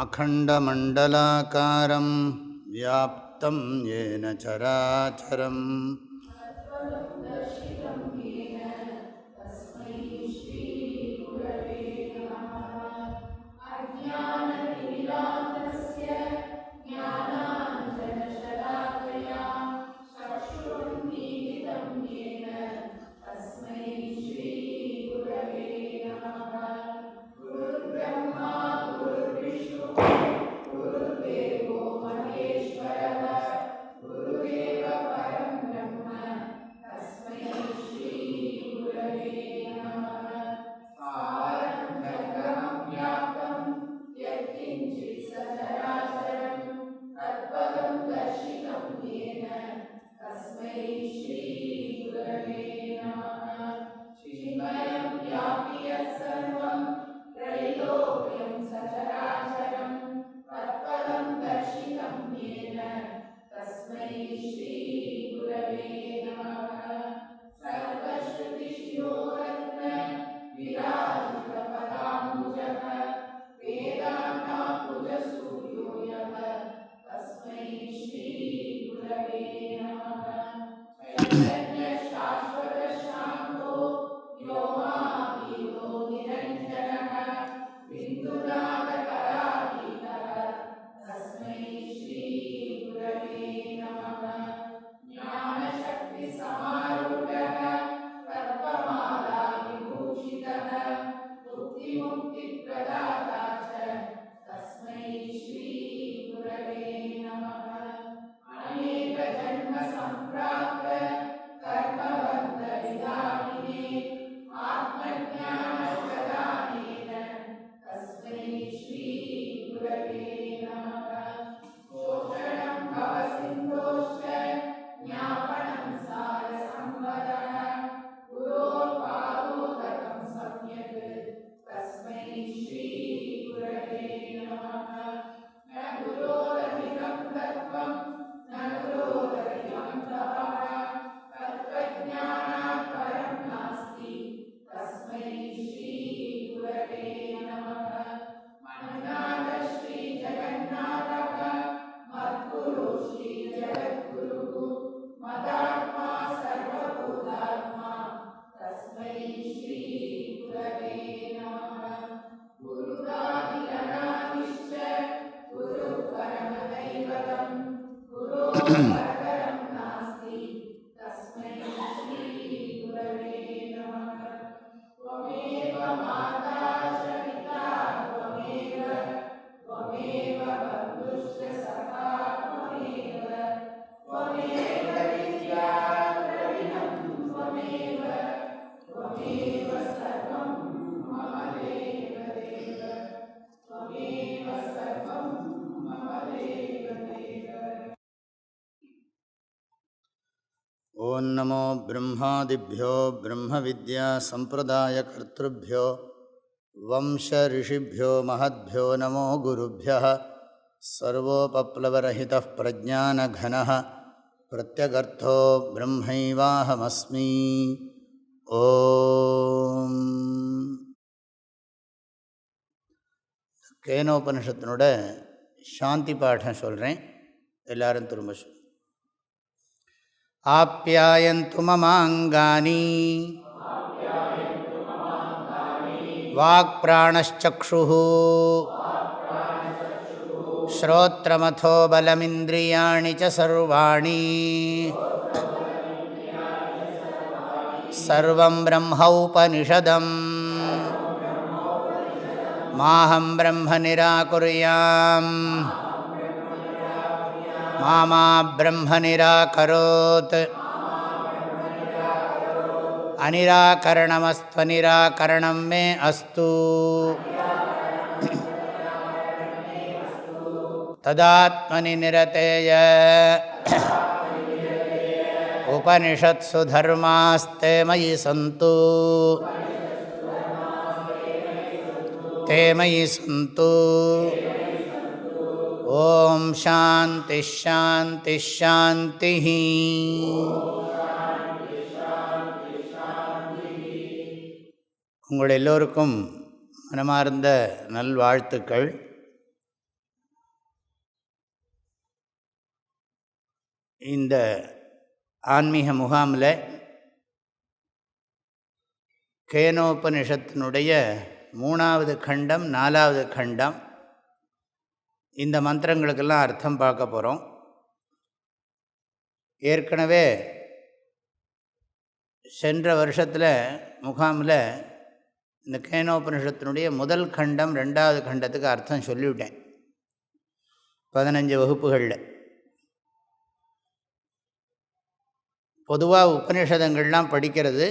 अखण्डमण्डलाकारं व्याप्तं येन चराचरम् ॐ नमो ब्रह्मादिभ्यो ब्रह्मविद्यासम्प्रदायकर्तृभ्यो वंशऋषिभ्यो महद्भ्यो नमो गुरुभ्यः सर्वोपप्लवरहितः प्रज्ञानघनः प्रत्यगर्थो ब्रह्मैवाहमस्मि ॐ கேனோபனிஷத்தினோட சாந்தி பாடம் சொல்கிறேன், எல்லாரும் திரும்ப சொல். ஆப்யாயந்து மமாங்கானி வாக்பிராணச்சக்ஷுः ஸ்ரோத்ரமதோ பலமிந்திரியாணி ச சர்வாணி சர்வம் பிரம்மோபனிஷதம் மாஹம் பிரம்ம நிராகுர்யாம் மாமா பிரம்ம நிராகரோத் அநிராகரணமஸ்த்வநிராகரணம் மே அஸ்து ததாத்மனி நிரதேய உபனிஷத்சு தர்மாஸ்தே மயி சந்து தே மயி சந்து. ஓம் சாந்தி ஷாந்தி ஷாந்தி. உங்கள் எல்லோருக்கும் மனமார்ந்த நல்வாழ்த்துக்கள். இந்த ஆன்மீக முகாமில் கேனோபனிஷத்தினுடைய 3வது கண்டம் 4வது கண்டம் இந்த மந்திரங்களுக்கெல்லாம் அர்த்தம் பார்க்க போகிறோம். ஏற்கனவே சென்ற வருஷத்தில் முகாமில் இந்த கேனோபனிஷத்தினுடைய முதல் கண்டம் 2வது கண்டத்துக்கு அர்த்தம் சொல்லிவிட்டேன் 15 வகுப்புகளில். பொதுவாக உபநிஷதங்கள்லாம் படிக்கிறது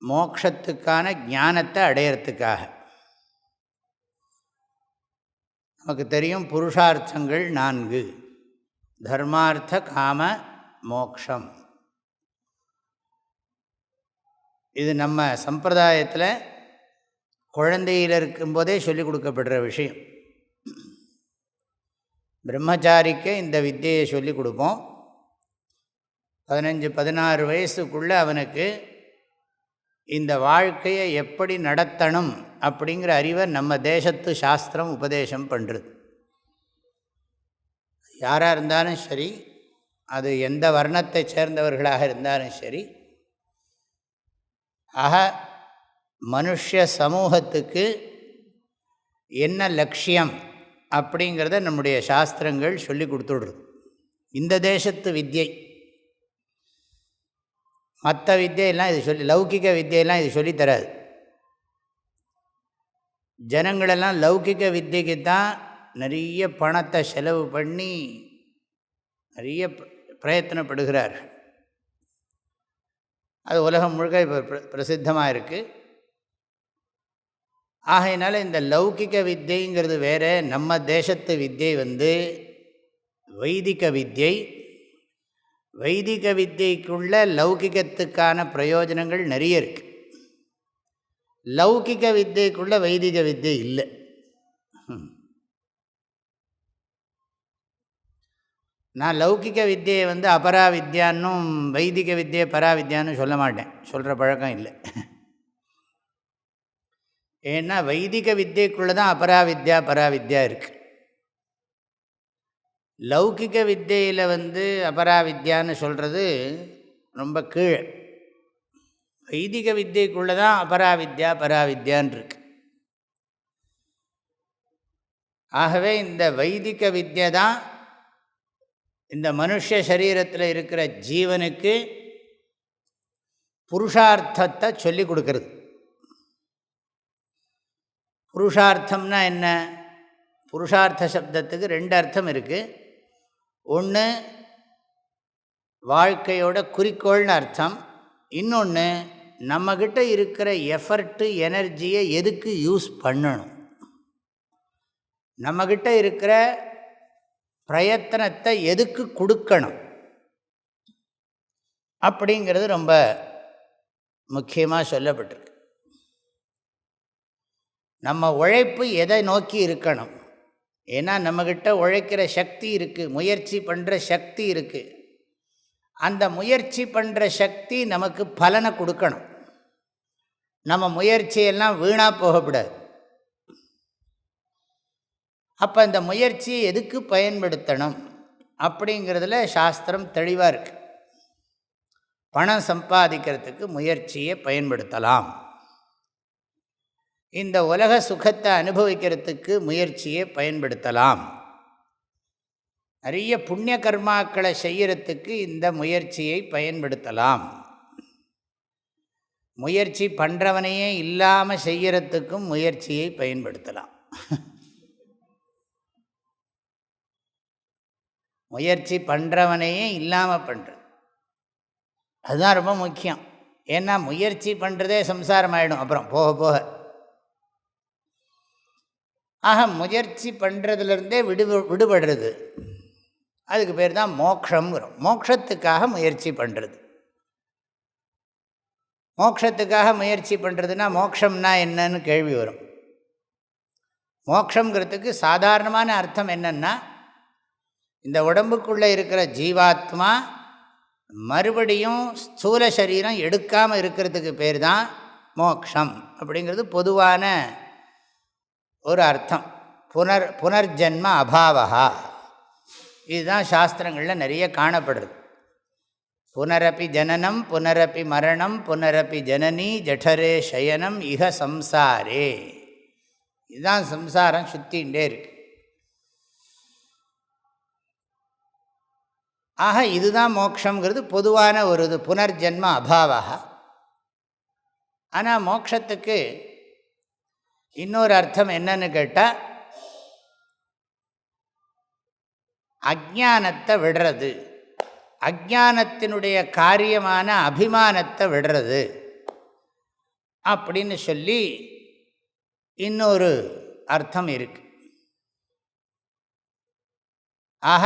மோட்சத்துக்கான ஞானத்தை அடையிறதுக்காக. நமக்கு தெரியும் புருஷார்த்தங்கள் 4: தர்மார்த்த காம மோக்ஷம். இது நம்ம சம்பிரதாயத்தில் குழந்தையில் இருக்கும்போதே சொல்லிக் கொடுக்கப்படுற விஷயம். பிரம்மச்சாரிக்கு இந்த வித்தியை சொல்லிக் கொடுப்போம். 15-16 வயசுக்குள்ளே அவனுக்கு இந்த வாழ்க்கையை எப்படி நடத்தணும் அப்படிங்கிற அறிவை நம்ம தேசத்து சாஸ்திரம் உபதேசம் பண்ணுறது. யாராக இருந்தாலும் சரி, அது எந்த வர்ணத்தை சேர்ந்தவர்களாக இருந்தாலும் சரி, ஆக மனுஷ சமூகத்துக்கு என்ன லட்சியம் அப்படிங்கிறத நம்முடைய சாஸ்திரங்கள் சொல்லி கொடுத்துடுறது. இந்த தேசத்து வித்யை, மற்ற வித்தியெல்லாம் இது சொல்லி, லௌகிக வித்தியெல்லாம் இது சொல்லித்தராது. ஜனங்களெல்லாம் லௌகிக வித்தியக்கு தான் நிறைய பணத்தை செலவு பண்ணி நிறைய பிரயத்தனப்படுகிறார்கள். அது உலகம் முழுக்க இப்போ பிரசித்தமாக இருக்குது. ஆகையினால இந்த லௌகிக வித்தியங்கிறது வேறு, நம்ம தேசத்து வித்தியை வைதிக வித்தியை. வைதிக வித்தியைக்குள்ள லௌகிகத்துக்கான பிரயோஜனங்கள் நிறைய இருக்குது. லௌகிக வித்தியைக்குள்ள வைதிக வித்தியை இல்லை. நான் லௌகிக வித்தியை அபராவித்யான்னும் வைதிக வித்தியை பராவித்யான்னு சொல்ல மாட்டேன், சொல்கிற பழக்கம் இல்லை. ஏன்னா வைதிக வித்தியைக்குள்ளே தான் அபராவித்யா பராவித்யா இருக்குது. லௌகிக வித்தியில் அபராவித்யான்னு சொல்கிறது ரொம்ப கீழே. வைதிக வித்தியைக்குள்ளே தான் அபராவித்யா பராவித்யான்னு இருக்கு. ஆகவே இந்த வைதிக வித்யை தான் இந்த மனுஷ சரீரத்தில் இருக்கிற ஜீவனுக்கு புருஷார்த்தத்தை சொல்லி கொடுக்கறது. புருஷார்த்தம்னா என்ன? புருஷார்த்த சப்தத்துக்கு 2 அர்த்தம் இருக்குது. ஒன்று வாழ்க்கையோட குறிக்கோள்னு அர்த்தம், இன்னொன்று நம்மக்கிட்ட இருக்கிற எஃபர்ட்டு எனர்ஜியை எதுக்கு யூஸ் பண்ணணும், நம்மக்கிட்ட இருக்கிற பிரயத்தனத்தை எதுக்கு கொடுக்கணும் அப்படிங்கிறது ரொம்ப முக்கியமாக சொல்லப்பட்டிருக்கு. நம்ம உழைப்பு எதை நோக்கி இருக்கணும்? ஏன்னா நம்மக்கிட்ட உழைக்கிற சக்தி இருக்குது, முயற்சி பண்ணுற சக்தி இருக்குது. அந்த முயற்சி பண்ணுற சக்தி நமக்கு பலனை கொடுக்கணும். நம்ம முயற்சியெல்லாம் வீணாக போகக்கூடாது. அப்போ இந்த முயற்சியை எதுக்கு பயன்படுத்தணும் அப்படிங்கிறதுல சாஸ்திரம் தெளிவாக இருக்குது. பணம் சம்பாதிக்கிறதுக்கு முயற்சியை பயன்படுத்தலாம். இந்த உலக சுகத்தை அனுபவிக்கிறதுக்கு முயற்சியை பயன்படுத்தலாம். நிறைய புண்ணிய கர்மாக்களை செய்யறதுக்கு இந்த முயற்சியை பயன்படுத்தலாம். முயற்சி பண்ணுறவனையே இல்லாமல் செய்யறதுக்கும் முயற்சியை பயன்படுத்தலாம். முயற்சி பண்ணுறவனையே இல்லாமல் பண்ணுறது அதுதான் ரொம்ப முக்கியம். ஏன்னா முயற்சி பண்ணுறதே சம்சாரம் ஆகிடும் அப்புறம் போக போக. ஆக முயற்சி பண்ணுறதுலேருந்தே விடுபடுறது, அதுக்கு பேர் தான் மோக்ஷம் வரும். மோக்ஷத்துக்காக முயற்சி பண்ணுறது. மோக்ஷத்துக்காக முயற்சி பண்ணுறதுன்னா மோக்ஷம்னா என்னன்னு கேள்வி வரும். மோக்ஷங்கிறதுக்கு சாதாரணமான அர்த்தம் என்னென்னா, இந்த உடம்புக்குள்ளே இருக்கிற ஜீவாத்மா மறுபடியும் ஸ்தூல சரீரம் எடுக்காமல் இருக்கிறதுக்கு பேர் தான் மோக்ஷம் அப்படிங்கிறது பொதுவான ஒரு அர்த்தம். புனர்ஜன்ம அபாவா, இதுதான் சாஸ்திரங்களில் நிறைய காணப்படுறது. புனரப்பி ஜனனம் புனரப்பி மரணம் புனரப்பி ஜனனி ஜடரே சயனம் இஹ சம்சாரே. இதுதான் சம்சாரம், சுத்தின்ண்டே இருக்கு. ஆக இதுதான் மோட்சங்கிறது பொதுவான ஒரு இது, புனர்ஜன்ம அபாவா. ஆனால் மோட்சத்துக்கு இன்னொரு அர்த்தம் என்னன்னு கேட்டால், அஜ்ஞானத்தை விடுறது, அஜ்ஞானத்தினுடைய காரியமான அபிமானத்தை விடுறது அப்படின்னு சொல்லி இன்னொரு அர்த்தம் இருக்கு. ஆக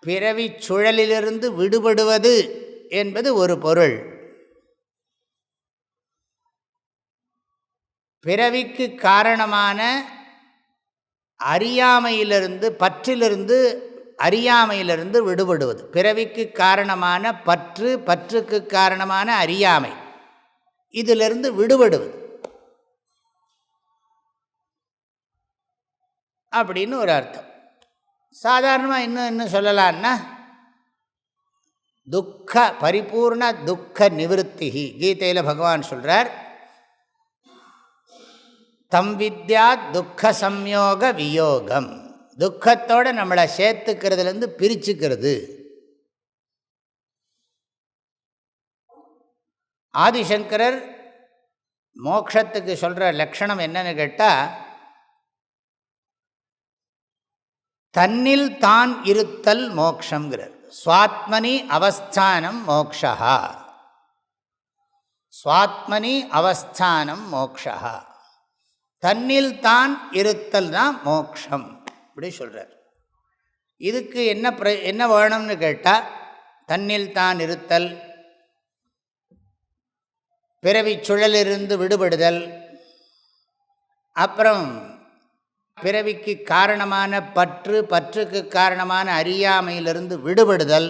பிறவி சுழலிலிருந்து விடுபடுவது என்பது ஒரு பொருள். பிறவிக்கு காரணமான அறியாமையிலிருந்து, பற்றிலிருந்து, அறியாமையிலிருந்து விடுபடுவது. பிறவிக்கு காரணமான பற்று, பற்றுக்கு காரணமான அறியாமை, இதிலிருந்து விடுபடுவது அப்படின்னு ஒரு அர்த்தம். சாதாரணமாக இன்னும் சொல்லலான்னா, துக்க பரிபூர்ண துக்க நிவர்த்தி. கீதையில் பகவான் சொல்கிறார், தம் வித்யா துக்க சம்யோக வியோகம். துக்கத்தோடு நம்மளை சேர்த்துக்கிறதுலேருந்து பிரிச்சுக்கிறது. ஆதிசங்கரர் மோட்சத்துக்கு சொல்கிற லட்சணம் என்னன்னு கேட்டால், தன்னில் தான் இருத்தல் மோக்ஷங்கிறார். ஸ்வாத்மனி அவஸ்தானம் மோக்ஷா, ஸ்வாத்மனி அவஸ்தானம் மோக்ஷா. தன்னில் தான் இருத்தல் தான் மோக்ஷம் அப்படி சொல்கிறார். இதுக்கு என்ன வேணும்னு கேட்டால், தன்னில் தான் இருத்தல், பிறவி சுழலிருந்து விடுபடுதல், அப்புறம் பிறவிக்கு காரணமான பற்று, பற்றுக்கு காரணமான அறியாமையிலிருந்து விடுபடுதல்,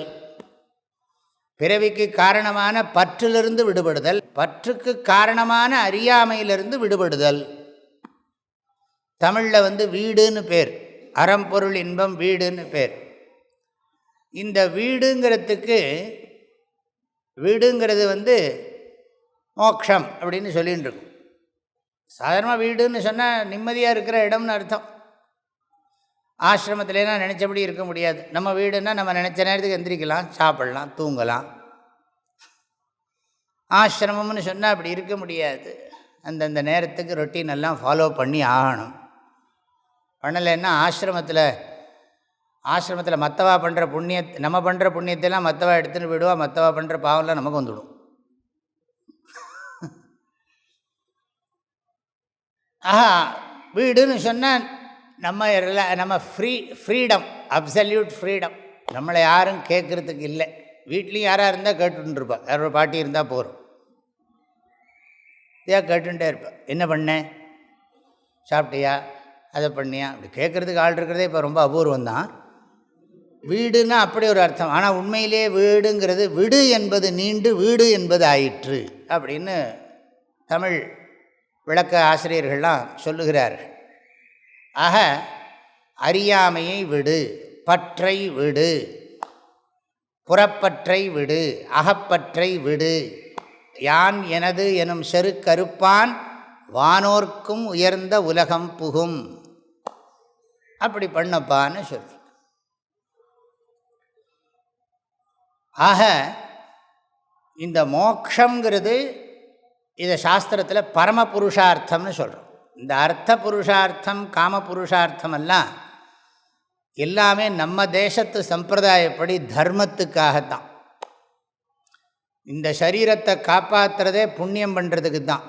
பிறவிக்கு காரணமான பற்றிலிருந்து விடுபடுதல், பற்றுக்கு காரணமான அறியாமையிலிருந்து விடுபடுதல். தமிழில் வீடுன்னு பேர், அறம்பொருள் இன்பம் வீடுன்னு பேர். இந்த வீடுங்கிறது மோக்ஷம் அப்படின்னு சொல்லின்னு இருக்கும். சாதாரணமாக வீடுன்னு சொன்னால் நிம்மதியாக இருக்கிற இடம்னு அர்த்தம். ஆசிரமத்துலாம் நினச்சபடி இருக்க முடியாது. நம்ம வீடுன்னா நம்ம நினச்ச நேரத்துக்கு எந்திரிக்கலாம், சாப்பிட்லாம், தூங்கலாம். ஆசிரமம்னு சொன்னால் அப்படி இருக்க முடியாது. அந்தந்த நேரத்துக்கு ரொட்டீன் எல்லாம் ஃபாலோ பண்ணி ஆகணும். பண்ணலைன்னா ஆசிரமத்தில் மற்றவா பண்ணுற நம்ம பண்ணுற புண்ணியத்தைலாம் மற்றவா எடுத்துன்னு விடுவா, மற்றவா பண்ணுற பாவம்லாம் நமக்கு வந்துடும். ஆஹா, வீடுன்னு சொன்னால் நம்ம ஃப்ரீடம், அப்சல்யூட் ஃப்ரீடம். நம்மளை யாரும் கேட்குறதுக்கு இல்லை. வீட்லேயும் யாராக இருந்தால் கேட்டுருப்பா, யாரோட பாட்டி இருந்தால் போகிறோம், கேட்டுட்டே இருப்பேன். என்ன பண்ணேன், சாப்பிட்டியா, அதை பண்ணியா, அப்படி கேட்குறதுக்கு ஆள் இருக்கிறதே இப்போ ரொம்ப அபூர்வம்தான். வீடுன்னா அப்படி ஒரு அர்த்தம். ஆனால் உண்மையிலே வீடுங்கிறது, விடு என்பது நீண்டு வீடு என்பது ஆயிற்று அப்படின்னு தமிழ் விளக்க ஆசிரியர்கள்லாம் சொல்லுகிறார்கள். ஆக அறியாமையை விடு, பற்றை விடு, புறப்பற்றை விடு, அகப்பற்றை விடு. யான் எனது எனும் செருக்கறுப்பான் வானோர்க்கும் உயர்ந்த உலகம் புகும். அப்படி பண்ணப்பான்னு சொல்ற. ஆக இந்த மோக்ஷங்கிறது இதை சாஸ்திரத்தில் பரம புருஷார்த்தம்னு சொல்கிறோம். இந்த அர்த்த புருஷார்த்தம், காம புருஷார்த்தம் எல்லாம் எல்லாமே நம்ம தேசத்து சம்பிரதாயப்படி தர்மத்துக்காகத்தான். இந்த சரீரத்தை காப்பாற்றுறதே புண்ணியம் பண்ணுறதுக்கு தான்.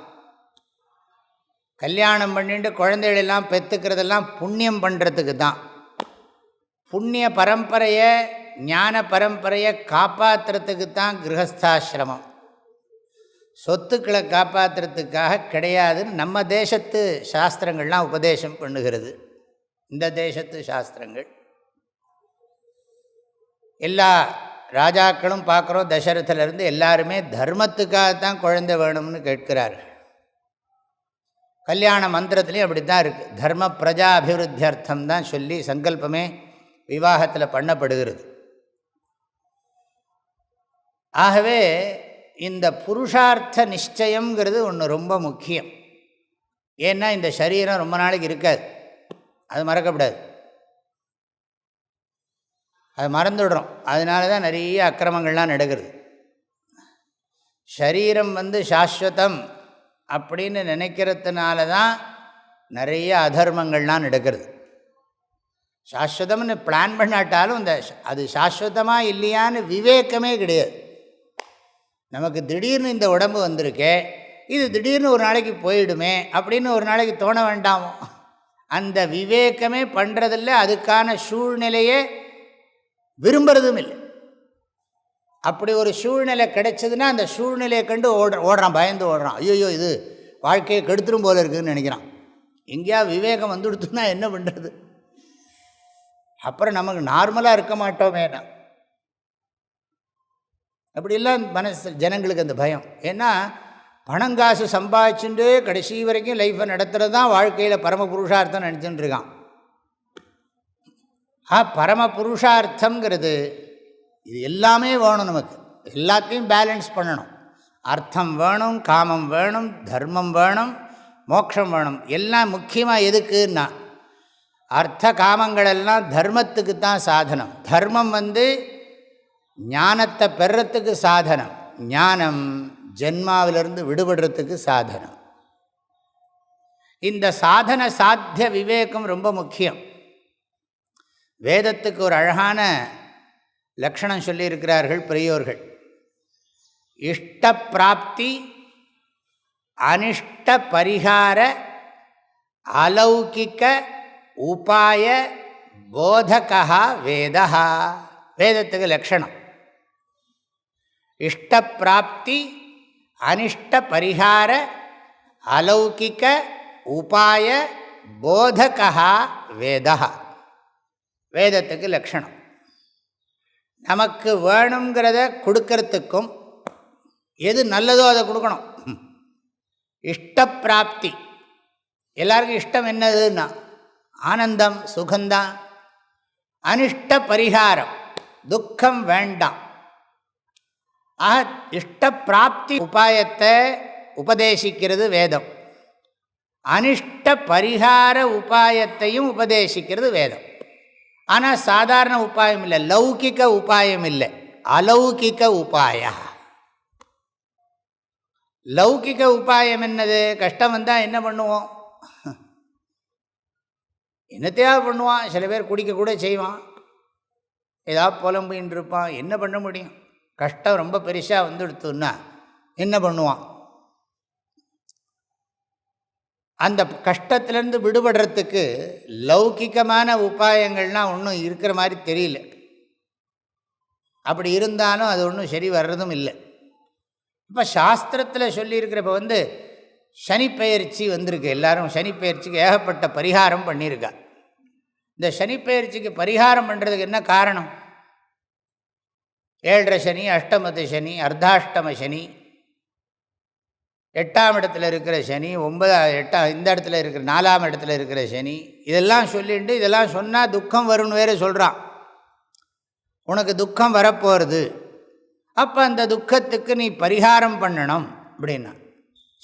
கல்யாணம் பண்ணிட்டு குழந்தைகளெல்லாம் பெற்றுக்கிறதெல்லாம் புண்ணியம் பண்ணுறதுக்கு தான். புண்ணிய பரம்பரையை, ஞான பரம்பரையை காப்பாற்றுறதுக்கு தான் கிரகஸ்தாசிரமம். சொத்துக்களை காப்பாற்றுறதுக்காக கிடையாதுன்னு நம்ம தேசத்து சாஸ்திரங்கள்லாம் உபதேசம் பண்ணுகிறது. இந்த தேசத்து சாஸ்திரங்கள் எல்லா ராஜாக்களும் பார்க்குறோம், தசரதிலிருந்து எல்லாருமே தர்மத்துக்காகத்தான் குழந்தை வேணும்னு கேட்கிறார்கள். கல்யாண மந்திரத்துலேயும் அப்படி தான் இருக்குது. தர்ம பிரஜா அபிவிருத்தி அர்த்தம் தான் சொல்லி சங்கல்பமே விவாகத்தில் பண்ணப்படுகிறது. ஆகவே இந்த புருஷார்த்த நிச்சயங்கிறது ஒன்று ரொம்ப முக்கியம். ஏன்னா இந்த சரீரம் ரொம்ப நாளைக்கு இருக்காது, அது மறக்கப்படாது, அது மறந்துடுறோம். அதனால தான் நிறைய அக்கிரமங்கள்லாம் நடக்கிறது. சரீரம் சாஸ்வதம் அப்படின்னு நினைக்கிறதுனால தான் நிறைய அதர்மங்கள்லாம் நடக்கிறது. சாஸ்வதம்னு பிளான் பண்ணாட்டாலும் அது சாஸ்வதமாக இல்லையான்னு விவேகமே கிடையாது. நமக்கு திடீர்னு இந்த உடம்பு வந்திருக்கே, இது திடீர்னு ஒரு நாளைக்கு போயிடுமே அப்படின்னு ஒரு நாளைக்கு தோண வேண்டாமோ? அந்த விவேகமே பண்ணுறதில்ல, அதுக்கான சூழ்நிலையே விரும்புறதும் இல்லை. அப்படி ஒரு சூழ்நிலை கிடைச்சதுன்னா அந்த சூழ்நிலையை கண்டு ஓடுறான், பயந்து ஓடுறான். ஐயோ இது வாழ்க்கையை கெடுத்துரும் போல இருக்குதுன்னு நினைக்கிறான். எங்கேயா விவேகம் வந்துடுத்துன்னா என்ன பண்ணுறது? அப்புறம் நமக்கு நார்மலாக இருக்க மாட்டோமே. அப்படிலாம் ஜனங்களுக்கு அந்த பயம். ஏன்னா பணங்காசு சம்பாதிச்சுட்டு கடைசி வரைக்கும் லைஃப்பை நடத்துகிறது தான் வாழ்க்கையில் பரம புருஷார்த்தம் நினச்சிட்டு இருக்கான். பரம புருஷார்த்தங்கிறது இது எல்லாமே வேணும். நமக்கு எல்லாத்தையும் பேலன்ஸ் பண்ணணும். அர்த்தம் வேணும், காமம் வேணும், தர்மம் வேணும், மோட்சம் வேணும். எல்லாம் முக்கியமாக எதுக்குன்னா அர்த்த காமங்களெல்லாம் தர்மத்துக்கு தான் சாதனம். தர்மம் ஞானத்தை பெறத்துக்கு சாதனம். ஞானம் ஜென்மாவிலிருந்து விடுபடுறதுக்கு சாதனம். இந்த சாதன சாத்திய விவேகம் ரொம்ப முக்கியம். வேதத்துக்கு ஒரு அழகான லக்ஷணம் சொல்லியிருக்கிறார்கள் பெரியோர்கள். இஷ்ட பிராப்தி அனிஷ்ட பரிகார அலௌகிக உபாய போதகா வேதா. வேதத்துக்கு லக்ஷணம் இஷ்ட பிராப்தி அனிஷ்ட பரிகார அலௌகிக உபாய போதகா வேதா. வேதத்துக்கு லக்ஷணம். நமக்கு வேணுங்கிறத கொடுக்கறதுக்கும் எது நல்லதோ அதை கொடுக்கணும். இஷ்ட பிராப்தி, எல்லாருக்கும் இஷ்டம் என்னதுன்னா ஆனந்தம், சுகந்தான். அனிஷ்ட பரிகாரம், துக்கம் வேண்டாம். இஷ்ட பிராப்தி உபாயத்தை உபதேசிக்கிறது வேதம். அனிஷ்ட பரிகார உபாயத்தையும் உபதேசிக்கிறது வேதம். ஆனால் சாதாரண உபாயம் இல்லை, லௌகிக உபாயம் இல்லை, அலௌகிக உபாய. லௌகிக உபாயம் என்னது? கஷ்டம் வந்தால் என்ன பண்ணுவோம்? என்னத்தையாவது பண்ணுவான். சில பேர் குடிக்க கூட செய்வான், ஏதாவது புலம்பின்னு இருப்பான். என்ன பண்ண முடியும்? கஷ்டம் ரொம்ப பெருசாக வந்துடுத்துன்னா என்ன பண்ணுவான்? அந்த கஷ்டத்திலேருந்து விடுபடுறதுக்கு லௌகிகமான உபாயங்கள்லாம் ஒன்றும் இருக்கிற மாதிரி தெரியல. அப்படி இருந்தாலும் அது ஒன்றும் சரி வர்றதும் இல்லை. இப்போ சாஸ்திரத்தில் சொல்லியிருக்கிற இப்போ சனிப்பெயர்ச்சி வந்திருக்கு. எல்லாரும் சனிப்பெயர்ச்சிக்கு ஏகப்பட்ட பரிகாரம் பண்ணியிருக்கா. இந்த சனிப்பெயர்ச்சிக்கு பரிகாரம் பண்ணுறதுக்கு என்ன காரணம்? 7 சனி, அஷ்டமத்து சனி, அர்த்தாஷ்டம சனி, 8ஆம் இடத்துல இருக்கிற சனி, 8 இந்த இடத்துல இருக்கிற 4ஆம் இடத்துல இருக்கிற சனி, இதெல்லாம் சொல்லிட்டு இதெல்லாம் சொன்னால் துக்கம் வரும்னு வேறு சொல்கிறான். உனக்கு துக்கம் வரப்போகிறது, அப்போ அந்த துக்கத்துக்கு நீ பரிகாரம் பண்ணணும் அப்படின்னா.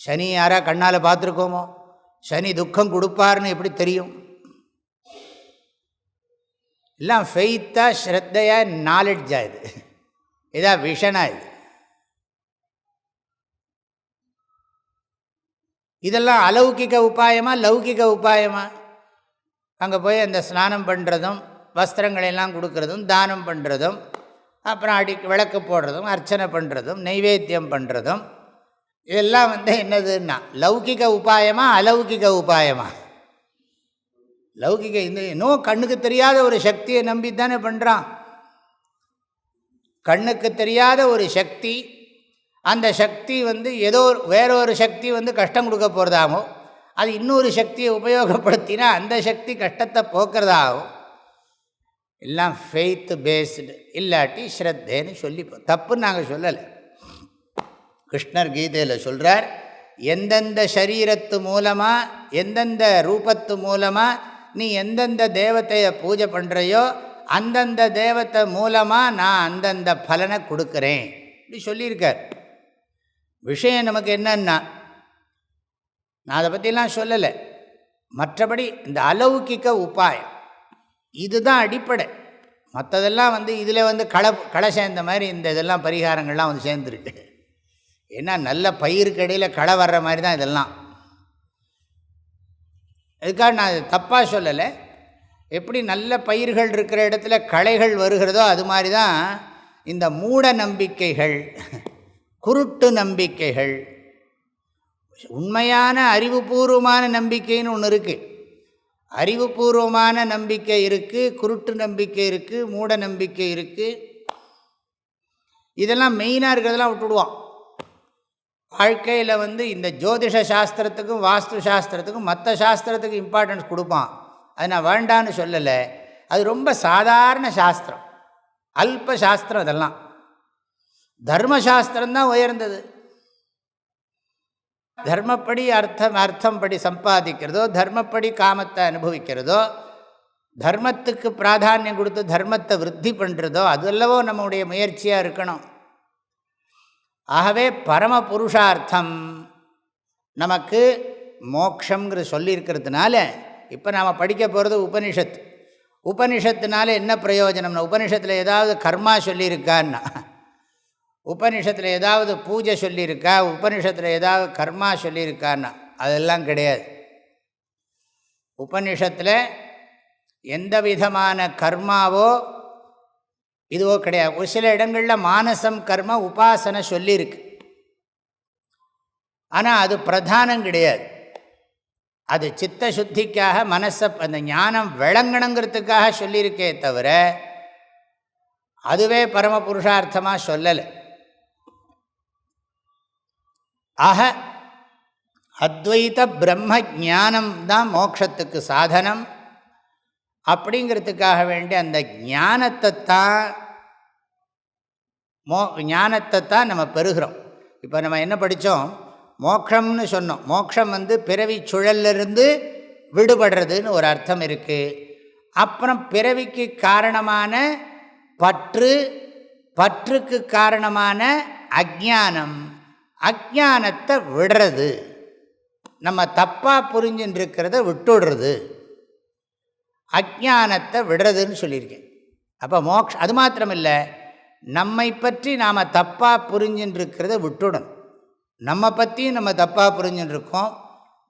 சனி யாரா கண்ணால் பார்த்துருக்கோமோ? சனி துக்கம் கொடுப்பார்னு எப்படி தெரியும்? எல்லாம் ஃபெய்த்தா, ஸ்ரத்தையா, நாலெட்ஜா? இதா விஷனா? இதெல்லாம் அலௌகிக உபாயமா லௌகிக உபாயமா? அங்கே போய் அந்த ஸ்நானம் பண்ணுறதும், வஸ்திரங்களெல்லாம் கொடுக்கறதும், தானம் பண்ணுறதும், அப்புறம் விளக்கு போடுறதும், அர்ச்சனை பண்ணுறதும், நைவேத்தியம் பண்ணுறதும், இதெல்லாம் என்னதுன்னா லௌகிக உபாயமா அலௌகிக உபாயமா? லௌகிக. இன்னும் கண்ணுக்கு தெரியாத ஒரு சக்தியை நம்பி தானே பண்ணுறான். கண்ணுக்கு தெரியாத ஒரு சக்தி, அந்த சக்தி ஏதோ வேறொரு சக்தி கஷ்டம் கொடுக்க போகிறதாகவும், அது இன்னொரு சக்தியை உபயோகப்படுத்தினா அந்த சக்தி கஷ்டத்தை போக்குறதாகவும், எல்லாம் ஃபெய்த் பேஸ்டு, இல்லாட்டி ஸ்ரத்தேன்னு சொல்லிப்போம். தப்புன்னு நாங்கள் சொல்லலை. கிருஷ்ணர் கீதையில் சொல்கிறார், எந்தெந்த சரீரத்து மூலமாக, எந்தெந்த ரூபத்து மூலமாக நீ எந்தெந்த தேவத்தையை பூஜை பண்ணுறையோ அந்தந்த தேவத்தை மூலமாக நான் அந்தந்த பலனை கொடுக்குறேன் இப்படி சொல்லியிருக்கார். விஷயம் நமக்கு என்னன்னா, நான் அதை பற்றிலாம் சொல்லலை. மற்றபடி இந்த அலௌகிக உபாயம் இதுதான் அடிப்படை. மற்றதெல்லாம் இதில் களை சேர்ந்த மாதிரி இந்த இதெல்லாம் பரிகாரங்கள்லாம் சேர்ந்துருக்கு. ஏன்னா நல்ல பயிருக்கு இடையில் களை வர்ற மாதிரி தான் இதெல்லாம். இதுக்காக நான் தப்பாக சொல்லலை. எப்படி நல்ல பயிர்கள் இருக்கிற இடத்துல களைகள் வருகிறதோ அது மாதிரி தான் இந்த மூட நம்பிக்கைகள், குருட்டு நம்பிக்கைகள். உண்மையான அறிவுபூர்வமான நம்பிக்கைன்னு ஒன்று இருக்குது. அறிவுபூர்வமான நம்பிக்கை இருக்குது, குருட்டு நம்பிக்கை இருக்குது, மூட நம்பிக்கை இருக்குது. இதெல்லாம் மெயினாக இருக்கிறதெல்லாம் விட்டுடுவான். வாழ்க்கையில் இந்த ஜோதிஷ சாஸ்திரத்துக்கும் வாஸ்து சாஸ்திரத்துக்கும் மற்ற சாஸ்திரத்துக்கும் இம்பார்ட்டன்ஸ் கொடுப்பான். அது நான் வேண்டான்னு சொல்லலை. அது ரொம்ப சாதாரண சாஸ்திரம், அல்ப சாஸ்திரம். அதெல்லாம் தர்மசாஸ்திரம்தான் உயர்ந்தது. தர்மப்படி அர்த்தம் படி சம்பாதிக்கிறதோ, தர்மப்படி காமத்தை அனுபவிக்கிறதோ, தர்மத்துக்கு பிராதானியம் கொடுத்து தர்மத்தை விருத்தி பண்ணுறதோ அதெல்லவோ நம்முடைய முயற்சியாக இருக்கணும். ஆகவே பரம புருஷார்த்தம் நமக்கு மோக்ஷங்கிறது சொல்லியிருக்கிறதுனால, இப்போ நாம் படிக்க போகிறது உபனிஷத்து. உபனிஷத்துனால என்ன பிரயோஜனம்னா, உபனிஷத்தில் ஏதாவது கர்மா சொல்லியிருக்கான்னா, உபனிஷத்தில் ஏதாவது பூஜை சொல்லியிருக்கா, உபனிஷத்தில் ஏதாவது கர்மா சொல்லியிருக்கான்னா, அதெல்லாம் கிடையாது. உபனிஷத்தில் எந்த விதமான கர்மாவோ இதுவோ கிடையாது. ஒரு சில இடங்களில் மானசம் கர்ம உபாசனை சொல்லியிருக்கு. ஆனால் அது பிரதானம் கிடையாது. அது சித்த சுத்திக்காக மனசை அந்த ஞானம் விளங்கணுங்கிறதுக்காக சொல்லியிருக்கே தவிர அதுவே பரம புருஷார்த்தமாக சொல்லலை. ஆக அத்வைத பிரம்ம ஞானம் தான் மோட்சத்துக்கு சாதனம். அப்படிங்கிறதுக்காக வேண்டி அந்த ஞானத்தை தான் நம்ம பெறுகிறோம். இப்போ நம்ம என்ன படித்தோம்? மோட்சம்னு சொன்னோம். மோட்சம் பிறவி சுழலிருந்து விடுபடுறதுன்னு ஒரு அர்த்தம் இருக்குது. அப்புறம் பிறவிக்கு காரணமான பற்றுக்கு காரணமான அஜ்ஞானம், அஜ்ஞானத்தை விடுறது, நம்ம தப்பாக புரிஞ்சுன்னு இருக்கிறத விட்டுடுறது, அஜ்ஞானத்தை விடுறதுன்னு சொல்லியிருக்கேன். அப்போ மோக்ஷம் அது மாத்திரமில்லை, நம்மை பற்றி நாம் தப்பாக புரிஞ்சுன்னு இருக்கிறத விட்டுடணும். நம்ம பற்றியும் நம்ம தப்பாக புரிஞ்சுன்னு இருக்கோம்,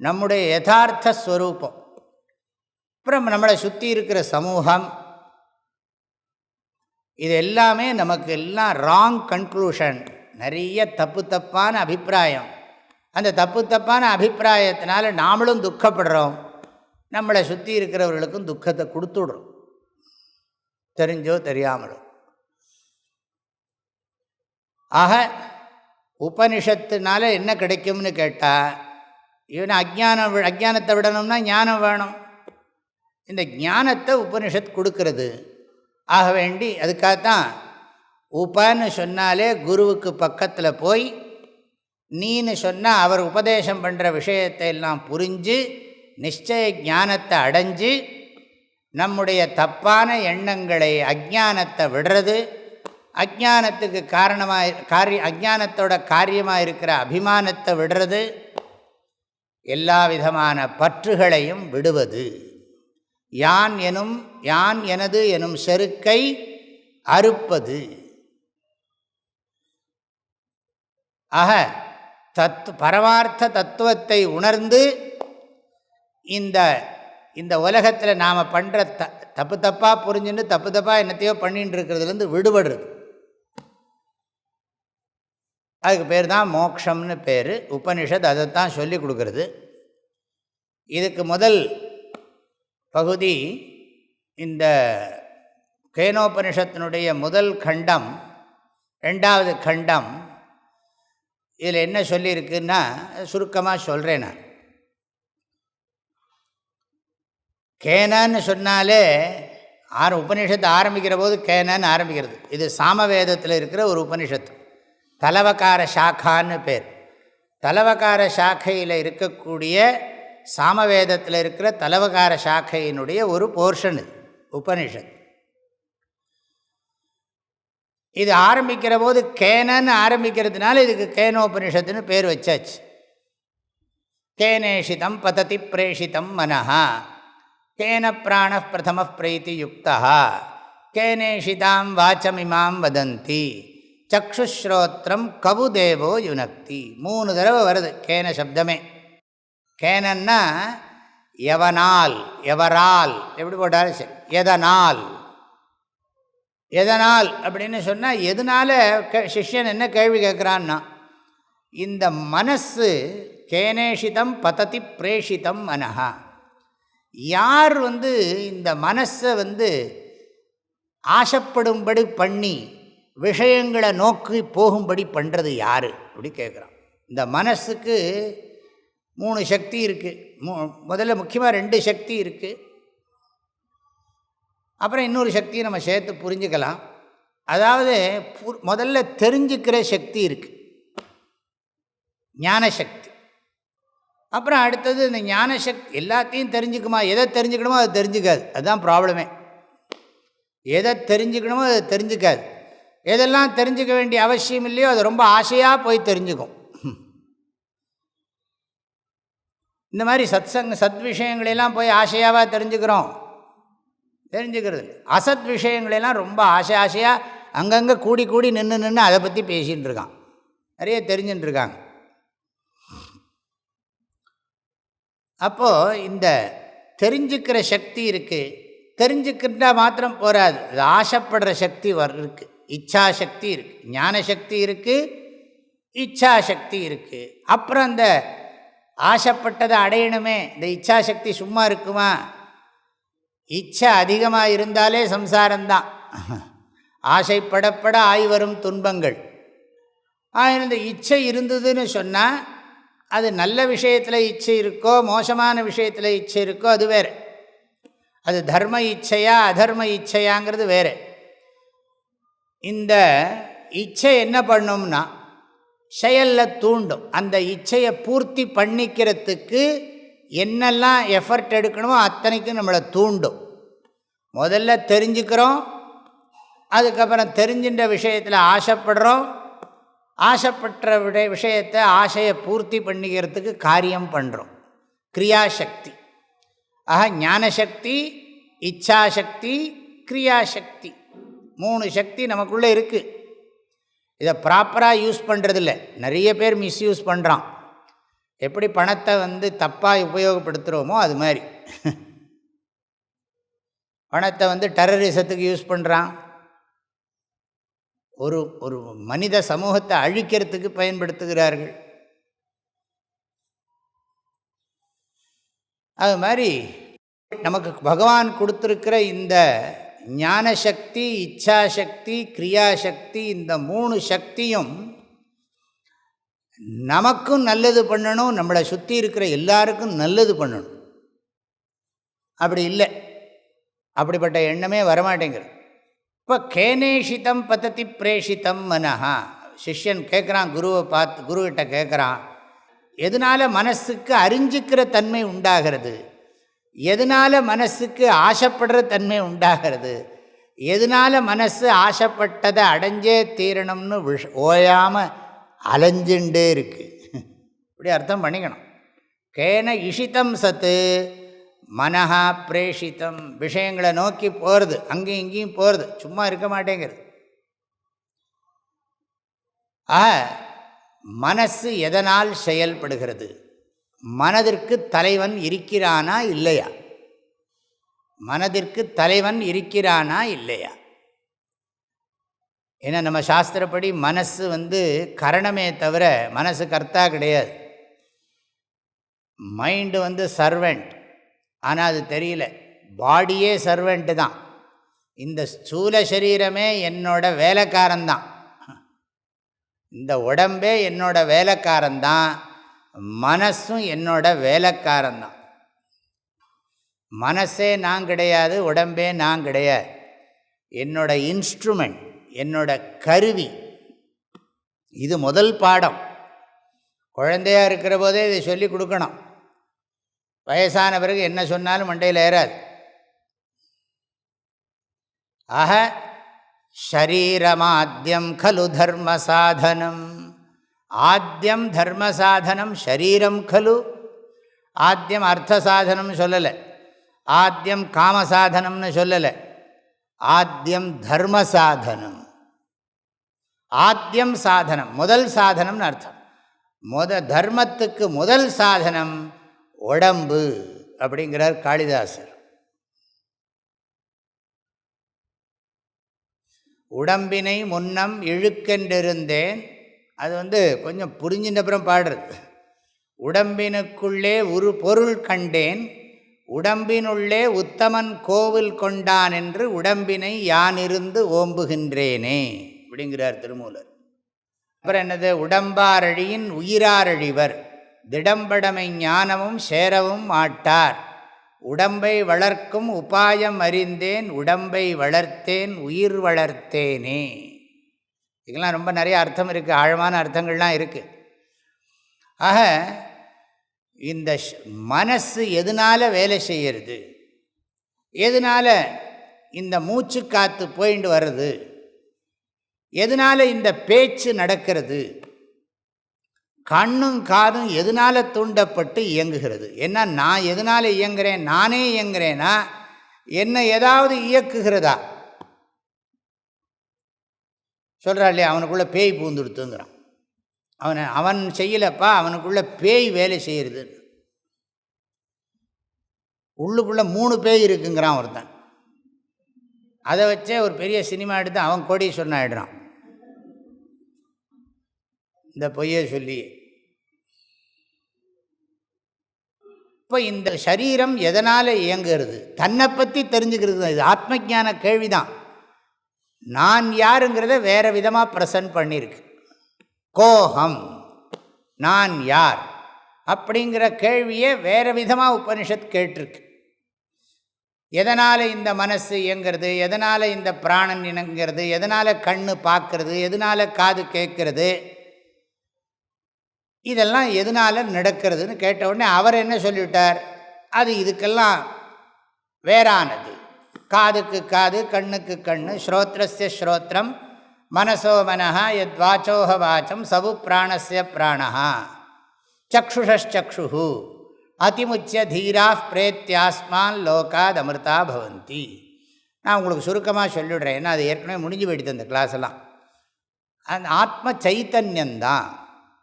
நம்முடைய யதார்த்த ஸ்வரூபம், அப்புறம் நம்மளை சுற்றி இருக்கிற சமூகம், இது எல்லாமே நமக்கு எல்லாம் ராங் கன்க்ளூஷன், நிறைய தப்பான அபிப்பிராயம். அந்த தப்பான அபிப்பிராயத்தினால நாமளும் துக்கப்படுறோம், நம்மளை சுற்றி இருக்கிறவர்களுக்கும் துக்கத்தை கொடுத்துடுறோம், தெரிஞ்சோ தெரியாமலோ. ஆக உபனிஷத்துனால என்ன கிடைக்கும்னு கேட்டால், இவனை அஜ்ஞானத்தை விடணும்னா ஞானம் வேணும். இந்த ஞானத்தை உபனிஷத் கொடுக்கறது. ஆக வேண்டி அதுக்காகத்தான் உபன்னு சொன்னாலே குருவுக்கு பக்கத்தில் போய் நீன்னு சொன்னால் அவர் உபதேசம் பண்ணுற விஷயத்தை எல்லாம் புரிஞ்சு நிச்சய ஞானத்தை அடைஞ்சு நம்முடைய தப்பான எண்ணங்களை அஜ்ஞானத்தை விடுறது, அஜ்ஞானத்துக்கு அஜ்ஞானத்தோட காரியமாக இருக்கிற அபிமானத்தை விடுறது, எல்லா விதமான பற்றுகளையும் விடுவது, யான் எனது எனும் செருக்கை அறுப்பது. ஆக பரமார்த்த தத்துவத்தை உணர்ந்து இந்த உலகத்தில் நாம் பண்ணுற தப்பாக புரிஞ்சுன்னு தப்பாக என்னத்தையோ பண்ணிட்டு இருக்கிறதுலேருந்து விடுபடுறது, அதுக்கு பேர் தான் மோக்ஷம்னு பேர். உபனிஷத் அதைத்தான் சொல்லி கொடுக்குறது. இதுக்கு முதல் பகுதி இந்த கேனோபனிஷத்தினுடைய முதல் கண்டம், ரெண்டாவது கண்டம். இதில் என்ன சொல்லியிருக்குன்னா சுருக்கமாக சொல்கிறேன் நான். கேனன்னு சொன்னாலே உபனிஷத்து ஆரம்பிக்கிற போது கேனன்னு ஆரம்பிக்கிறது. இது சாமவேதத்தில் இருக்கிற ஒரு உபனிஷத்து, தலவகார சாக்கான்னு பேர். தலவகார சாக்கையில் இருக்கக்கூடிய சாமவேதத்தில் இருக்கிற தலவகார சாக்கையினுடைய ஒரு போர்ஷன் இது உபனிஷத். இது ஆரம்பிக்கிற போது கேனன்னு ஆரம்பிக்கிறதுனால இதுக்கு கேனோபனிஷத்துன்னு பேர் வச்சாச்சு. கேனேஷிதம் பததி பிரேஷிதம் மனஹா, கேன பிராண பிரதம பிரீத்தி யுக்தா, கேனேஷிதாம் வாச்சமிமாம் வதந்தி, சக்ஷுஸ்ரோத்திரம் கவுதேவோ யுனக்தி. 3 தடவை வருது கேன சப்தமே. கேனன்னா எவனால், எவரால், எப்படி போட்டாலும் சரி, எதனால். எதனால் அப்படின்னு சொன்னால் எதனால் சிஷ்யன் என்ன கேள்வி கேட்குறான்னா, இந்த மனசு கேனேஷிதம் பததி பிரேஷிதம் மனஹா, யார் இந்த மனசை ஆசைப்படும்படி பண்ணி விஷயங்களை நோக்கி போகும்படி பண்ணுறது யார் அப்படி கேட்குறான். இந்த மனசுக்கு 3 சக்தி இருக்குது. முதல்ல முக்கியமாக 2 சக்தி இருக்குது. அப்புறம் இன்னொரு சக்தியை நம்ம சேர்த்து புரிஞ்சுக்கலாம். அதாவது முதல்ல தெரிஞ்சுக்கிற சக்தி இருக்குது, ஞானசக்தி. அப்புறம் அடுத்தது இந்த ஞானசக்தி எல்லாத்தையும் தெரிஞ்சுக்குமா? எதை தெரிஞ்சுக்கணுமோ அதை தெரிஞ்சுக்காது. அதுதான் ப்ராப்ளமே. எதை தெரிஞ்சுக்கணுமோ அதை தெரிஞ்சுக்காது. எதெல்லாம் தெரிஞ்சுக்க வேண்டிய அவசியம் இல்லையோ அது ரொம்ப ஆசையாக போய் தெரிஞ்சுக்கும். இந்த மாதிரி சத் விஷயங்களெல்லாம் போய் ஆசையாவாக தெரிஞ்சுக்கிறோம், தெரிஞ்சுக்கிறது இல்லை. அசத் விஷயங்களெல்லாம் ரொம்ப ஆசையாக அங்கங்கே கூடி கூடி நின்று அதை பற்றி பேசின்னு இருக்கான், நிறைய தெரிஞ்சுட்டு இருக்காங்க. அப்போது இந்த தெரிஞ்சுக்கிற சக்தி இருக்குது. தெரிஞ்சுக்கிட்டா மாத்திரம் போகாது, அது ஆசைப்படுற சக்தி இருக்குது. இச்சாசக்தி இருக்குது, ஞானசக்தி இருக்குது, இச்சாசக்தி இருக்குது. அப்புறம் அந்த ஆசைப்பட்டதை அடையணுமே, இந்த இச்சாசக்தி சும்மா இருக்குமா? இச்சை அதிகமாக இருந்தாலே சம்சாரம்தான். ஆசைப்படப்பட ஆய்வரும் துன்பங்கள். இந்த இச்சை இருந்ததுன்னு சொன்னால் அது நல்ல விஷயத்தில் இச்சை இருக்கோ மோசமான விஷயத்தில் இச்சை இருக்கோ அது வேறு. அது தர்ம இச்சையா அதர்ம இச்சையாங்கிறது வேறு. இந்த இச்சை என்ன பண்ணும்னா செயலில் தூண்டும். அந்த இச்சையை பூர்த்தி பண்ணிக்கிறதுக்கு என்னெல்லாம் எஃபர்ட் எடுக்கணுமோ அத்தனைக்கும் நம்மளை தூண்டும். முதல்ல தெரிஞ்சுக்கிறோம், அதுக்கப்புறம் தெரிஞ்சின்ற விஷயத்தில் ஆசைப்படுறோம், ஆசைப்பட்ட விஷயத்தை ஆசையை பூர்த்தி பண்ணிக்கிறதுக்கு காரியம் பண்ணுறோம். கிரியாசக்தி. ஆக ஞானசக்தி, இச்சாசக்தி, கிரியாசக்தி, 3 சக்தி நமக்குள்ளே இருக்குது. இதை ப்ராப்பராக யூஸ் பண்ணுறதில்ல. நிறைய பேர் மிஸ்யூஸ் பண்ணுறான். எப்படி பணத்தை தப்பாக உபயோகப்படுத்துகிறோமோ அது மாதிரி பணத்தை டெரரிசத்துக்கு யூஸ் பண்ணுறான். ஒரு ஒரு மனித சமூகத்தை அழிக்கிறதுக்கு பயன்படுத்துகிறார்கள். அது மாதிரி நமக்கு பகவான் கொடுத்துருக்கிற இந்த ஞானசக்தி, இச்சாசக்தி, கிரியாசக்தி, இந்த 3 சக்தியும் நமக்கும் நல்லது பண்ணணும், நம்மளை சுற்றி இருக்கிற எல்லாருக்கும் நல்லது பண்ணணும். அப்படி இல்லை, அப்படிப்பட்ட எண்ணமே வரமாட்டேங்கிறது. இப்போ கேனேஷிதம் பததி பிரேஷிதம் மனஹா. சிஷ்யன் கேட்குறான், குருவை பார்த்து, குருக்கிட்ட கேட்குறான், எதனால் மனசுக்கு அறிஞ்சிக்கிற தன்மை உண்டாகிறது, எதனால் மனசுக்கு ஆசைப்படுற தன்மை உண்டாகிறது, எதனால் மனசு ஆசைப்பட்டதை அடைஞ்சே தீரணும்னு ஓயாமல் அலைஞ்சுண்டே இருக்குது. இப்படி அர்த்தம் பண்ணிக்கணும். கேன இஷிதம் சத்து மனஹா பிரேஷிதம். விஷயங்களை நோக்கி போகிறது, அங்கேயும் இங்கேயும் போகிறது, சும்மா இருக்க மாட்டேங்கிறது. மனசு எதனால் செயல்படுகிறது? மனதிற்கு தலைவன் இருக்கிறானா இல்லையா? மனதிற்கு தலைவன் இருக்கிறானா இல்லையா? ஏன்னா நம்ம சாஸ்திரப்படி மனசு கரணமே தவிர மனசு கர்த்தா கிடையாது. மைண்டு சர்வெண்ட், ஆனால் அது தெரியல. பாடியே சர்வெண்ட்டு தான். இந்த ஸ்தூல சரீரமே என்னோட வேலைக்காரன்தான், இந்த உடம்பே என்னோட வேலைக்காரன்தான், மனசும் என்னோட வேலைக்காரன்தான். மனசே நான் கிடையாது, உடம்பே நான் கிடையாது. என்னோட இன்ஸ்ட்ருமெண்ட், என்னோட கருவி. இது முதல் பாடம். குழந்தையாக இருக்கிற போதே இதை சொல்லி கொடுக்கணும். வயசான பிறகு என்ன சொன்னாலும் மண்டையில் ஏறாது. ஆக ஷரீரமாத்யம் கலு தர்ம சாதனம். ஆத்யம் தர்ம சாதனம் ஷரீரம் கலு. ஆத்யம் அர்த்த சாதனம்னு சொல்லலை, ஆத்யம் காம சாதனம்னு சொல்லலை, ஆத்யம் தர்ம சாதனம். ஆத்யம் சாதனம் முதல் சாதனம்னு அர்த்தம். தர்மத்துக்கு முதல் சாதனம் உடம்பு அப்படிங்கிறார் காளிதாசர். உடம்பினை முன்னம் இழுக்கென்றிருந்தேன், அது கொஞ்சம் புரிஞ்சின்ற அப்புறம் பாடுறது. உடம்பினுக்குள்ளே ஒரு பொருள் கண்டேன், உடம்பினுள்ளே உத்தமன் கோவில் கொண்டான் என்று உடம்பினை யானிருந்து ஓம்புகின்றேனே அப்படிங்கிறார் திருமூலர். அப்புறம் என்னது, உடம்பாரழியின் உயிராரழிவர், திடம்படமை ஞானமும் சேரவும் மாட்டார், உடம்பை வளர்க்கும் உபாயம் அறிந்தேன், உடம்பை வளர்த்தேன் உயிர் வளர்த்தேனே. இதெல்லாம் ரொம்ப நிறைய அர்த்தம் இருக்குது, ஆழமான அர்த்தங்கள்லாம் இருக்குது. ஆக இந்த மனசு எதனால் வேலை செய்கிறது, எதனால் இந்த மூச்சு காற்று போயிட்டு வர்றது, எதனால் இந்த பேச்சு நடக்கிறது, கண்ணும் காதும் எதனால் தூண்டப்பட்டு இயங்குகிறது. ஏன்னா நான் எதனால் இயங்குகிறேன், நானே இயங்குகிறேன்னா என்ன ஏதாவது இயக்குகிறதா? சொல்கிறா இல்லையா, அவனுக்குள்ளே பேய் பூந்துடுத்துங்கிறான். அவன் செய்யலப்பா, அவனுக்குள்ளே பேய் வேலை செய்கிறது. உள்ளுக்குள்ளே 3 பேய் இருக்குங்கிறான் ஒருத்தன். அதை வச்சே ஒரு பெரிய சினிமா எடுத்து அவன் கோடீஸ்வரன் ஆகிடுறான், இந்த பொய்யை சொல்லி. இப்போ இந்த சரீரம் எதனால் இயங்குகிறது, தன்னை பற்றி தெரிஞ்சுக்கிறது தான். இது ஆத்ம ஞான கேள்விதான். நான் யாருங்கிறத வேறு விதமாக ப்ரெசன்ட் பண்ணியிருக்கு. கோஹம், நான் யார் அப்படிங்கிற கேள்வியே வேறு விதமாக உபனிஷத் கேட்டிருக்கு. எதனால் இந்த மனசு இயங்கிறது, எதனால் இந்த பிராணன் இணங்கிறது, எதனால் கண்ணு பார்க்கறது, எதனால் காது கேட்கறது, இதெல்லாம் எதனால் நடக்கிறதுன்னு கேட்ட உடனே அவர் என்ன சொல்லிவிட்டார், அது இதுக்கெல்லாம் வேறானது. காதுக்கு காது, கண்ணுக்கு கண்ணு, ஸ்ரோத்ரஸ்ய ஸ்ரோத்ரம், மனசோ மனஹ, யத் வாச்சோஹ வாச்சம், சவு பிராணஸ்ய பிராணஹ, சக்ஷுஷக்ஷு, அதிமுச்சிய தீரா பிரேத்தியாஸ்மான் லோகாத் அமிர்தா பவந்தி. நான் உங்களுக்கு சுருக்கமாக சொல்லிவிடுறேன், ஏன்னா அது ஏற்கனவே முடிஞ்சு போயிடுது அந்த கிளாஸெல்லாம். அந்த ஆத்ம சைத்தன்யந்தான்,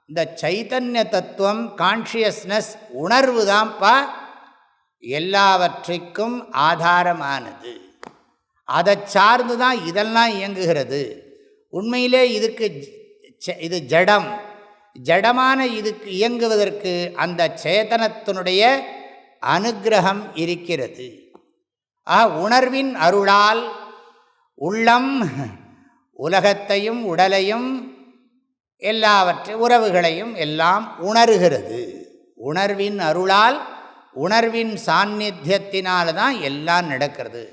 இந்த சைத்தன்ய தத்துவம், கான்ஷியஸ்னஸ், உணர்வு தான்ப்பா எல்லாவற்றிற்கும் ஆதாரமானது. அதை சார்ந்து தான் இதெல்லாம் இயங்குகிறது. உண்மையிலே இது ஜடம். ஜடமான இதுக்கு இயங்குவதற்கு அந்த சேதனத்தினுடைய அனுக்கிரகம் இருக்கிறது. உணர்வின் அருளால் உள்ளம் உலகத்தையும் உடலையும் உறவுகளையும் எல்லாம் உணர்கிறது. உணர்வின் அருளால், உணர்வின் சாநித்தியத்தினால்தான் எல்லாம் நடக்கிறது.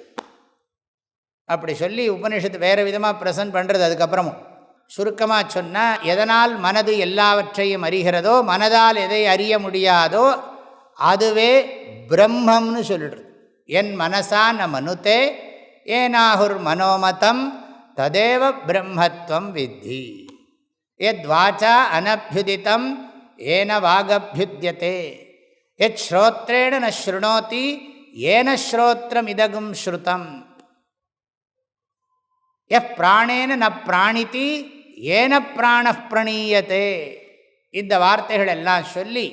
அப்படி சொல்லி உபனிஷத்து வேறு விதமாக ப்ரெசன்ட் பண்ணுறது. அதுக்கப்புறமும் சுருக்கமாக சொன்னால், எதனால் மனது எல்லாவற்றையும் அறிகிறதோ, மனதால் எதை அறிய முடியாதோ அதுவே பிரம்மம்னு சொல்லிடுறது. என் மனசா ந மனுதே ஏனாகுர் மனோமதம் ததேவ பிரம்மத்வம் வித்தி. எத் வாச்சா அனபியுதிதம் ஏன வாகபியுத்யதே. எத் ஸ்ரோத்ரேண ந ஸ்ருணோதி ஏன ஸ்ரோத்ரம் இதகும் ஸ்ருதம். எஃப் பிராணேன ந பிராணிதி ஏன பிராண பிரணீயத்தே. இந்த வார்த்தைகள் எல்லாம் சொல்லி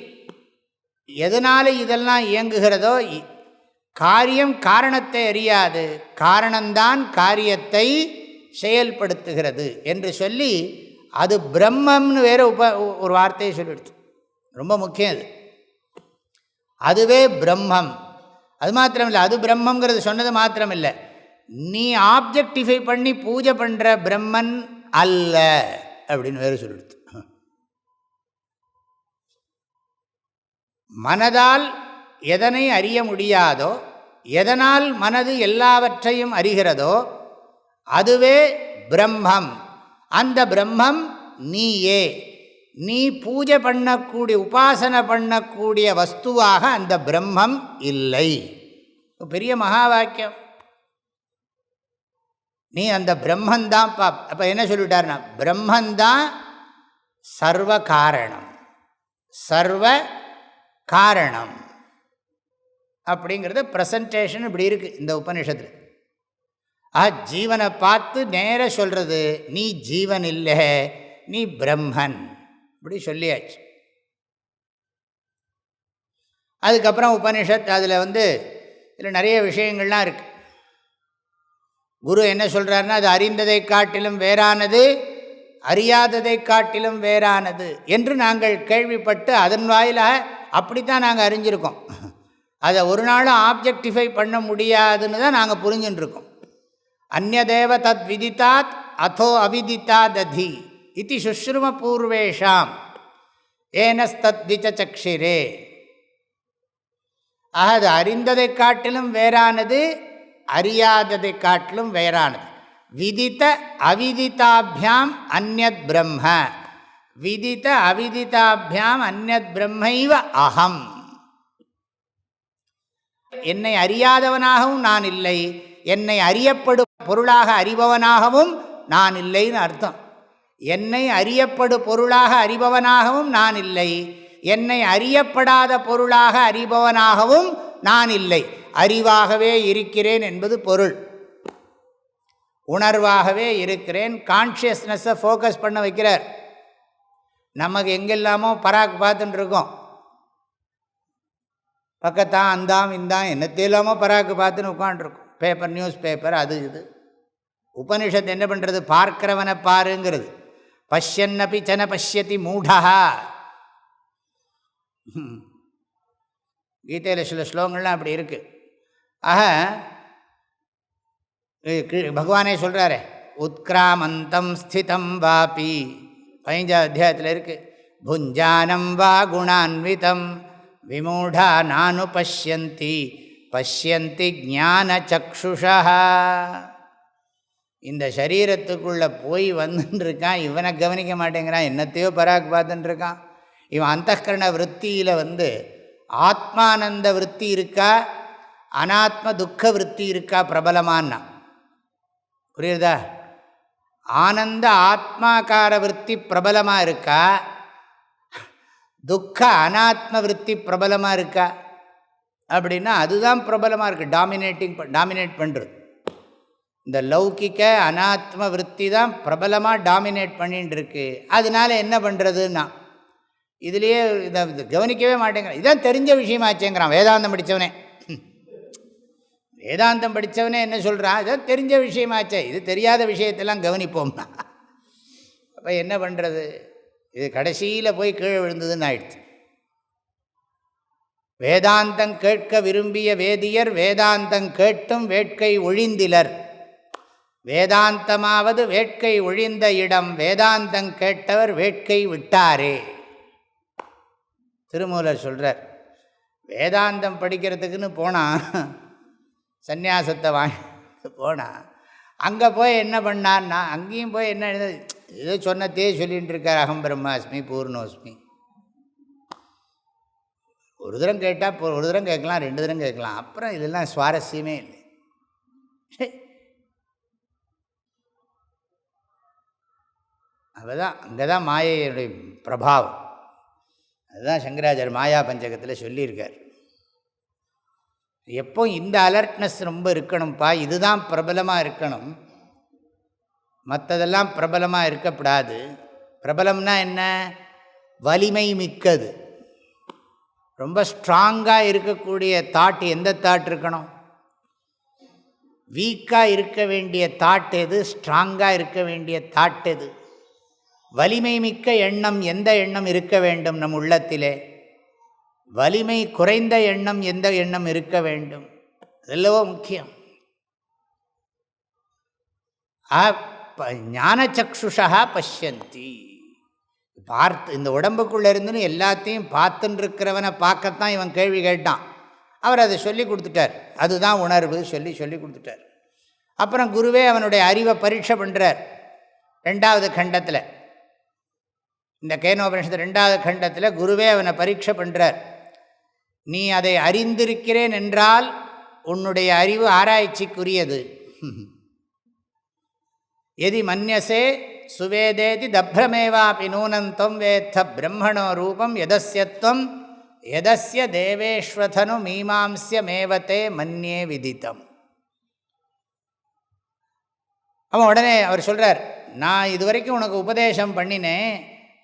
எதனால் இதெல்லாம் இயங்குகிறதோ, காரியம் காரணத்தை அறியாது, காரணம்தான் காரியத்தை செயல்படுத்துகிறது என்று சொல்லி அது பிரம்மம்னு வேறு ஒரு வார்த்தையை சொல்லிடுது. ரொம்ப முக்கியம் அது. அதுவே பிரம்மம். அது மாத்திரமில்லை, அது பிரம்மங்கிறது சொன்னது மாத்திரமில்லை, நீ ஆப்ஜெக்டிஃபை பண்ணி பூஜை பண்ணுற பிரம்மன் அல்ல அப்படின்னு வேறு சொல்லிடுது. மனதால் எதனை அறிய முடியாதோ, எதனால் மனது எல்லாவற்றையும் அறிகிறதோ அதுவே பிரம்மம். அந்த பிரம்மம் நீயே. நீ பூஜை பண்ணக்கூடிய, உபாசனை பண்ணக்கூடிய வஸ்துவாக அந்த பிரம்மம் இல்லை. பெரிய மகா வாக்கியம். நீ அந்த பிரம்மந்தான் அப்போ என்ன சொல்லிவிட்டார்னா, பிரம்மந்தான் சர்வ காரணம், சர்வ காரணம் அப்படிங்கிறது ப்ரெசன்டேஷன் இப்படி இருக்குது இந்த உபநிஷத்தில். ஜீவனை பார்த்து நேர சொல்கிறது, நீ ஜீவன் இல்லை, நீ பிரம்மன், இப்படி சொல்லியாச்சு. அதுக்கப்புறம் உபனிஷத் அதில் இதில் நிறைய விஷயங்கள்லாம் இருக்குது. குரு என்ன சொல்கிறாருன்னா, அது அறிந்ததை காட்டிலும் வேறானது, அறியாததை காட்டிலும் வேறானது என்று நாங்கள் கேள்விப்பட்டு அதன் வாயிலாக அப்படித்தான் நாங்கள் அறிஞ்சிருக்கோம். அதை ஒரு நாளும் ஆப்ஜெக்டிஃபை பண்ண முடியாதுன்னு தான் நாங்கள் புரிஞ்சுட்டுருக்கோம். அந்நதேவ தத் விதித்தாத் அதோ அவிதித்தா ததி இது சுஷ்ரும பூர்வேஷாம் ஏனஸ்தத்விசக்ஷிரே. அது அறிந்ததை காட்டிலும் வேறானது, அறியாததை காட்டிலும் வேறானது. விதித்த அவிதிதாபியாம் அந்யத் பிரம்ம, விதித்த அவிதிதாபியாம் அந்யத் பிரம்மைவ அகம். என்னை அறியாதவனாகவும் நான் இல்லை, என்னை அறியப்படும் பொருளாக அறிபவனாகவும் நான் இல்லைன்னு அர்த்தம். என்னை அறியப்படு பொருளாக அறிபவனாகவும் நான் இல்லை, என்னை அறியப்படாத பொருளாக அறிபவனாகவும் நான் இல்லை. அறிவாகவே இருக்கிறேன் என்பது பொருள். உணர்வாகவே இருக்கிறேன். கான்ஷியஸ்னஸை ஃபோக்கஸ் பண்ண வைக்கிறார். நமக்கு எங்கெல்லாமோ பராக்கு பார்த்துட்டு இருக்கோம், பக்கத்தான் அந்தாம் இந்தாம் என்னத்தையில்லாமோ பராக்கு பார்த்துன்னு உட்காண்ட்ருக்கோம். பேப்பர், நியூஸ் பேப்பர், அது இது. உபனிஷத்து என்ன பண்ணுறது, பார்க்கிறவனை பாருங்கிறது. பஷ்யன்னபி சன பஷ்யதி மூடா. கீதையில் சில ஸ்லோகங்கள்லாம் அப்படி இருக்குது. ஆக பகவானே சொல்கிறாரே, உத்கிராமந்தம் ஸ்திதம் வாபி 15ஆம் அத்தியாயத்தில் இருக்குது. புஞ்சானம் வா குணான்விதம் விமூடா நானு பஷ்யந்தி பஷ்யந்தி ஞான சக்ஷுஷா. இந்த சரீரத்துக்குள்ளே போய் வந்துட்டுருக்கான், இவனை கவனிக்க மாட்டேங்கிறான், என்னத்தையோ பராக்கு பார்த்துட்டுருக்கான். இவன் அந்தఃகரண விற்த்தியில் ஆத்மானந்த விற்பி இருக்கா, அனாத்ம துக்க விற்பி இருக்கா பிரபலமானா, புரியுதா? ஆனந்த ஆத்மாக்கார விற்பி பிரபலமாக இருக்கா, துக்க அனாத்ம விற்பி பிரபலமாக இருக்கா அப்படின்னா அதுதான் பிரபலமாக இருக்குது. டாமினேட் பண்ணுறது இந்த லௌகிக்க அனாத்ம விற்பி தான் பிரபலமாக டாமினேட் பண்ணிட்டு இருக்கு. அதனால என்ன பண்ணுறதுன்னா, இதுலேயே இதை கவனிக்கவே மாட்டேங்கிறான். இதான் தெரிஞ்ச விஷயமாச்சேங்கிறான் வேதாந்தம் படித்தவனே. வேதாந்தம் படித்தவனே என்ன சொல்கிறான், இதான் தெரிஞ்ச விஷயமாச்சே, இது தெரியாத விஷயத்தெல்லாம் கவனிப்போம்னா அப்போ என்ன பண்ணுறது? இது கடைசியில் போய் கீழே விழுந்ததுன்னு ஆயிடுச்சு. வேதாந்தம் கேட்க விரும்பிய வேதியர் வேதாந்தம் கேட்டும் வேட்கை ஒழிந்திலர். வேதாந்தமாவது வேட்கை ஒழிந்த இடம், வேதாந்தம் கேட்டவர் வேட்கை விட்டாரே. திருமூலர் சொல்கிறார், வேதாந்தம் படிக்கிறதுக்குன்னு போனால், சந்நியாசத்தை வாங்கி போனால், அங்கே போய் என்ன பண்ணார்னா, அங்கேயும் போய் என்ன ஏதோ சொன்னதே சொல்லிகிட்டு இருக்கார், அகம் பிரம்மாஸ்மி பூர்ணோஸ்மி. ஒரு தரம் கேட்டால் ஒரு தரம் கேட்கலாம், 2 தரம் கேட்கலாம், அப்புறம் இதெல்லாம் சுவாரஸ்யமே இல்லை. அதுதான் அங்கே தான் மாயையுடைய பிரபாவம். அதுதான் சங்கராச்சாரியர் மாயா பஞ்சகத்தில் சொல்லியிருக்கார். எப்போ இந்த அலர்ட்னஸ் ரொம்ப இருக்கணும்ப்பா, இதுதான் பிரபலமாக இருக்கணும், மற்றதெல்லாம் பிரபலமாக இருக்கக்கூடாது. பிரபலம்னா என்ன? வலிமை மிக்கது, ரொம்ப ஸ்ட்ராங்காக இருக்கக்கூடிய தாட். எந்த தாட் இருக்கணும்? வீக்காக இருக்க வேண்டிய தாட் எது? ஸ்ட்ராங்காக இருக்க வேண்டிய தாட் எது? வலிமை மிக்க எண்ணம் எந்த எண்ணம் இருக்க வேண்டும் நம் உள்ளத்திலே? வலிமை குறைந்த எண்ணம் எந்த எண்ணம் இருக்க வேண்டும்? இதெல்லவோ முக்கியம். ஞான சக்ஷுஷா பஷ்யந்தி. பார்த்து இந்த உடம்புக்குள்ளே இருந்துன்னு எல்லாத்தையும் பார்த்துன்னு இருக்கிறவனை பார்க்கத்தான் இவன் கேள்வி கேட்டான். அவர் அதை சொல்லி கொடுத்துட்டார். அதுதான் உணர்வு சொல்லி கொடுத்துட்டார். அப்புறம் குருவே அவனுடைய அறிவை பரீட்சை பண்ணுறார். 2வது கண்டத்தில், இந்த கேனோபனிஷத்து 2வது கண்டத்தில் குருவே அவனை பரீட்சை பண்ணுறார். நீ அதை அறிந்திருக்கிறேன் என்றால் உன்னுடைய அறிவு ஆராய்ச்சிக்குரியது. எதி மன்யசே சுவேதேதி தப்ரமேவாபி நூனந்தம் வேத்த பிரம்மணோ ரூபம் எதஸ்யத்வம் எதஸ்ய தேவேஸ்வதனு மீமாம்ஸ்யமேவத்தே மன்யே விதித்தம். அவன் உடனே அவர் சொல்கிறார், நான் இதுவரைக்கும் உனக்கு உபதேசம் பண்ணினேன்,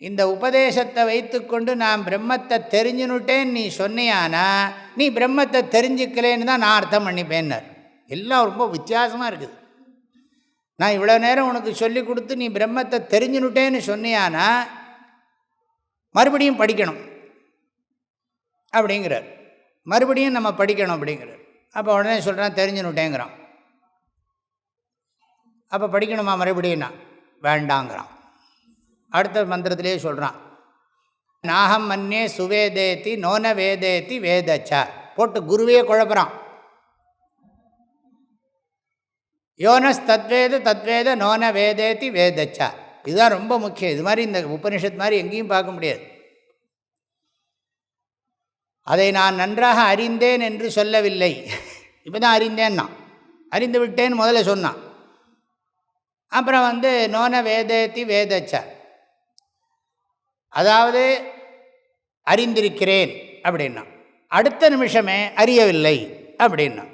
இந்த உபதேசத்தை வைத்துக்கொண்டு நான் பிரம்மத்தை தெரிஞ்சுனுட்டேன்னு நீ சொன்னியானா நீ பிரம்மத்தை தெரிஞ்சுக்கலேன்னு தான் நான் அர்த்தம் பண்ணிப்பேன்னார். எல்லாம் ரொம்ப வித்தியாசமாக இருக்குது. நான் இவ்வளோ நேரம் உனக்கு சொல்லி கொடுத்து நீ பிரம்மத்தை தெரிஞ்சுனுட்டேன்னு சொன்னியானா மறுபடியும் படிக்கணும் அப்படிங்கிறார். மறுபடியும் நம்ம படிக்கணும் அப்படிங்கிறார். அப்போ உடனே சொல்கிறான் தெரிஞ்சுனுட்டேங்கிறான். அப்போ படிக்கணுமா மறுபடியும்னா வேண்டாங்கிறான். அடுத்த மந்திரத்திலே சொல்கிறான், நாகம் மன்யே சுவேதேதி நோன வேதேதி வேதச்ச. போட்டு குருவே குழப்பறான். யோனஸ் தத்வேத தத்வேத நோன வேதேதி வேதச்ச. இதுதான் ரொம்ப முக்கியம். இது மாதிரி இந்த உபனிஷத் மாதிரி எங்கேயும் பார்க்க முடியாது. அதை நான் நன்றாக அறிந்தேன் என்று சொல்லவில்லை, இப்போ தான் அறிந்தேன்னா, அறிந்து விட்டேன்னு முதல்ல சொன்னான். அப்புறம் நோன வேதேத்தி வேதச்ச, அதாவது அறிந்திருக்கிறேன் அப்படின்னா. அடுத்த நிமிஷமே அறியவில்லை அப்படின்னா.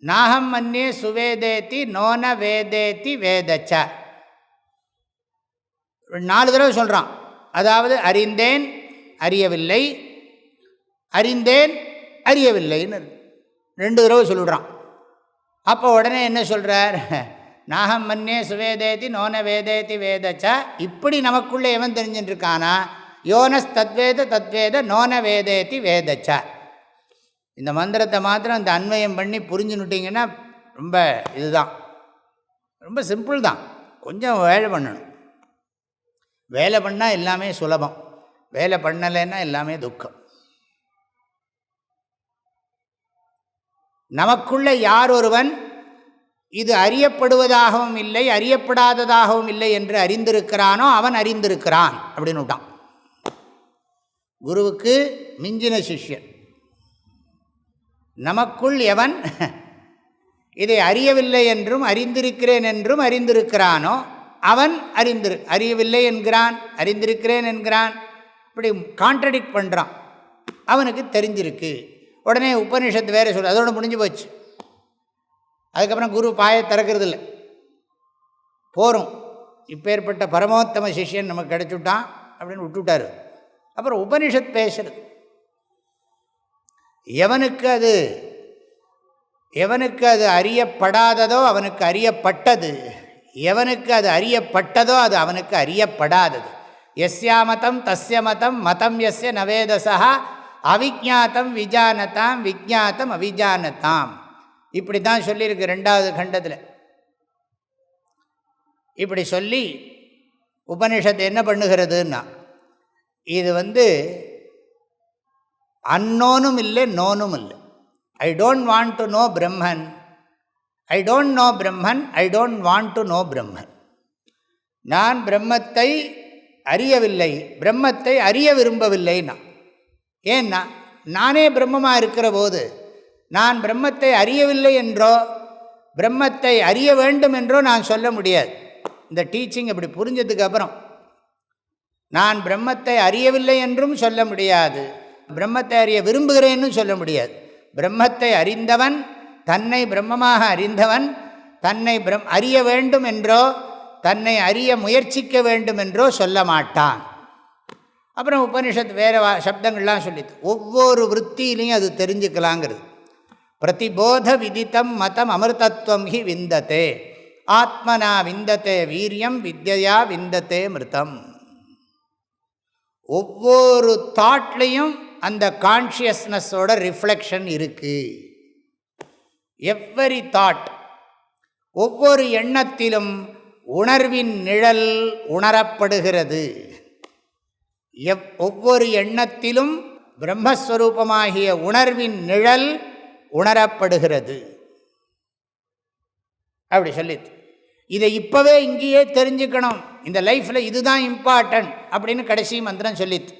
நாகம் மன்யே சுவேதேத்தி நோன வேதேத்தி வேதச்ச. 4 தடவை சொல்கிறான். அதாவது அறிந்தேன் அறியவில்லை, அறிந்தேன் அறியவில்லைன்னு 2 தடவை சொல்லிடுறான். அப்போ உடனே என்ன சொல்கிறார், நாகம் மன்யே சுவேதேதி நோன வேதேதி வேதச்ச. இப்படி நமக்குள்ளே எவன் தெரிஞ்சுட்டுருக்கானா, யோனஸ் தத்வேத தத்வேத நோன வேதேதி வேதச்ச. இந்த மந்திரத்தை மாத்திரம் இந்த அன்வயம் பண்ணி புரிஞ்சுனுட்டிங்கன்னா ரொம்ப இதுதான், ரொம்ப சிம்பிள் தான். கொஞ்சம் வேலை பண்ணணும். வேலை பண்ணால் எல்லாமே சுலபம், வேலை பண்ணலைன்னா எல்லாமே துக்கம். நமக்குள்ள யார் ஒருவன் இது அறியப்படுவதாகவும் இல்லை அறியப்படாததாகவும் இல்லை என்று அறிந்திருக்கிறானோ அவன் அறிந்திருக்கிறான் அப்படின்னு விட்டான். குருவுக்கு மிஞ்சின சிஷ்யன். நமக்குள் எவன் இதை அறியவில்லை என்றும் அறிந்திருக்கிறேன் என்றும் அறிந்திருக்கிறானோ அவன் அறியவில்லை என்கிறான், அறிந்திருக்கிறேன் என்கிறான். இப்படி கான்ட்ரடிக்ட் பண்ணுறான். அவனுக்கு தெரிஞ்சிருக்கு. உடனே உபனிஷத்து வேறு சொல்லு, அதோடு முடிஞ்சு போச்சு. அதுக்கப்புறம் குரு பாயை திறக்கிறது இல்லை, போகிறோம். இப்போ ஏற்பட்ட பரமோத்தம சிஷ்யன் நமக்கு கிடச்சுட்டான் அப்படின்னு விட்டுவிட்டார். அப்புறம் உபனிஷத் பேசுறது. எவனுக்கு அது அறியப்படாததோ அவனுக்கு அறியப்பட்டது, எவனுக்கு அது அறியப்பட்டதோ அது அவனுக்கு அறியப்படாதது. எஸ்யா மதம் தஸ்ய மதம் மதம் எஸ்ய நவேதசா அவிஜாத்தம் விஜானதாம் விஜாத்தம் அவிஜானதாம். இப்படி தான் சொல்லியிருக்கு 2வது கண்டத்தில். இப்படி சொல்லி உபனிஷத்து என்ன பண்ணுகிறதுன்னா, இது அன்னோனும் இல்லை நோனும் இல்லை. I don't want to know Brahman, I don't know Brahman, I don't want to know Brahman. நான் பிரம்மத்தை அறியவில்லை, பிரம்மத்தை அறிய விரும்பவில்லைன்னா. ஏன்னா நானே பிரம்மமாக இருக்கிற போது நான் பிரம்மத்தை அறியவில்லை என்றோ பிரம்மத்தை அறிய வேண்டும் என்றோ நான் சொல்ல முடியாது. இந்த டீச்சிங் அப்படி புரிஞ்சதுக்கு அப்புறம் நான் பிரம்மத்தை அறியவில்லை என்றும் சொல்ல முடியாது, பிரம்மத்தை அறிய விரும்புகிறேன்னு சொல்ல முடியாது. பிரம்மத்தை அறிந்தவன், தன்னை பிரம்மமாக அறிந்தவன், தன்னை அறிய வேண்டும் என்றோ தன்னை அறிய முயற்சிக்க வேண்டும் என்றோ சொல்ல மாட்டான். அப்புறம் உபனிஷத் வேறு சப்தங்கள்லாம் சொல்லிது. ஒவ்வொரு விற்த்தியிலையும் அது தெரிஞ்சுக்கலாங்கிறது. பிரதிபோத விதித்தம் மதம் அமிர்தத்வம் ஹி விந்ததே ஆத்மனா விந்ததே வீரியம் வித்யா விந்ததே மிருதம். ஒவ்வொரு தாட்லையும் அந்த கான்ஷியஸ்னஸோட ரிஃப்ளெக்ஷன் இருக்குது. எவ்வரி தாட், ஒவ்வொரு எண்ணத்திலும் உணர்வின் நிழல் உணரப்படுகிறது. ஒவ்வொரு எண்ணத்திலும் பிரம்மஸ்வரூபமாகிய உணர்வின் நிழல் உணரப்படுகிறது. அப்படி சொல்லிது. இதை இப்போவே இங்கேயே தெரிஞ்சுக்கணும், இந்த லைஃப்பில் இதுதான் இம்பார்ட்டன்ட் அப்படின்னு கடைசி மந்திரம் சொல்லிது.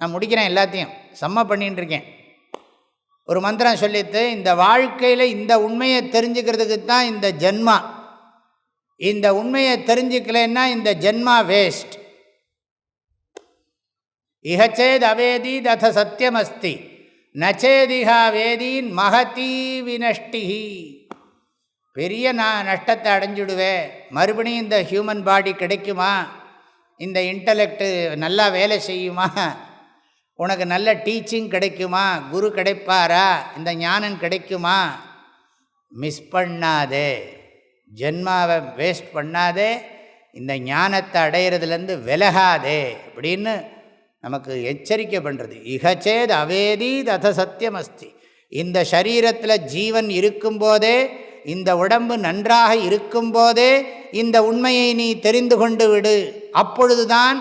நான் முடிக்கிறேன், எல்லாத்தையும் சம்ம பண்ணின்னு இருக்கேன். ஒரு மந்திரம் சொல்லித்து, இந்த வாழ்க்கையில் இந்த உண்மையை தெரிஞ்சுக்கிறதுக்கு தான் இந்த ஜென்மா, இந்த உண்மையை தெரிஞ்சுக்கலன்னா இந்த ஜென்மா வேஸ்ட். இஹச்சேத் அவேதி தத சத்தியமஸ்தி நச்சேதிஹா வேதீன் மகதீ வினஷ்டிஹி. பெரிய நான் நஷ்டத்தை அடைஞ்சுடுவேன். மறுபடியும் இந்த ஹியூமன் பாடி கிடைக்குமா? இந்த இன்டலெக்டு நல்லா வேலை செய்யுமா? உனக்கு நல்ல டீச்சிங் கிடைக்குமா? குரு கிடைப்பாரா? இந்த ஞானம் கிடைக்குமா? மிஸ் பண்ணாதே, ஜென்மாவை வேஸ்ட் பண்ணாதே, இந்த ஞானத்தை அடையிறதுலேருந்து விலகாதே அப்படின்னு நமக்கு எச்சரிக்கை பண்ணுறது. இகச்சேத் அவேதி தத சத்தியமஸ்தி. இந்த சரீரத்தில் ஜீவன் இருக்கும்போதே, இந்த உடம்பு நன்றாக இருக்கும்போதே இந்த உண்மையை நீ தெரிந்து கொண்டு விடு. அப்பொழுதுதான்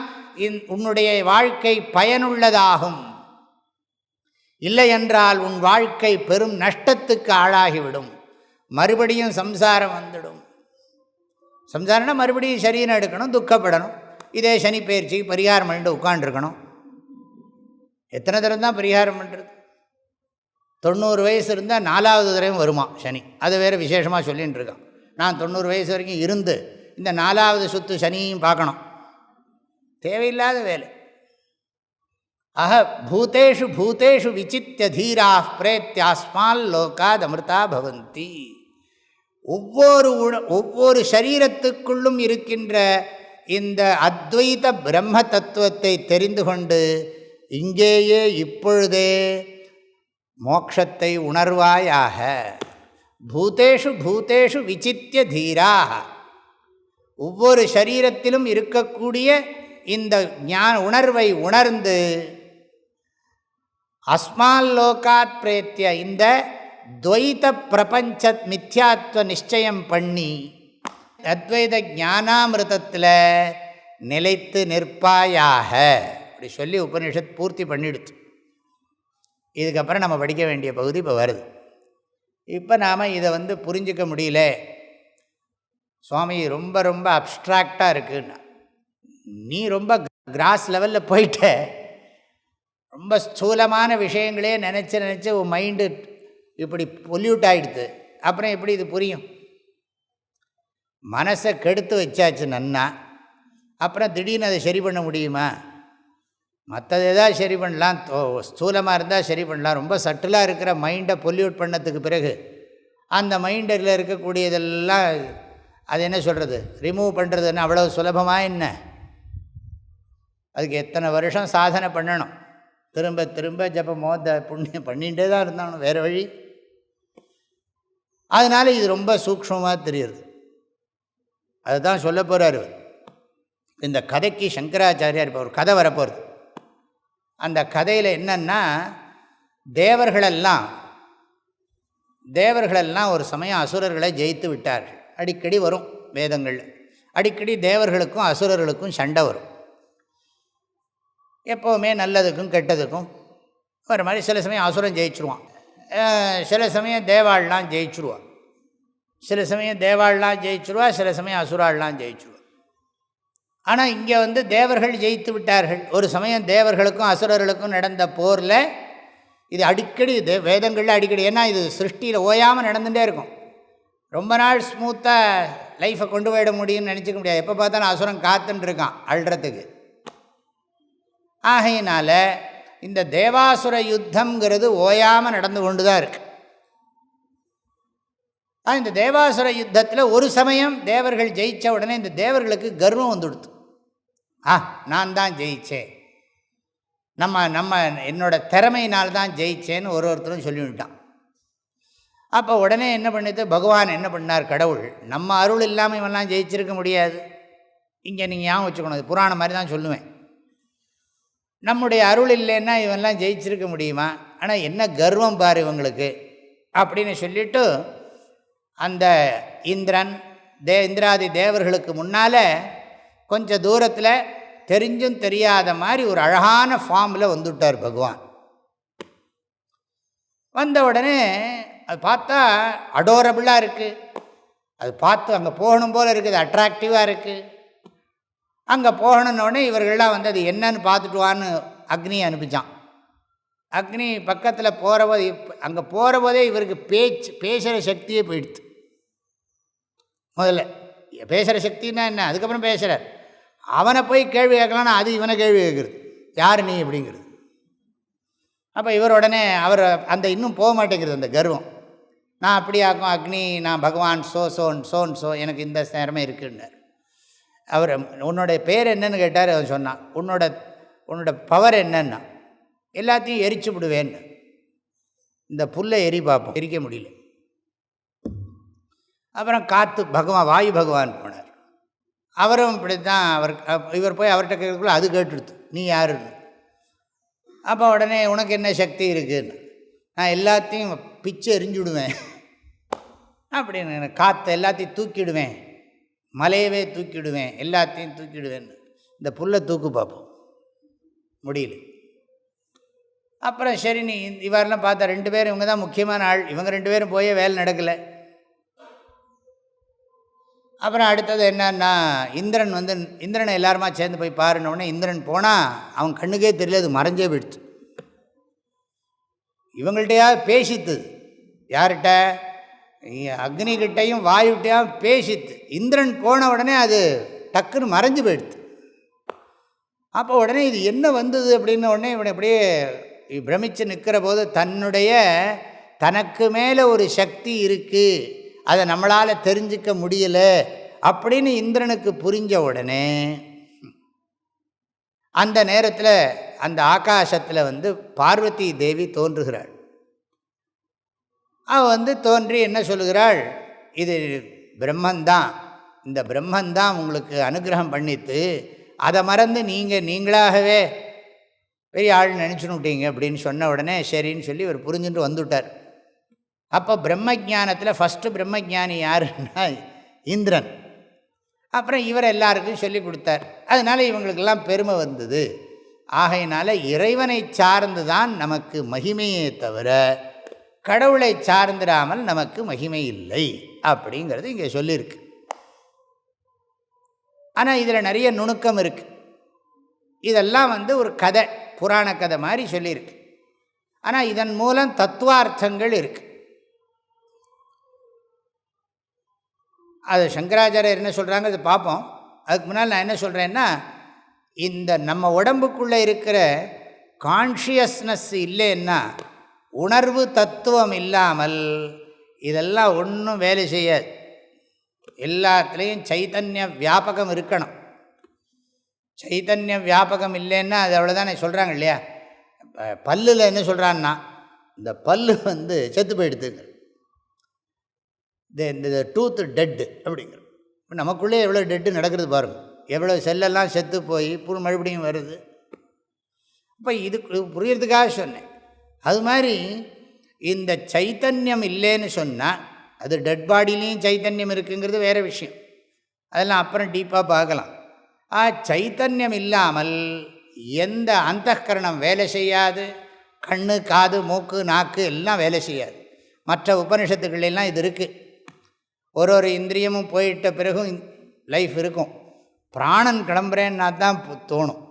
உன்னுடைய வாழ்க்கை பயனுள்ளதாகும். இல்லை என்றால் உன் வாழ்க்கை பெரும் நஷ்டத்துக்கு ஆளாகிவிடும். மறுபடியும் சம்சாரம் வந்துடும். சம்சாரம்னா மறுபடியும் சரீரம் எடுக்கணும், துக்கப்படணும். இதே சனி பயிற்சி பரிகாரம் பண்ணிட்டு உட்காண்டிருக்கணும். எத்தனை தரம் தான் பரிகாரம் பண்ணுறது? 90 வயசு இருந்தால் 4வது தடவையும் வருமா சனி. அது வேறு விசேஷமாக சொல்லின்னு இருக்கான். நான் 90 வயசு வரைக்கும் இருந்து இந்த 4வது சுற்று சனியும் பார்க்கணும். தேவையில்லாத வேலை. ஆக பூதேஷு பூதேஷு விசித்திய தீரா பிரேத்தியாஸ்மால் லோகாத் அமிர்தா பவந்தி. ஒவ்வொரு சரீரத்துக்குள்ளும் இருக்கின்ற இந்த அத்வைத பிரம்ம தத்துவத்தை தெரிந்து கொண்டு இங்கேயே இப்பொழுதே மோட்சத்தை உணர்வாயாக. பூதேஷு பூதேஷு விசித்திய தீராக. ஒவ்வொரு சரீரத்திலும் இருக்கக்கூடிய இந்த ஞான உணர்வை உணர்ந்து அஸ்மால் லோகாத் பிரேத்திய இந்த துவைத பிரபஞ்ச மித்யாத்வ நிச்சயம் பண்ணி அத்வைத ஞானாமிருதத்தில் நிலைத்து நிற்பாயாக. அப்படி சொல்லி உபனிஷத் பூர்த்தி பண்ணிடுச்சு. இதுக்கப்புறம் நம்ம படிக்க வேண்டிய பகுதி இப்போ வருது. இப்போ நாம் இதை புரிஞ்சிக்க முடியல, சுவாமி ரொம்ப ரொம்ப அப்ட்ராக்டாக இருக்குன்னா. நீ ரொம்ப கிராஸ் லெவலில் போயிட்ட, ரொம்ப ஸ்தூலமான விஷயங்களே நினச்சி உன் மைண்டு இப்படி பொல்யூட் ஆகிடுது. அப்புறம் எப்படி இது புரியும்? மனசை கெடுத்து வச்சாச்சு நன்னா, அப்புறம் திடீர்னு அதை சரி பண்ண முடியுமா? மற்றது எதாவது சரி பண்ணலாம், ஸ்தூலமாக இருந்தால் சரி பண்ணலாம். ரொம்ப சட்டிலாக இருக்கிற மைண்டை பொல்யூட் பண்ணதுக்கு பிறகு அந்த மைண்டில் இருக்கக்கூடியதெல்லாம் அது என்ன சொல்கிறது, ரிமூவ் பண்ணுறதுன்னு அவ்வளோ சுலபமாக என்ன? அதுக்கு எத்தனை வருஷம் சாதனை பண்ணணும், திரும்ப திரும்ப ஜப மோத புண்ணியம் பண்ணிகிட்டே தான் இருந்தாலும் வேறு வழி. அதனால் இது ரொம்ப சூக்ஷ்மமாக தெரியுது. அதுதான் சொல்ல போகிறார் இந்த கதைக்கு. சங்கராச்சாரியார் இப்போ ஒரு கதை வரப்போகிறது. அந்த கதையில் என்னன்னா, தேவர்களெல்லாம் ஒரு சமயம் அசுரர்களை ஜெயித்து விட்டார்கள். அடிக்கடி வரும் வேதங்கள், அடிக்கடி தேவர்களுக்கும் அசுரர்களுக்கும் சண்டை வரும். எப்போவுமே நல்லதுக்கும் கெட்டதுக்கும் ஒரு மாதிரி. சில சமயம் அசுரன் ஜெயிச்சுருவான், சில சமயம் தேவாள்லாம் ஜெயிச்சுருவான், சில சமயம் தேவாள்லாம் ஜெயிச்சுருவா, சில சமயம் அசுராள்லாம் ஜெயிச்சுருவா. ஆனால் இங்கே தேவர்கள் ஜெயித்து விட்டார்கள். ஒரு சமயம் தேவர்களுக்கும் அசுரர்களுக்கும் நடந்த போரில் இது அடிக்கடி வேதங்களில் அடிக்கடி, ஏன்னா இது சிருஷ்டியில் ஓயாமல் நடந்துகிட்டே இருக்கும். ரொம்ப நாள் ஸ்மூத்தாக லைஃப்பை கொண்டு போயிட முடியும்னு நினச்சிக்க முடியாது. எப்போ பார்த்தாலும் அசுரன் காத்துன்னு இருக்கான் அழுறதுக்கு. ஆகையினால் இந்த தேவாசுர யுத்தங்கிறது ஓயாமல் நடந்து கொண்டு தான் இருக்கு. இந்த தேவாசுர யுத்தத்தில் ஒரு சமயம் தேவர்கள் ஜெயித்த உடனே இந்த தேவர்களுக்கு கர்வம் வந்துடுத்து. நான் தான் ஜெயித்தேன், என்னோட திறமையினால்தான் ஜெயித்தேன்னு ஒருத்தரும் சொல்லிவிட்டான். அப்போ உடனே என்ன பண்ணிது பகவான், என்ன பண்ணார் கடவுள், நம்ம அருள் இல்லாமல் இவெல்லாம் ஜெயிச்சிருக்க முடியாது. இங்கே நீங்கள் ஞாபகம் வச்சுக்கணும், இது புராணம் மாதிரி தான் சொல்லுவேன். நம்முடைய அருள் இல்லைன்னா இவெல்லாம் ஜெயிச்சிருக்க முடியுமா? ஆனால் என்ன கர்வம் பாரு இவங்களுக்கு அப்படின்னு சொல்லிவிட்டு அந்த இந்திரன் இந்திராதி தேவர்களுக்கு முன்னால் கொஞ்சம் தூரத்தில் தெரிஞ்சும் தெரியாத மாதிரி ஒரு அழகான ஃபார்மில் வந்துவிட்டார் பகவான். வந்த உடனே அது பார்த்தா அடோரபிளாக இருக்குது. அது பார்த்து அங்கே போகணும் போல் இருக்குது, அட்ராக்டிவாக இருக்குது. அங்கே போகணுன்னொடனே இவர்கள்லாம் அது என்னன்னு பார்த்துட்டுவான்னு அக்னியை அனுப்பிச்சான். அக்னி பக்கத்தில் போகிறபோது அங்கே போகிற போதே இவருக்கு பேசுகிற சக்தியே போயிடுது. முதல்ல பேசுகிற சக்தின்னா என்ன, அதுக்கப்புறம் பேசுகிறார். அவனை போய் கேள்வி கேட்கலான்னா அது இவனை கேள்வி கேட்குறது, யார் நீ அப்படிங்கிறது. அப்போ இவர் உடனே அவர் அந்த இன்னும் போக மாட்டேங்கிறது அந்த கர்வம். நான் அப்படி ஆக்கும் அக்னி, நான் பகவான் சோ எனக்கு இந்த நேரமே இருக்குன்னார். அவர் உன்னோட பேர் என்னன்னு கேட்டார். அவர் சொன்னான், உன்னோட பவர் என்னன்னா எல்லாத்தையும் எரிச்சு விடுவேன்னு. இந்த புல்லை பார்ப்போம், எரிக்க முடியல. அப்புறம் காற்று வாயு பகவான் போனார். அவரும் இப்படி தான். இவர் போய் அவர்கிட்ட கேட்கக்குள்ள அது கேட்டுடுது, நீ யாருன்னு. அப்போ உடனே உனக்கு என்ன சக்தி இருக்குன்னு, நான் எல்லாத்தையும் பிச்சை எரிஞ்சுடுவேன் அப்படின்னு, காற்றை எல்லாத்தையும் தூக்கிடுவேன், மலையவே தூக்கிடுவேன், எல்லாத்தையும் தூக்கிடுவேன்னு. இந்த புல்லை தூக்கு பார்ப்போம், முடியல. அப்புறம் சரி நீ இவரெல்லாம் பார்த்தா 2 பேரும் இவங்க தான் முக்கியமான ஆள், இவங்க 2 பேரும் போய் வேலை நடக்கலை. அப்புறம் அடுத்தது என்னன்னா, இந்திரனை எல்லாருமா சேர்ந்து போய் பாருன்னொடனே இந்திரன் போனால் அவன் கண்ணுக்கே தெரியல, அது மறைஞ்சே போயிடுச்சு. இவங்கள்ட்டையாவது பேசித்துது, யார்கிட்ட, அக்னிகிட்டையும் வாயுகிட்டையும் பேசித்து. இந்திரன் போன உடனே அது டக்குன்னு மறைஞ்சு போயிடுது. அப்போ உடனே இது என்ன வந்தது அப்படின்ன உடனே இவனை அப்படியே பிரமித்து நிற்கிற போது தனக்கு மேலே ஒரு சக்தி இருக்குது, அதை நம்மளால் தெரிஞ்சிக்க முடியலை அப்படின்னு இந்திரனுக்கு புரிஞ்ச உடனே அந்த நேரத்தில் அந்த ஆகாசத்தில் பார்வதி தேவி தோன்றுகிறாள். அவள் தோன்றி என்ன சொல்லுகிறாள், இது பிரம்மந்தான், இந்த பிரம்மந்தான் உங்களுக்கு அனுகிரகம் பண்ணித்து, அதை மறந்து நீங்களாகவே பெரிய ஆள் நினச்சுன்னுட்டீங்க அப்படின்னு சொன்ன உடனே சரின்னு சொல்லி இவர் புரிஞ்சுட்டு வந்துவிட்டார். அப்போ பிரம்மஜானத்தில் ஃபஸ்ட்டு பிரம்மஜானி யாருன்னா இந்திரன். அப்புறம் இவர் எல்லாருக்கும் சொல்லி கொடுத்தார். அதனால் இவங்களுக்கெல்லாம் பெருமை வந்தது. ஆகையினால இறைவனை சார்ந்து தான் நமக்கு மகிமையே தவிர கடவுளை சார்ந்திராமல் நமக்கு மகிமை இல்லை அப்படிங்கிறது இங்கே சொல்லியிருக்கு. ஆனால் இதில் நிறைய நுணுக்கம் இருக்குது. இதெல்லாம் ஒரு கதை, புராண கதை மாதிரி சொல்லியிருக்கு. ஆனால் இதன் மூலம் தத்துவார்த்தங்கள் இருக்குது. அது சங்கராச்சாரியர் என்ன சொல்கிறாங்க அது பார்ப்போம். அதுக்கு முன்னால் நான் என்ன சொல்கிறேன்னா, இந்த நம்ம உடம்புக்குள்ளே இருக்கிற கான்ஷியஸ்னஸ் இல்லைன்னா, உணர்வு தத்துவம் இல்லாமல் இதெல்லாம் ஒன்றும் வேலை செய்யாது. எல்லாத்துலேயும் சைத்தன்ய வியாபகம் இருக்கணும். சைத்தன்ய வியாபகம் இல்லைன்னா அது அவ்வளோதானே சொல்கிறாங்க இல்லையா. பல்லில் என்ன சொல்கிறான்னா, இந்த பல்லு செத்து போயிடுதுங்க, இந்த டூத் டெட்டு அப்படிங்கிற. இப்போ நமக்குள்ளே எவ்வளோ டெட்டு நடக்கிறது பாருங்கள், எவ்வளோ செல்லெல்லாம் செத்து போய் மறுபடியும் வருது. இப்போ இது புரியறதுக்காக சொன்னேன். அது மாதிரி இந்த சைத்தன்யம் இல்லைன்னு சொன்னால், அது டெட் பாடியிலையும் சைத்தன்யம் இருக்குங்கிறது வேறு விஷயம், அதெல்லாம் அப்புறம் டீப்பாக பார்க்கலாம். சைத்தன்யம் இல்லாமல் எந்த அந்தःகரணம் வேலை செய்யாது, கண்ணு காது மூக்கு நாக்கு எல்லாம் வேலை செய்யாது. மற்ற உபனிஷத்துக்கள்லாம் இது இருக்குது. ஒரு இந்திரியமும் போயிட்ட பிறகும் லைஃப் இருக்கும். பிராணன் கிளம்புறேன்னா தான் தோணும்.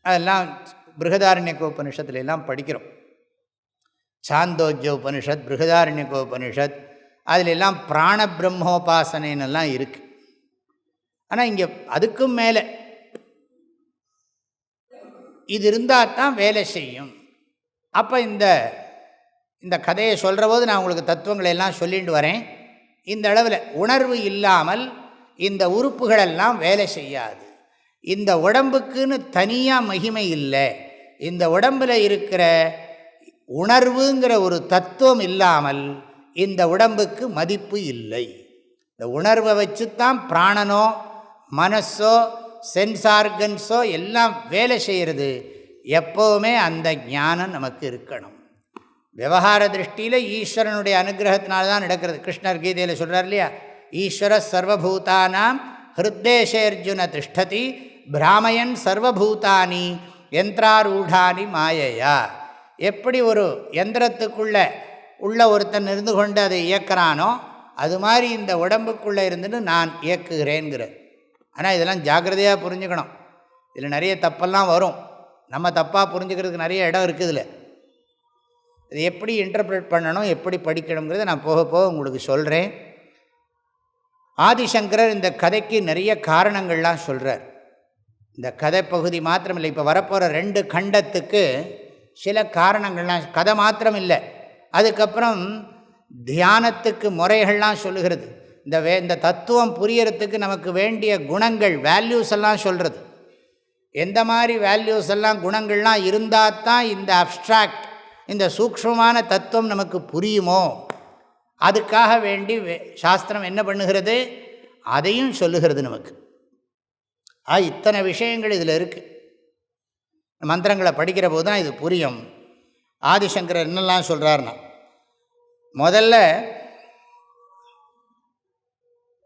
அதெல்லாம் பிருகதாரண்யக உபனிஷத்துலாம் படிக்கிறோம். சாந்தோக்கிய உபனிஷத், பிருகதாரண்யக உபனிஷத், அதிலெல்லாம் பிராண பிரம்மோபாசனைன்னெல்லாம் இருக்குது. ஆனால் இங்கே அதுக்கும் மேலே இது இருந்தால் தான் வேலை செய்யும். அப்போ இந்த கதையை சொல்கிற போது நான் உங்களுக்கு தத்துவங்களை எல்லாம் சொல்லிட்டு வரேன். இந்த அளவில் உணர்வு இல்லாமல் இந்த உறுப்புகளெல்லாம் வேலை செய்யாது. இந்த உடம்புக்குன்னு தனியாக மகிமை இல்லை. இந்த உடம்பில் இருக்கிற உணர்வுங்கிற ஒரு தத்துவம் இல்லாமல் இந்த உடம்புக்கு மதிப்பு இல்லை. இந்த உணர்வை வச்சுத்தான் பிராணனோ மனசோ சென்ஸ் ஆர்கன்ஸோ எல்லாம் வேலை செய்கிறது. எப்போவுமே அந்த ஞானம் நமக்கு இருக்கணும். விவகார திருஷ்டியில் ஈஸ்வரனுடைய அனுகிரகத்தினால்தான் நடக்கிறது. கிருஷ்ணர் கீதையில் சொல்கிறார் இல்லையா, ஈஸ்வர சர்வபூதானாம் ஹிருத்தேஷேர்ஜுன திஷ்டதி பிராமயன் சர்வபூதானி யந்திராரூடானி மாயையா. எப்படி ஒரு யந்திரத்துக்குள்ளே உள்ள ஒருத்தன் இருந்து கொண்டு அதை இயக்கிறானோ, அது மாதிரி இந்த உடம்புக்குள்ளே இருந்துட்டு நான் இயக்குகிறேங்கிறார். ஆனால் இதெல்லாம் ஜாக்கிரதையாக புரிஞ்சுக்கணும். இதில் நிறைய தப்பெல்லாம் வரும். நம்ம தப்பாக புரிஞ்சுக்கிறதுக்கு நிறைய இடம் இருக்குதுல்ல. இது எப்படி இன்டர்பிரேட் பண்ணணும், எப்படி படிக்கணுங்கிறத நான் போக போக உங்களுக்கு சொல்கிறேன். ஆதிசங்கரர் இந்த கதைக்கு நிறைய காரணங்கள்லாம் சொல்கிறார். இந்த கதை பகுதி மாத்திரமில்லை, இப்போ வரப்போகிற 2 கண்டத்துக்கு சில காரணங்கள்லாம், கதை மாத்திரம் இல்லை, அதுக்கப்புறம் தியானத்துக்கு முறைகள்லாம் சொல்லுகிறது. இந்த தத்துவம் புரியறதுக்கு நமக்கு வேண்டிய குணங்கள், வேல்யூஸ் எல்லாம் சொல்கிறது. எந்த மாதிரி வேல்யூஸ் எல்லாம் குணங்கள்லாம் இருந்தால் தான் இந்த அப்ஸ்ட்ராக்ட், இந்த சூக்ஷ்மமான தத்துவம் நமக்கு புரியுமோ, அதுக்காக வேண்டி சாஸ்திரம் என்ன பண்ணுகிறது, அதையும் சொல்லுகிறது நமக்கு. இத்தனை விஷயங்கள் இதில் இருக்குது. மந்திரங்களை படிக்கிற போது தான் இது புரியும். ஆதிசங்கரர் என்னெல்லாம் சொல்கிறார்னா, முதல்ல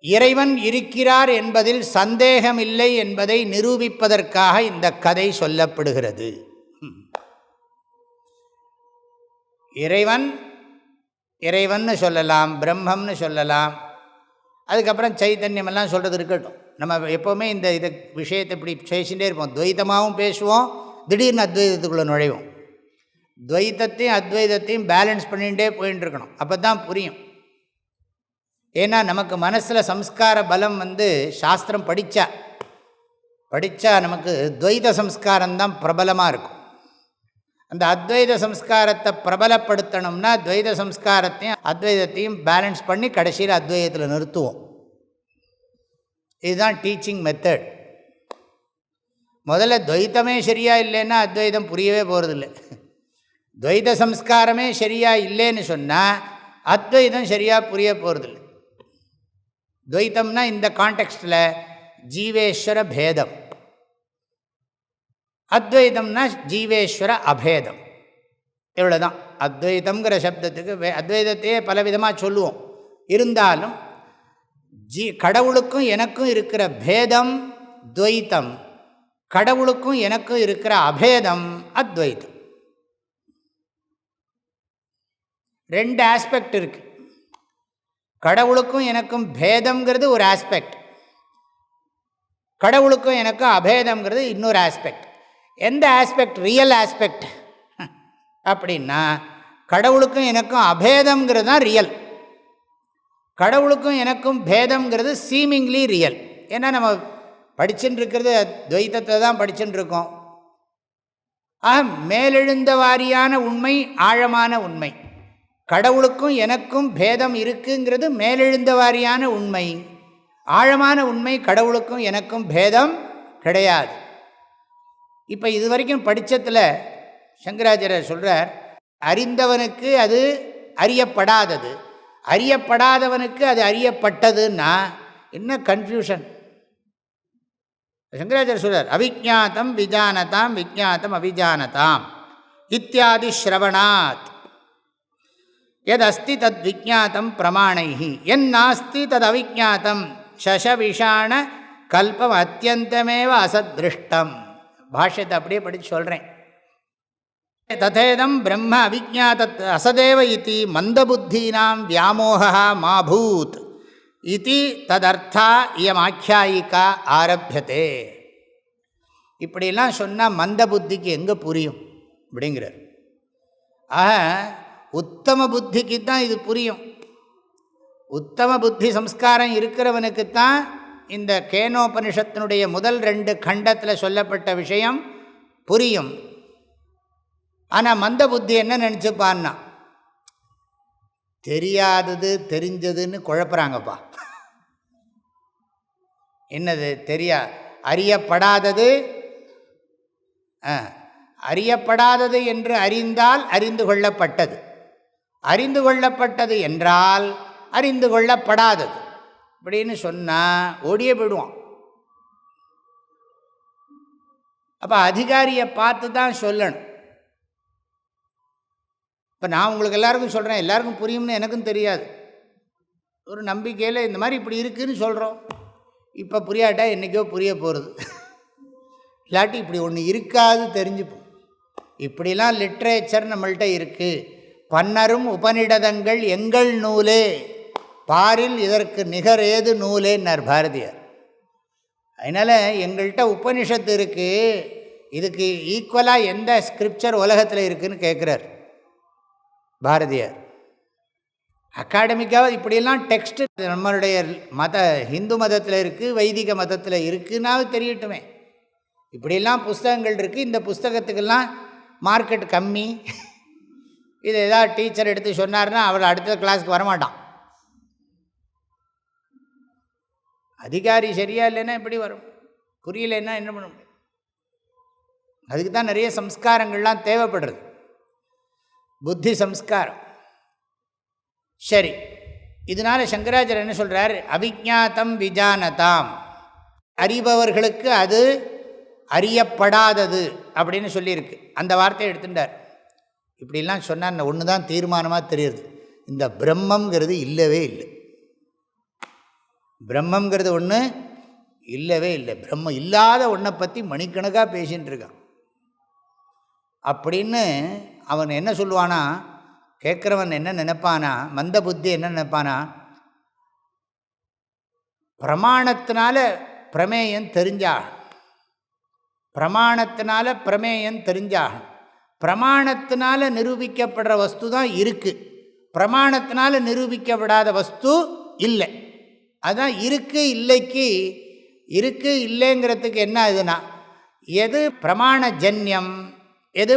இறைவன் இருக்கிறார் என்பதில் சந்தேகமில்லை என்பதை நிரூபிப்பதற்காக இந்த கதை சொல்லப்படுகிறது. இறைவன்னு சொல்லலாம், பிரம்மம்னு சொல்லலாம், அதுக்கப்புறம் சைத்தன்யமெல்லாம் சொல்கிறது இருக்கட்டும். நம்ம எப்போவுமே இந்த விஷயத்தை இப்படி பேசிகிட்டே இருப்போம். துவைத்தமாகவும் பேசுவோம், திடீர்னு அத்வைதத்துக்குள்ளே நுழைவோம். துவைத்தத்தையும் அத்வைதத்தையும் பேலன்ஸ் பண்ணிகிட்டே போயின்னு இருக்கணும், அப்போ தான் புரியும். ஏன்னா நமக்கு மனசில் சம்ஸ்கார பலம் சாஸ்திரம் படித்தா நமக்கு துவைத சம்ஸ்காரம்தான் பிரபலமாக இருக்கும். அந்த அத்வைத சம்ஸ்காரத்தை பிரபலப்படுத்தணும்னா துவைத சம்ஸ்காரத்தையும் அத்வைதத்தையும் பேலன்ஸ் பண்ணி கடைசியில் அத்வைதத்தில் நிறுத்துவோம். இதுதான் டீச்சிங் மெத்தட். முதல்ல துவைத்தமே சரியாக இல்லைன்னா அத்வைதம் புரியவே போகிறதில்லை. துவைத சம்ஸ்காரமே சரியாக இல்லைன்னு சொன்னால் அத்வைதம் சரியாக புரிய போகிறதில்லை. துவைத்தம்னா இந்த கான்டெக்ஸ்டில் ஜீவேஸ்வர பேதம், அத்வைதம்னா ஜீவேஸ்வர அபேதம். இவ்வளோதான். அத்வைதம்ங்கிற சப்தத்துக்கு அத்வைதத்தையே பலவிதமாக சொல்லுவோம். இருந்தாலும் கடவுளுக்கும் எனக்கும் இருக்கிற பேதம் துவைத்தம், கடவுளுக்கும் எனக்கும் இருக்கிற அபேதம் அத்வைத்தம். 2 ஆஸ்பெக்ட் இருக்குது. கடவுளுக்கும் எனக்கும் பேதம்ங்கிறது ஒரு ஆஸ்பெக்ட், கடவுளுக்கும் எனக்கும் அபேதம்ங்கிறது இன்னொரு ஆஸ்பெக்ட். எந்த ஆஸ்பெக்ட் ரியல் ஆஸ்பெக்ட் அப்படின்னா, கடவுளுக்கும் எனக்கும் அபேதம்ங்கிறது தான் ரியல், கடவுளுக்கும் எனக்கும் பேதம்ங்கிறது சீமிங்லி ரியல். ஏன்னா நம்ம படிச்சுட்டு இருக்கிறது துவைத்தத்தை தான் படிச்சுட்டு இருக்கோம். மேலெழுந்த வாரியான உண்மை, ஆழமான உண்மை. கடவுளுக்கும் எனக்கும் பேதம் இருக்குங்கிறது மேலெழுந்த வாரியான உண்மை. ஆழமான உண்மை, கடவுளுக்கும் எனக்கும் பேதம் கிடையாது. இப்போ இது வரைக்கும் படித்ததில் சங்கராச்சாரியர் சொல்கிறார், அறிந்தவனுக்கு அது அறியப்படாதது, அறியப்படாதவனுக்கு அது அறியப்பட்டதுன்னா என்ன கன்ஃபியூஷன். சங்கராச்சாரியர் சொல்கிறார், அவிஜாத்தம் விஜானதாம் விஜாத்தம் அவிஜானதாம் இத்தியாதி ஸ்ரவணாத் எத் அஸ்தி தத் விஜாத்தம் பிரமாணைஹி என் நாஸ்தி தத் அவிஜாத்தம் சசவிஷாண கல்பம் அத்தியந்தமேவ அசத்ருஷ்டம். பாஷ்யத்தை அப்படியே படித்து சொல்கிறேன். ததேதம் பிரம்ம அவிஜாதத் அசதேவ இதி மந்தபுத்தீனாம் வியாமோகா மாபூத் இதி ததர்த்தா இயம் ஆக்கியாயிகா ஆரம்பியதே. இப்படிலாம் சொன்னால் மந்த புத்திக்கு எங்கே புரியும் அப்படிங்கிறார். உத்தம புத்திக்கு தான் இது புரியும். உத்தம புத்தி சம்ஸ்காரம் இருக்கிறவனுக்குத்தான் இந்த கேனோபனிஷத்தினுடைய முதல் 2 கண்டத்தில் சொல்லப்பட்ட விஷயம் புரியும். ஆனால் மந்த புத்தி என்ன நினச்சிப்பான்னா, தெரியாதது தெரிஞ்சதுன்னு குழப்புறாங்கப்பா. என்னது அறியப்படாதது அறியப்படாதது என்று அறிந்தால் அறிந்து கொள்ளப்பட்டது, அறிந்து கொள்ளப்பட்டது என்றால் அறிந்து கொள்ளப்படாதது அப்படின்னு சொன்னால் ஓடியே போயிடுவான். அப்போ அதிகாரியை பார்த்து தான் சொல்லணும். இப்போ நான் உங்களுக்கு எல்லாருக்கும் சொல்கிறேன், எல்லாருக்கும் புரியும்னு எனக்கும் தெரியாது. ஒரு நம்பிக்கையில் இந்த மாதிரி இப்படி இருக்குதுன்னு சொல்கிறோம். இப்போ புரியாட்டா என்றைக்கோ புரிய போகிறது. இல்லாட்டி இப்படி ஒன்று இருக்காது தெரிஞ்சுப்போம். இப்படிலாம் லிட்ரேச்சர் நம்மள்கிட்ட இருக்குது. பன்னரும் உபநிடதங்கள் எங்கள் நூலே, பாரில் இதற்கு நிகர் ஏது நூலேன்னார் பாரதியார். அதனால் எங்கள்கிட்ட உபனிஷத்து இருக்குது, இதுக்கு ஈக்குவலாக எந்த ஸ்கிரிப்சர் உலகத்தில் இருக்குதுன்னு கேட்குறார் பாரதியார். அகாடமிக்காக இப்படியெல்லாம் டெக்ஸ்ட்டு நம்மளுடைய ஹிந்து மதத்தில் இருக்குது, வைதிக மதத்தில் இருக்குன்னாவது தெரியட்டுமே. இப்படியெல்லாம் புஸ்தகங்கள் இருக்குது, இந்த புஸ்தகத்துக்கெல்லாம் மார்க்கெட் கம்மி. இது ஏதாவது டீச்சர் எடுத்து சொன்னார்னா அவர் அடுத்த கிளாஸுக்கு வரமாட்டான். அதிகாரி சரியா இல்லைன்னா எப்படி வரும்? புரியலைன்னா என்ன பண்ண முடியும்? அதுக்கு தான் நிறைய சம்ஸ்காரங்கள்லாம் தேவைப்படுறது, புத்தி சம்ஸ்காரம். சரி, இதனால் சங்கராச்சாரியர் என்ன சொல்கிறார்? அவிஜாத்தம் விஜானதாம், அறிபவர்களுக்கு அது அறியப்படாதது அப்படின்னு சொல்லியிருக்கு. அந்த வார்த்தையை எடுத்துட்டார். இப்படிலாம் சொன்னார். ஒன்று தான் தீர்மானமாக தெரியுது, இந்த பிரம்மங்கிறது இல்லவே இல்லை. பிரம்மங்கிறது ஒன்று இல்லவே இல்லை. பிரம்மம் இல்லாத ஒன்றை பற்றி மணிக்கணக்காக பேசின்னு இருக்கான். அப்படின்னு அவன் என்ன சொல்லுவானா, கேட்குறவன் என்ன நினைப்பானா, மந்த புத்தி என்ன நினைப்பானா, பிரமாணத்தினால பிரமேயம் தெரிஞ்சாகணும், பிரமாணத்தினால பிரமேயம் தெரிஞ்சாகணும். பிரமாணத்தினால நிரூபிக்கப்படுற வஸ்து தான் இருக்குது, பிரமாணத்தினால நிரூபிக்கப்படாத வஸ்து இல்லை. அதுதான் இருக்குது இல்லைக்கு. இருக்குது இல்லைங்கிறதுக்கு என்ன இதுனா, எது பிரமாணஜன்யம், எது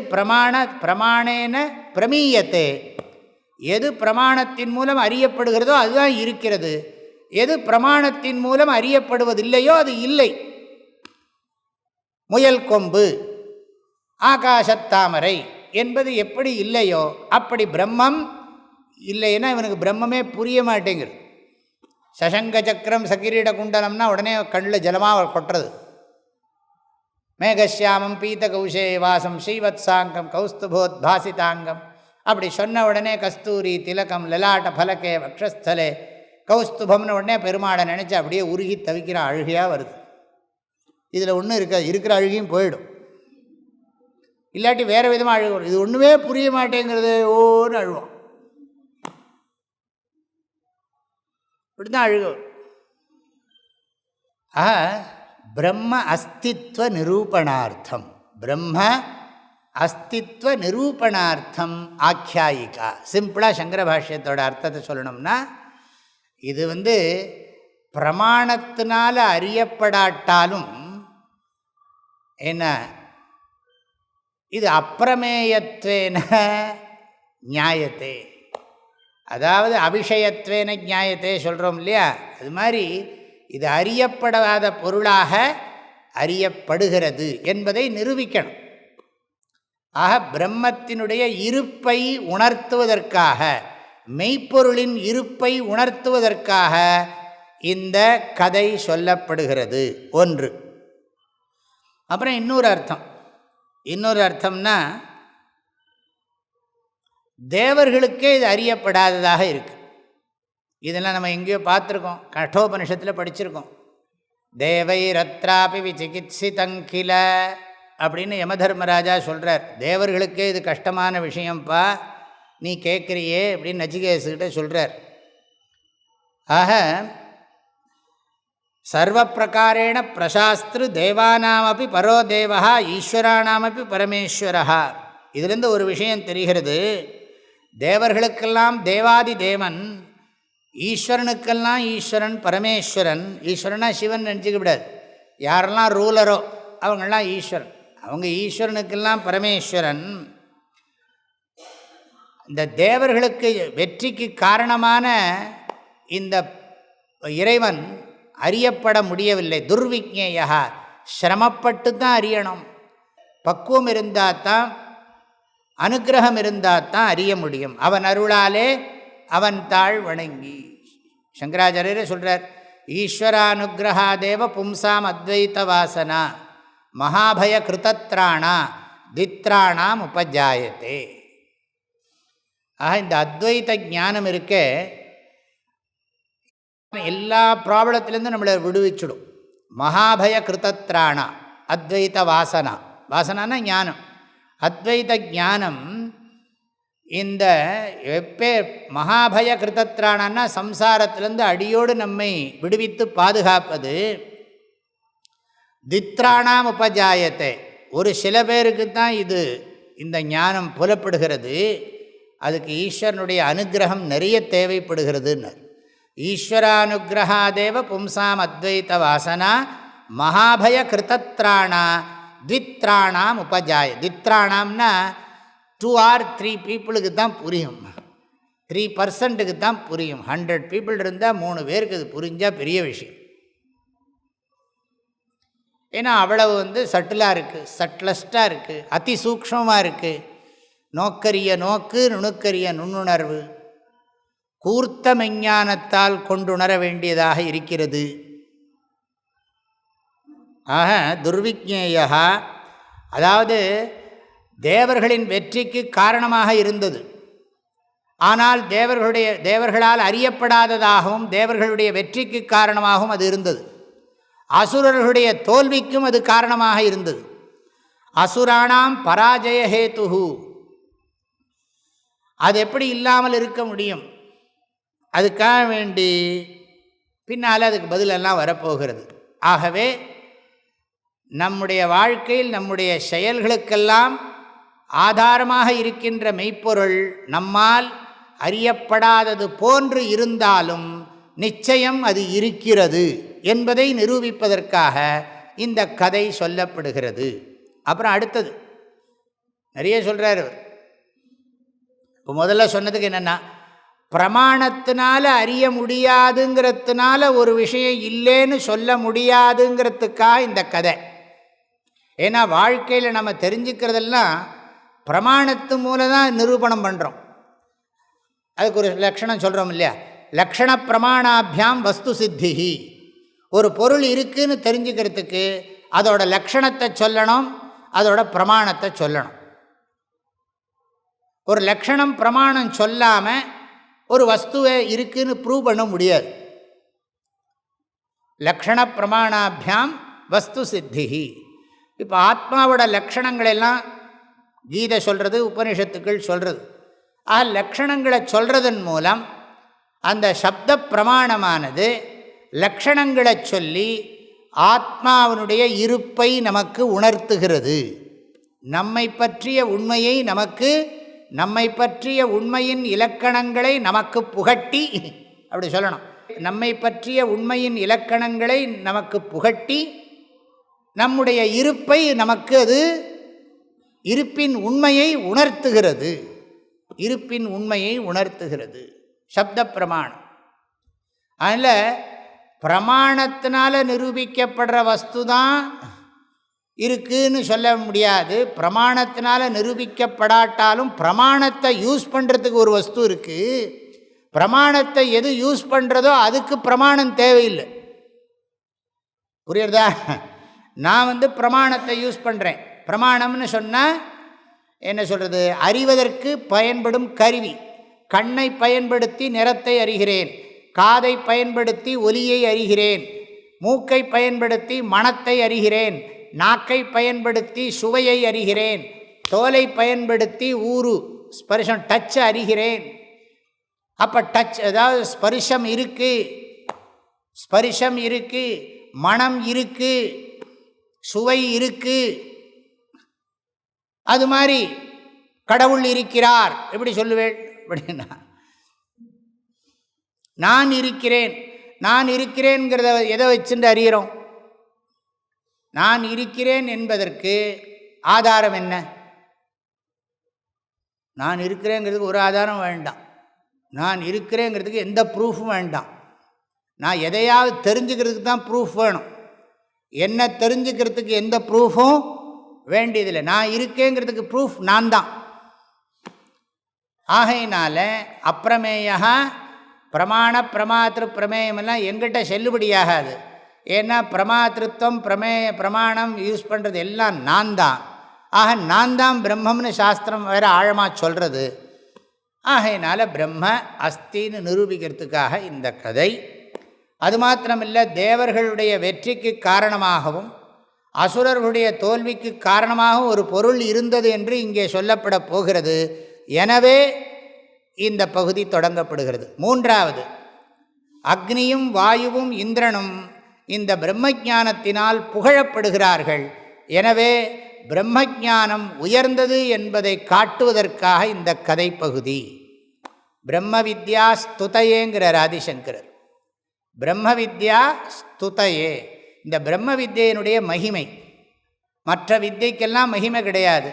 பிரமாணேன பிரமீயத்தே, எது பிரமாணத்தின் மூலம் அறியப்படுகிறதோ அதுதான் இருக்கிறது. எது பிரமாணத்தின் மூலம் அறியப்படுவதில்லையோ அது இல்லை. முயல் கொம்பு, ஆகாசத்தாமரை என்பது எப்படி இல்லையோ அப்படி பிரம்மம் இல்லைன்னா இவனுக்கு பிரம்மமே புரிய மாட்டேங்கிறது. சசங்க சக்கரம் சகிரீட குண்டலம்னா உடனே கண்ணில் ஜலமாக கொட்டுறது. மேகசியாமம் பீத கௌஷே வாசம் ஸ்ரீவத்சாங்கம் கௌஸ்துபோத்பாசிதாங்கம் அப்படி சொன்ன உடனே கஸ்தூரி திலகம் லலாட்ட பலகே வக்ஷஸ்தலே கௌஸ்துபம்னு உடனே பெருமாளை நினச்சி அப்படியே உருகி தவிக்கிற அழுகையாக வருது. இதில் ஒன்றும் இருக்காது, இருக்கிற அழுகையும் போயிடும். இல்லாட்டி வேறு விதமாக அழுகும். இது ஒன்றுமே புரிய மாட்டேங்கிறது, ஓன்னு அழுவோம். இப்படி தான் அழுகும். பிரம்ம அஸ்தித்வ நிரூபணார்த்தம், பிரம்ம அஸ்தித்வ நிரூபணார்த்தம் ஆக்கியாயிகா. சிம்பிளாக சங்கர பாஷ்யத்தோட அர்த்தத்தை சொல்லணும்னா, இது பிரமாணத்தினால் அறியப்படாட்டாலும் என்ன, இது அப்பிரமேயத்வேன நியாயத்தே, அதாவது அபிஷயத்வேன நியாயத்தே சொல்கிறோம் இல்லையா, அது மாதிரி இது அறியப்படாத பொருளாக அறியப்படுகிறது என்பதை நிரூபிக்கணும். ஆக பிரம்மத்தினுடைய இருப்பை உணர்த்துவதற்காக, மெய்ப்பொருளின் இருப்பை உணர்த்துவதற்காக இந்த கதை சொல்லப்படுகிறது. ஒன்று. அப்புறம் இன்னொரு அர்த்தம்னா, தேவர்களுக்கே இது அறியப்படாததாக இருக்குது. இதெல்லாம் நம்ம எங்கேயோ பார்த்துருக்கோம், கட்டோபனிஷத்தில் படிச்சிருக்கோம். தேவை ரத்ராபி விசிகித்சிதங்கில அப்படின்னு யமதர்மராஜா சொல்கிறார். தேவர்களுக்கே இது கஷ்டமான விஷயம்ப்பா, நீ கேட்குறியே அப்படின்னு நச்சிகேசுகிட்ட சொல்கிறார். ஆக சர்வ பிரகாரேண பிரசாஸ்திரு தேவானாமப்பி பரோ தேவா ஈஸ்வரானாமப்பி பரமேஸ்வரா. இதிலிருந்து ஒரு விஷயம் தெரிகிறது, தேவர்களுக்கெல்லாம் தேவாதி தேவன், ஈஸ்வரனுக்கெல்லாம் ஈஸ்வரன் பரமேஸ்வரன். ஈஸ்வரனா சிவன் நினச்சிக்க விடாது, யாரெல்லாம் ரூலரோ அவங்கெல்லாம் ஈஸ்வரன், அவங்க ஈஸ்வரனுக்கெல்லாம் பரமேஸ்வரன். இந்த தேவர்களுக்கு வெற்றிக்கு காரணமான இந்த இறைவன் அறியப்பட முடியவில்லை. துர்விக்ஞேயா, சிரமப்பட்டு தான் அறியணும். பக்குவம் இருந்தால் தான், அனுகிரகம் இருந்தால் தான் அறிய முடியும். அவன் அருளாலே அவன் தாழ் வணங்கி. சங்கராச்சாரியரே சொல்கிறார், ஈஸ்வரானுகிரகாதேவ பும்சாம் அத்வைத வாசனா மகாபய கிருதத்ராணா தித்ராணாம் உபஜாயத்தே. ஆக இந்த அத்வைத ஞானம் இருக்கே, எல்லா ப்ராப்ளத்திலேருந்து நம்மளை விடுவிச்சுடும். மகாபய கிருதத்ராணா அத்வைத வாசனா, வாசனானா ஞானம். அத்வைத ஞானம் இந்த மகாபய கிருதத்ராணான்னா சம்சாரத்திலேருந்து அடியோடு நம்மை விடுவித்து பாதுகாப்பது. தித்ராணாம் உபஜாயத்தை, ஒரு சில பேருக்கு தான் இந்த ஞானம் புலப்படுகிறது. அதுக்கு ஈஸ்வரனுடைய அனுகிரகம் நிறைய தேவைப்படுகிறதுன்னு. ஈஸ்வரானுகிரகாதேவ பும்சாம் அத்வைத வாசனா மகாபய கிருதத்ராணா த்வித்ராணாம் உபஜாய. த்வித்ராணாம்னா 2 or 3 பீப்புளுக்கு தான் புரியும், 3% தான் புரியும். 100 பீப்புள் இருந்தால் 3 பேருக்கு அது புரிஞ்சால் பெரிய விஷயம். ஏன்னா அவ்வளவு சட்டிலாக இருக்குது, சட்லஸ்டாக இருக்குது, அதி சூக்ஷ்மமாக இருக்குது. நோக்கரிய நோக்கு, நுணுக்கரிய நுண்ணுணர்வு, கூர்த்த மெஞ்ஞானத்தால் கொண்டுணர வேண்டியதாக இருக்கிறது. ஆக துர்விக்ஞேயா, அதாவது தேவர்களின் வெற்றிக்கு காரணமாக இருந்தது, ஆனால் தேவர்களால் அறியப்படாததாகவும் தேவர்களுடைய வெற்றிக்கு காரணமாகவும் அது இருந்தது. அசுரர்களுடைய தோல்விக்கும் அது காரணமாக இருந்தது. அசுராணாம் பராஜய ஹேதுஹு, அது எப்படி இல்லாமல் இருக்க முடியும்? அதுக்காக வேண்டி பின்னால் அதுக்கு பதிலெல்லாம் வரப்போகிறது. ஆகவே நம்முடைய வாழ்க்கையில் நம்முடைய செயல்களுக்கெல்லாம் ஆதாரமாக இருக்கின்ற மெய்ப்பொருள் நம்மால் அறியப்படாதது போன்று இருந்தாலும் நிச்சயம் அது இருக்கிறது என்பதை நிரூபிப்பதற்காக இந்த கதை சொல்லப்படுகிறது. அப்புறம் அடுத்தது நிறைய சொல்கிறார் அவர். இப்போ முதல்ல சொன்னதுக்கு என்னென்னா, பிரமாணத்தினால அறிய முடியாதுங்கிறதுனால ஒரு விஷயம் இல்லைன்னு சொல்ல முடியாதுங்கிறதுக்காக இந்த கதை. ஏன்னா வாழ்க்கையில் நம்ம தெரிஞ்சுக்கிறதெல்லாம் பிரமாணத்து மூலம் தான் நிரூபணம் பண்ணுறோம். அதுக்கு ஒரு லக்ஷணம் சொல்கிறோம் இல்லையா, லக்ஷண பிரமாணாபியாம் வஸ்து சித்திஹி. ஒரு பொருள் இருக்குதுன்னு தெரிஞ்சுக்கிறதுக்கு அதோட லக்ஷணத்தை சொல்லணும், அதோட பிரமாணத்தை சொல்லணும். ஒரு லக்ஷணம் பிரமாணம் சொல்லாமல் ஒரு வஸ்துவை இருக்குதுன்னு ப்ரூவ் பண்ண முடியாது. லக்ஷண பிரமாணாபியாம் வஸ்து சித்திஹி. இப்போ ஆத்மாவோட லக்ஷணங்களெல்லாம் கீதை சொல்கிறது, உபனிஷத்துக்கள் சொல்கிறது. லக்ஷணங்களை சொல்கிறதன் மூலம் அந்த சப்த பிரமாணமானது லக்ஷணங்களை சொல்லி ஆத்மாவினுடைய இருப்பை நமக்கு உணர்த்துகிறது. நம்மை பற்றிய உண்மையை நம்மை பற்றிய உண்மையின் இலக்கணங்களை நமக்கு புகட்டி, அப்படி சொல்லணும், நம்மை பற்றிய உண்மையின் இலக்கணங்களை நமக்கு புகட்டி நம்முடைய இருப்பை நமக்கு அது இருப்பின் உண்மையை உணர்த்துகிறது. இருப்பின் உண்மையை உணர்த்துகிறது சப்த பிரமாணம். அதில் பிரமாணத்தினால நிரூபிக்கப்படுற வஸ்து தான் இருக்குன்னு சொல்ல முடியாது. பிரமாணத்தினால நிரூபிக்கப்படாட்டாலும் பிரமாணத்தை யூஸ் பண்ணுறதுக்கு ஒரு வஸ்து இருக்குது. பிரமாணத்தை எது யூஸ் பண்ணுறதோ அதுக்கு பிரமாணம் தேவையில்லை. புரியுறதா? நான் பிரமாணத்தை யூஸ் பண்ணுறேன். பிரமாணம்னு சொன்னால் என்ன சொல்கிறது, அறிவதற்கு பயன்படும் கருவி. கண்ணை பயன்படுத்தி நிறத்தை அறிகிறேன், காதை பயன்படுத்தி ஒலியை அறிகிறேன், மூக்கை பயன்படுத்தி மணத்தை அறிகிறேன், நாக்கை பயன்படுத்தி சுவையை அறிகிறேன், தோலை பயன்படுத்தி ஊறு ஸ்பர்ஷம் டச் அறிகிறேன். அப்போ டச், அதாவது ஸ்பர்ஷம் இருக்குது, மணம் இருக்குது, சுவை இருக்குது. அது மாதிரி கடவுள் இருக்கிறார் எப்படி சொல்லுவேன் அப்படின்னா, நான் இருக்கிறேங்கிறத எதை வச்சுட்டு அறிகிறோம்? நான் இருக்கிறேன் என்பதற்கு ஆதாரம் என்ன? நான் இருக்கிறேங்கிறதுக்கு ஒரு ஆதாரம் வேண்டாம். நான் இருக்கிறேங்கிறதுக்கு எந்த ப்ரூஃபும் வேண்டாம். நான் எதையாவது தெரிஞ்சுக்கிறதுக்கு தான் ப்ரூஃப் வேணும். என்ன தெரிஞ்சுக்கிறதுக்கு எந்த ப்ரூஃபும் வேண்டியதில்லை. நான் இருக்கேங்கிறதுக்கு ப்ரூஃப் நான் தான். ஆகையினால அப்பிரமேயா பிரமாண பிரமாத்திரு பிரமேயமெல்லாம் எங்கிட்ட செல்லுபடியாகாது. ஏன்னா பிரமாத்திருத்தம் பிரமாணம் யூஸ் பண்ணுறது எல்லாம் நான் தான். ஆக நான் தான் பிரம்மம்னு சாஸ்திரம் வேறு ஆழமாக சொல்கிறது. ஆகையினால பிரம்ம அஸ்தின்னு நிரூபிக்கிறதுக்காக இந்த கதை. அது மாத்திரமில்லை, தேவர்களுடைய வெற்றிக்கு காரணமாகவும் அசுரர்களுடைய தோல்விக்கு காரணமாகவும் ஒரு பொருள் இருந்தது என்று இங்கே சொல்லப்பட போகிறது. எனவே இந்த பகுதி தொடங்கப்படுகிறது. மூன்றாவது, அக்னியும் வாயுவும் இந்திரனும் இந்த பிரம்ம ஞானத்தினால் புகழப்படுகிறார்கள். எனவே பிரம்மஞானம் உயர்ந்தது என்பதை காட்டுவதற்காக இந்த கதை பகுதி. பிரம்ம வித்யா ஸ்துதையேங்கிறார் ஆதிசங்கரர். பிரம்ம வித்யா ஸ்துதையே, இந்த பிரம்ம வித்யினுடைய மகிமை. மற்ற வித்தைக்கெல்லாம் மகிமை கிடையாது.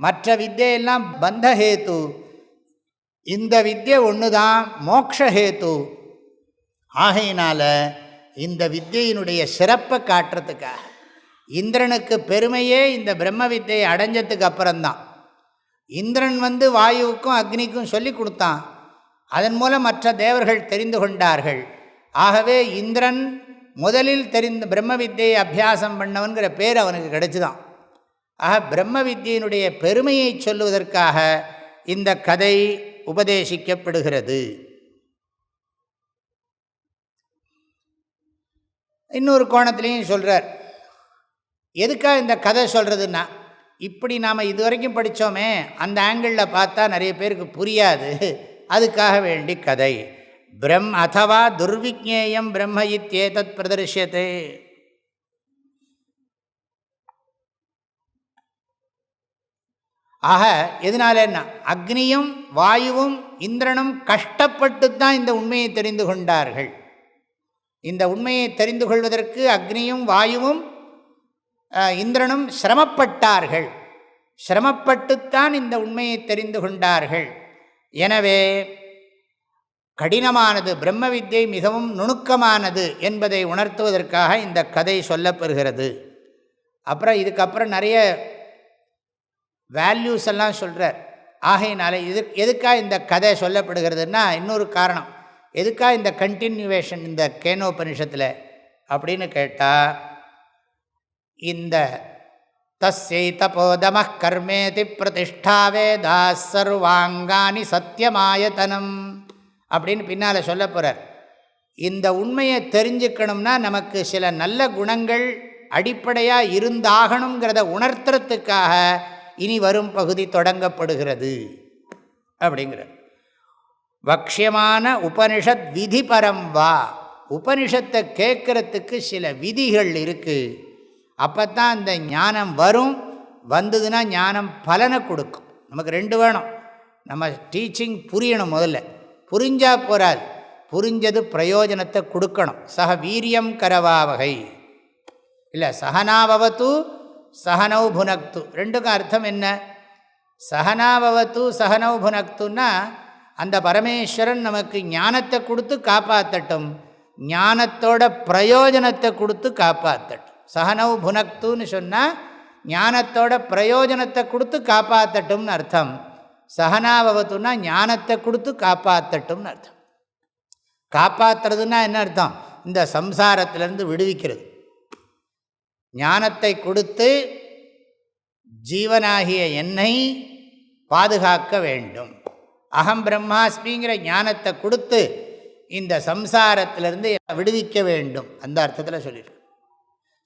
மற்ற வித்தையெல்லாம் பந்தஹேத்து, இந்த வித்யை ஒன்று தான் மோக்ஷஹேத்து. ஆகையினால இந்த வித்தையினுடைய சிறப்பை காட்டுறதுக்காக இந்திரனுக்கு பெருமையே இந்த பிரம்ம வித்தையை அடைஞ்சதுக்கு அப்புறம்தான். இந்திரன் வாயுவுக்கும் அக்னிக்கும் சொல்லி கொடுத்தான். அதன் மூலம் மற்ற தேவர்கள் தெரிந்து கொண்டார்கள். ஆகவே இந்திரன் முதலில் பிரம்ம வித்தையை அபியாசம் பண்ணவன்கிற பேர் அவனுக்கு கிடைச்சுதான். ஆக பிரம்ம வித்தியினுடைய பெருமையை சொல்லுவதற்காக இந்த கதை உபதேசிக்கப்படுகிறது. இன்னொரு கோணத்திலையும் சொல்கிறார். எதுக்காக இந்த கதை சொல்கிறதுன்னா, இப்படி நாம் இதுவரைக்கும் படித்தோமே அந்த ஆங்கிளில் பார்த்தா நிறைய பேருக்கு புரியாது. அதுக்காக வேண்டி கதை. அதவா துர்விஜ்ஞேயம் பிரம்ம இத்யேதத் பிரதர்ஷ்யதே. ஆக எதனாலன்னா, அக்னியும் வாயுவும் இந்திரனும் கஷ்டப்பட்டு தான் இந்த உண்மையை தெரிந்து கொண்டார்கள். இந்த உண்மையை தெரிந்து கொள்வதற்கு அக்னியும் வாயுவும் இந்திரனும் சிரமப்பட்டார்கள். சிரமப்பட்டுத்தான் இந்த உண்மையை தெரிந்து கொண்டார்கள். எனவே கடினமானது, பிரம்ம வித்யை மிகவும் நுணுக்கமானது என்பதை உணர்த்துவதற்காக இந்த கதை சொல்லப்பெறுகிறது. அப்புறம் இதுக்கப்புறம் நிறைய வேல்யூஸ் எல்லாம் சொல்கிறார். ஆகையினால எதுக்காக இந்த கதை சொல்லப்படுகிறதுனா, இன்னொரு காரணம். எதுக்காக இந்த கண்டினியூவேஷன் இந்த கேனோபனிஷத்தில் அப்படின்னு கேட்டால், இந்த தஸ்யை தபோதம கர்மேதி பிரதிஷ்டாவே தாஸ் சர்வாங்கானி சத்தியமாயத்தனம் அப்படின்னு பின்னால் சொல்ல போகிறார். இந்த உண்மையை தெரிஞ்சுக்கணும்னா நமக்கு சில நல்ல குணங்கள் அடிப்படையாக இருந்தாகணுங்கிறத உணர்த்துறதுக்காக இனி வரும் பகுதி தொடங்கப்படுகிறது அப்படிங்கிறார். வக்ஷியமான உபனிஷத் விதி பரம் வா. உபனிஷத்தை கேட்கறதுக்கு சில விதிகள் இருக்குது. அப்போ தான் அந்த ஞானம் வரும். வந்ததுன்னா ஞானம் பலனை கொடுக்கும். நமக்கு ரெண்டு வேணும். நம்ம டீச்சிங் புரியணும். முதல்ல புரிஞ்சால் போராது, புரிஞ்சது பிரயோஜனத்தை கொடுக்கணும். சக வீரியம் கரவாவகை இல்லை, சகனாவவத்து சகனௌ புனக்து. ரெண்டுக்கும் அர்த்தம் என்ன? சகனாவவத்து சகனௌ புனக்துன்னா, அந்த பரமேஸ்வரன் நமக்கு ஞானத்தை கொடுத்து காப்பாற்றட்டும், ஞானத்தோட பிரயோஜனத்தை கொடுத்து காப்பாற்றட்டும். சகனௌ புனக்துன்னு சொன்னால் ஞானத்தோட பிரயோஜனத்தை கொடுத்து காப்பாற்றட்டும்னு அர்த்தம். சகனாவவத்துன்னா ஞானத்தை கொடுத்து காப்பாற்றட்டும்னு அர்த்தம். காப்பாற்றுறதுன்னா என்ன அர்த்தம்? இந்த சம்சாரத்திலேருந்து விடுவிக்கிறது. ஞானத்தை கொடுத்து ஜீவனாகிய என்னை பாதுகாக்க வேண்டும். அகம் பிரம்மாஸ்மிங்கிற ஞானத்தை கொடுத்து இந்த சம்சாரத்திலிருந்து விடுவிக்க வேண்டும். அந்த அர்த்தத்தில் சொல்லியிருக்கு.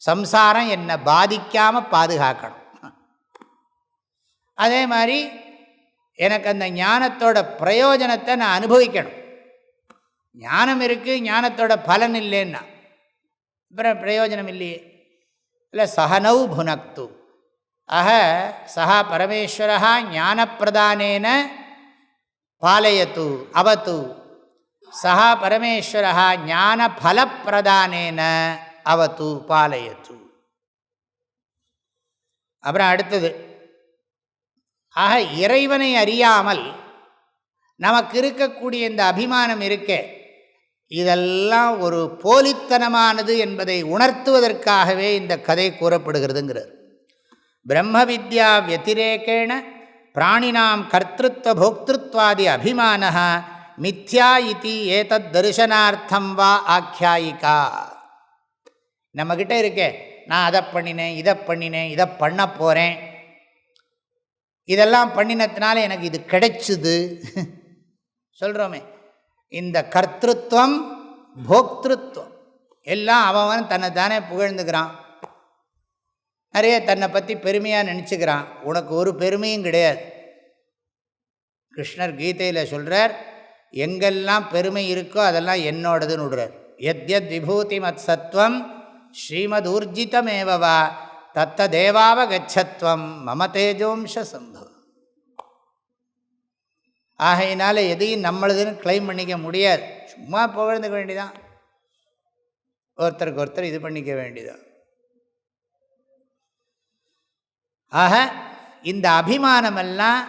சம்சாரம் என்னை பாதிக்காமல் பாதுகாக்கணும். அதே மாதிரி எனக்கு அந்த ஞானத்தோட பிரயோஜனத்தை நான் அனுபவிக்கணும். ஞானம் இருக்குது, ஞானத்தோட பலன் இல்லைன்னா அப்புறம் பிரயோஜனம் இல்லையே. இல்லை, சகனௌ புனக்து. ஆக சஹா பரமேஸ்வரா ஞானப்பிரதானேன பாலயத்து அவது. சஹா பரமேஸ்வரா ஞானபலப்பிரதானேன அவது பாலயத்து. அப்புறம் அடுத்தது, ஆக இறைவனை அறியாமல் நமக்கு இருக்கக்கூடிய இந்த அபிமானம் இருக்கே, இதெல்லாம் ஒரு போலித்தனமானது என்பதை உணர்த்துவதற்காகவே இந்த கதை கூறப்படுகிறதுங்கிறார். பிரம்ம வித்யா வத்திரேகேண பிராணினாம் கர்த்திருவ போக்திருத்வாதி அபிமான மித்யா இதி ஏதத் தரிசனார்த்தம் வா ஆக்கியாயிகா. நம்மக்கிட்ட இருக்கே, நான் அதை பண்ணினேன், இதை பண்ணினேன், இதை பண்ண போகிறேன், இதெல்லாம் பண்ணினத்தினால எனக்கு இது கிடைச்சிது சொல்கிறோமே. இந்த கர்த்திருவம் போக்திருத்துவம் எல்லாம் அவன் தன்னை தானே புகழ்ந்துக்கிறான். நிறைய தன்னை பற்றி பெருமையாக நினச்சிக்கிறான். உனக்கு ஒரு பெருமையும் கிடையாது. கிருஷ்ணர் கீதையில் சொல்கிறார், எங்கெல்லாம் பெருமை இருக்கோ அதெல்லாம் என்னோடதுன்னு விடுறார். எத்யத் விபூதி மத் சத்வம் ஸ்ரீமத் ஊர்ஜிதமேவா தத்த தேவாவகச்சத்வம் மம தேஜோம்ச சம்பவம். ஆகையினால எதையும் நம்மளதுன்னு கிளைம் பண்ணிக்க முடியாது. சும்மா புகழ்ந்துக்க வேண்டியதான், ஒருத்தருக்கு ஒருத்தர் இது பண்ணிக்க வேண்டியதான். ஆக இந்த அபிமானமெல்லாம்